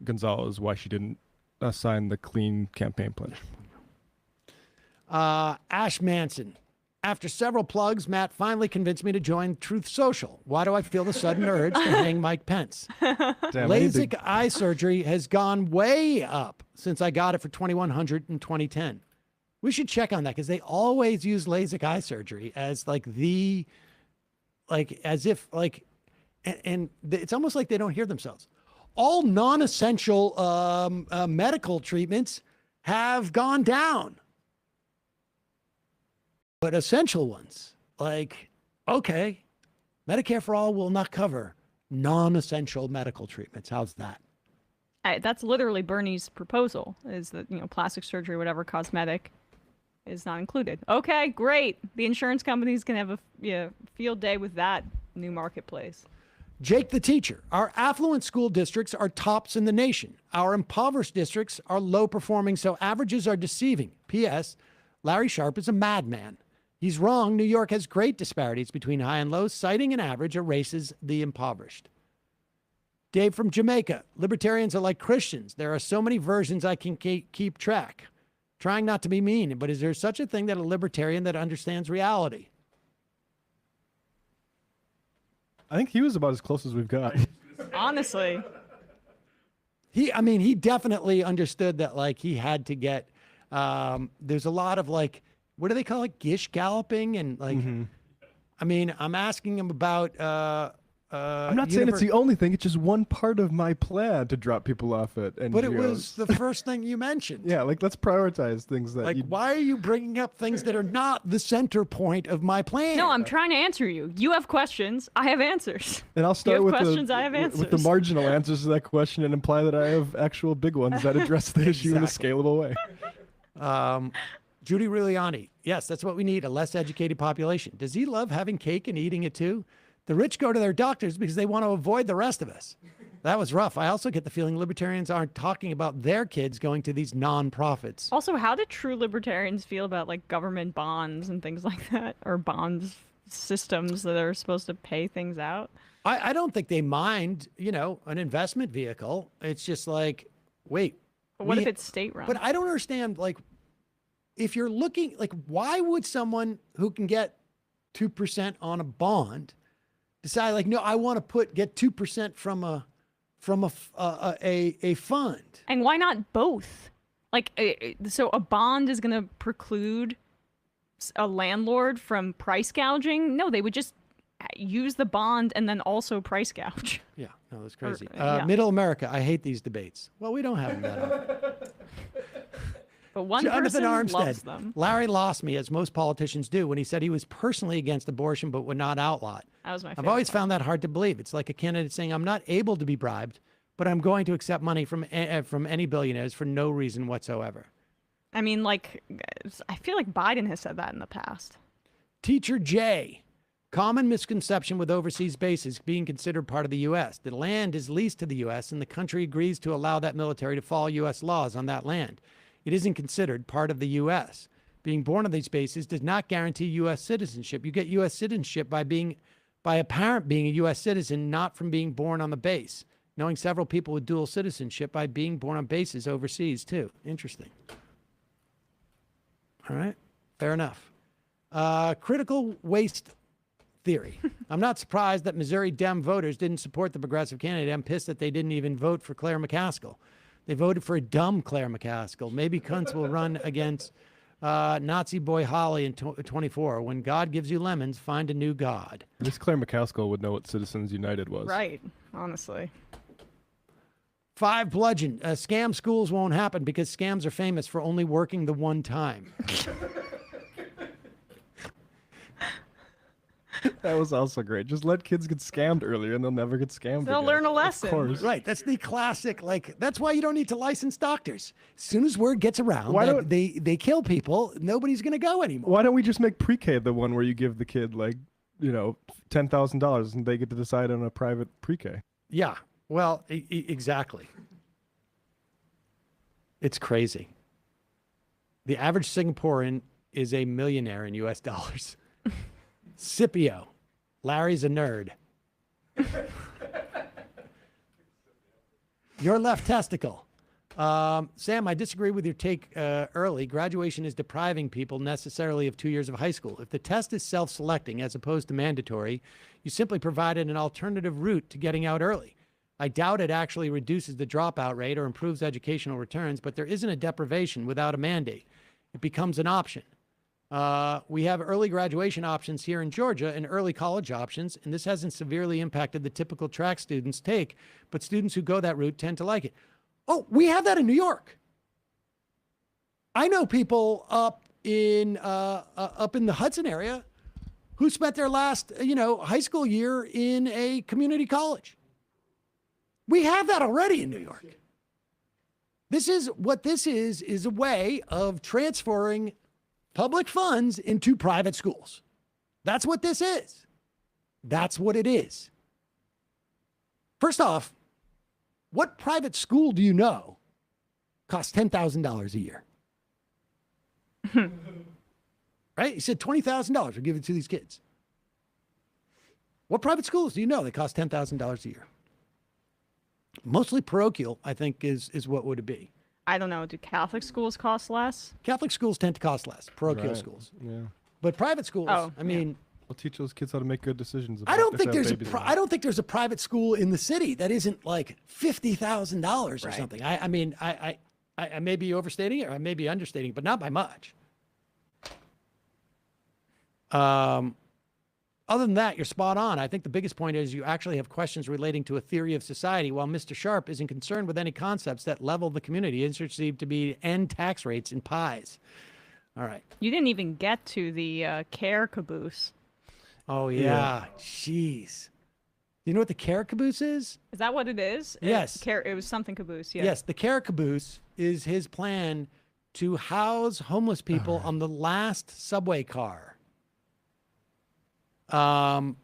Gonzalez why she didn't sign the clean campaign pledge. Ash Manson. After several plugs, Matt finally convinced me to join Truth Social. Why do I feel the sudden urge to hang Mike Pence? LASIK eye surgery has gone way up since I got it for $2,100 in 2010. We should check on that because they always use LASIK eye surgery as and it's almost like they don't hear themselves. All non-essential medical treatments have gone down. But essential ones, okay, Medicare for All will not cover non-essential medical treatments. How's that? That's literally Bernie's proposal, is that, plastic surgery, whatever cosmetic, is not included. Okay, great. The insurance companies can have a field day with that new marketplace. Jake the teacher. Our affluent school districts are tops in the nation. Our impoverished districts are low performing, so averages are deceiving. P.S. Larry Sharp is a madman. He's wrong. New York has great disparities between high and low. Citing an average erases the impoverished. Dave from Jamaica. Libertarians are like Christians. There are so many versions I can keep track. Trying not to be mean, but is there such a thing that a libertarian that understands reality? I think he was about as close as we've got. Honestly. He definitely understood that, like, he had to get, there's a lot of, like, what do they call it? Gish galloping. And, like, I'm asking him about, I'm not saying it's the only thing. It's just one part of my plan to drop people off at NGOs. But it was the first thing you mentioned. Yeah, like, let's prioritize things that why are you bringing up things that are not the center point of my plan? No, I'm trying to answer you. You have questions. I have answers. And I'll start you have with questions. I have answers. with the marginal answers to that question and imply that I have actual big ones that address the issue in a scalable way. Judy Giuliani. Yes, that's what we need, a less educated population. Does he love having cake and eating it too? The rich go to their doctors because they want to avoid the rest of us. That was rough. I also get the feeling libertarians aren't talking about their kids going to these nonprofits. Also, how do true libertarians feel about, like, government bonds and things like that, or bonds systems that are supposed to pay things out? I don't think they mind, an investment vehicle. It's just like, wait. But what if it's state-run? But I don't understand, like, if you're looking, like, why would someone who can get 2% on a bond decide, like, no, I want to get 2% from a fund? And why not both? Like, so a bond is going to preclude a landlord from price gouging? No, they would just use the bond and then also price gouge. Yeah, no, that's crazy. Yeah. Middle America, I hate these debates. Well, we don't have them that often. But one Jonathan person Armstead. loves them. Larry lost me, as most politicians do, when he said he was personally against abortion but would not outlaw it. That was my I've favorite always part. found that hard to believe. It's like a candidate saying, I'm not able to be bribed, but I'm going to accept money from any billionaires for no reason whatsoever. I mean, like, I feel like Biden has said that in the past. Teacher J. Common misconception with overseas bases being considered part of the U.S. The land is leased to the U.S., and the country agrees to allow that military to follow U.S. laws on that land. It isn't considered part of the U.S. Being born on these bases does not guarantee U.S. citizenship. You get U.S. citizenship by a parent being a U.S. citizen, not from being born on the base. Knowing several people with dual citizenship by being born on bases overseas, too. Interesting. All right. Fair enough. Critical waste theory. I'm not surprised that Missouri Dem voters didn't support the progressive candidate. I'm pissed that they didn't even vote for Claire McCaskill. They voted for a dumb Claire McCaskill. Maybe Kuntz will run against Nazi boy Holly in 24. When God gives you lemons, find a new God. This Claire McCaskill would know what Citizens United was. Right, honestly. 5 bludgeon. Scam schools won't happen because scams are famous for only working the one time. That was also great. Just let kids get scammed earlier and they'll never get scammed They'll again. learn a lesson. Of course. Right. That's the classic, like, that's why you don't need to license doctors. As soon as word gets around Why that don't- they kill people, nobody's going to go anymore. Why don't we just make pre-K the one where you give the kid, like, $10,000 and they get to decide on a private pre-K? Yeah. Well, exactly. It's crazy. The average Singaporean is a millionaire in U.S. dollars. Scipio. Larry's a nerd. Your left testicle. Sam, I disagree with your take early. Graduation is depriving people necessarily of 2 years of high school. If the test is self-selecting as opposed to mandatory, you simply provided an alternative route to getting out early. I doubt it actually reduces the dropout rate or improves educational returns, but there isn't a deprivation without a mandate. It becomes an option. We have early graduation options here in Georgia and early college options, and this hasn't severely impacted the typical track students take, but students who go that route tend to like it. Oh, we have that in New York. I know people up in the Hudson area who spent their last, high school year in a community college. We have that already in New York. This is a way of transferring public funds into private schools. That's what this is. That's what it is. First off, what private school do you know costs $10,000 a year? Right? You said $20,000. We'll give it to these kids. What private schools do you know that cost $10,000 a year? Mostly parochial, I think, is what would it be? I don't know. Do Catholic schools cost less? Catholic schools tend to cost less. Parochial Right. schools. Yeah. But private schools, I mean, we'll teach those kids how to make good decisions. I don't think if they there's have babies or not. I don't think there's a private school in the city that isn't like $50,000 or something. I mean, I may be overstating it or I may be understating it, but not by much. Other than that, you're spot on. I think the biggest point is you actually have questions relating to a theory of society, while Mr. Sharp isn't concerned with any concepts that level the community. It's perceived to be end tax rates and pies. All right. You didn't even get to the care caboose. Oh, yeah. Jeez. You know what the care caboose is? Is that what it is? Yes. It was something caboose, yeah. Yes, the care caboose is his plan to house homeless people on the last subway car. In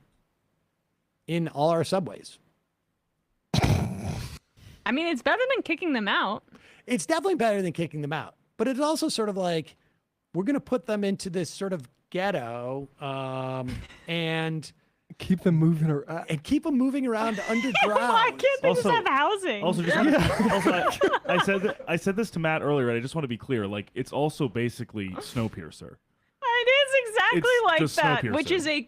all our subways. I mean, it's better than kicking them out. It's definitely better than kicking them out. But it's also sort of like, we're going to put them into this sort of ghetto and keep them moving around. And keep them moving around underground. Why can't they just have housing? Also, just I said this to Matt earlier, and I just want to be clear. Like, it's also basically Snowpiercer. It is exactly It's like just that, Snowpiercer. which is a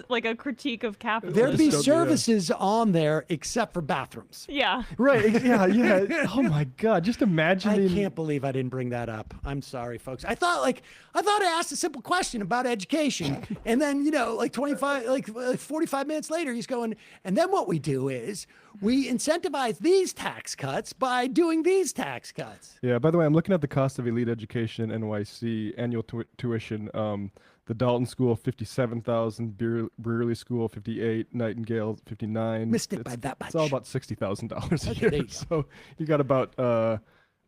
like a critique of capitalism. There'd be services on there except for bathrooms. Yeah. Right. Yeah. Oh my God. Just imagine. I can't believe I didn't bring that up. I'm sorry, folks. I thought I asked a simple question about education, and then like 45 minutes later, he's going. And then what we do is we incentivize these tax cuts by doing these tax cuts. Yeah. By the way, I'm looking at the cost of elite education NYC annual tuition. The Dalton School, 57,000. Brearley School, 58. Nightingale, 59. Missed it by that much. It's all about $60,000 a Okay, year. there you go. So you got about a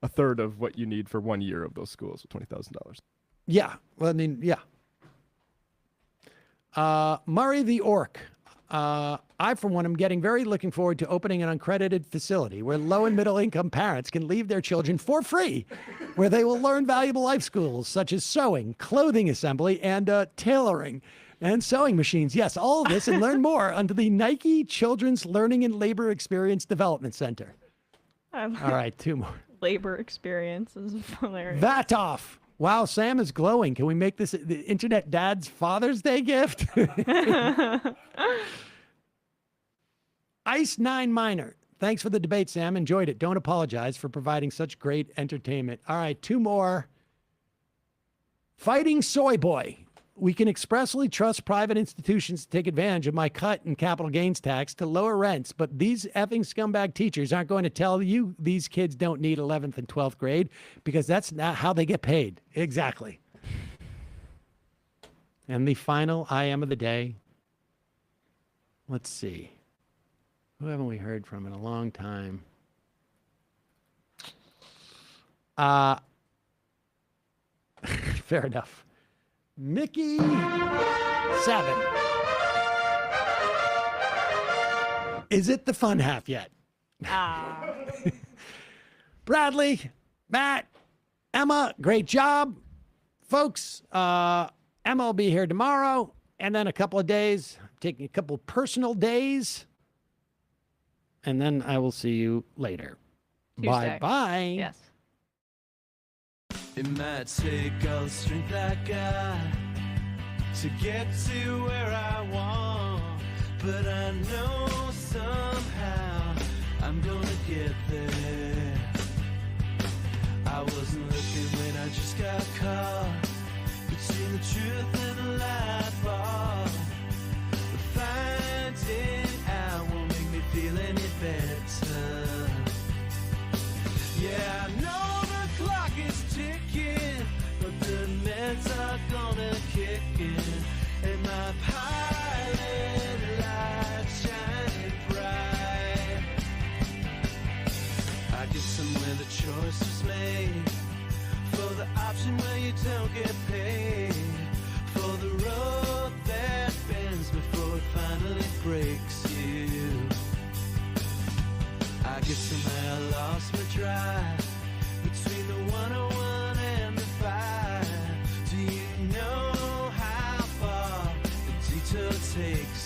third of what you need for 1 year of those schools with $20,000. Yeah. Well, I mean, yeah. Murray the Orc. I, for one, am looking forward to opening an uncredited facility where low and middle income parents can leave their children for free, where they will learn valuable life skills such as sewing, clothing assembly, and tailoring and sewing machines. Yes, all of this and learn more under the Nike Children's Learning and Labor Experience Development Center. All right, two more. Labor experience is hilarious. That off. Wow, Sam is glowing. Can we make this the internet dad's Father's Day gift? Ice 9 Minor. Thanks for the debate, Sam. Enjoyed it. Don't apologize for providing such great entertainment. All right, two more. Fighting Soy Boy. We can expressly trust private institutions to take advantage of my cut in capital gains tax to lower rents, but these effing scumbag teachers aren't going to tell you these kids don't need 11th and 12th grade because that's not how they get paid. Exactly. And the final I am of the day. Let's see. Who haven't we heard from in a long time? Fair enough. Mickey 7. Is it the fun half yet? Bradley, Matt, Emma, great job. Folks, Emma will be here tomorrow and then a couple of days, taking a couple of personal days. And then I will see you later. Tuesday. Bye-bye. Yes. It might take all the strength I got to get to where I want, but I know somehow I'm gonna get there. I wasn't looking when I just got caught between the truth and the lie bar, but finding out won't make me feel any better. Yeah, I know the clock is ticking, but the meds are gonna kick in, and my pilot light's shining bright. I guess somewhere the choice was made for the option where you don't get paid, for the road that bends before it finally breaks you. takes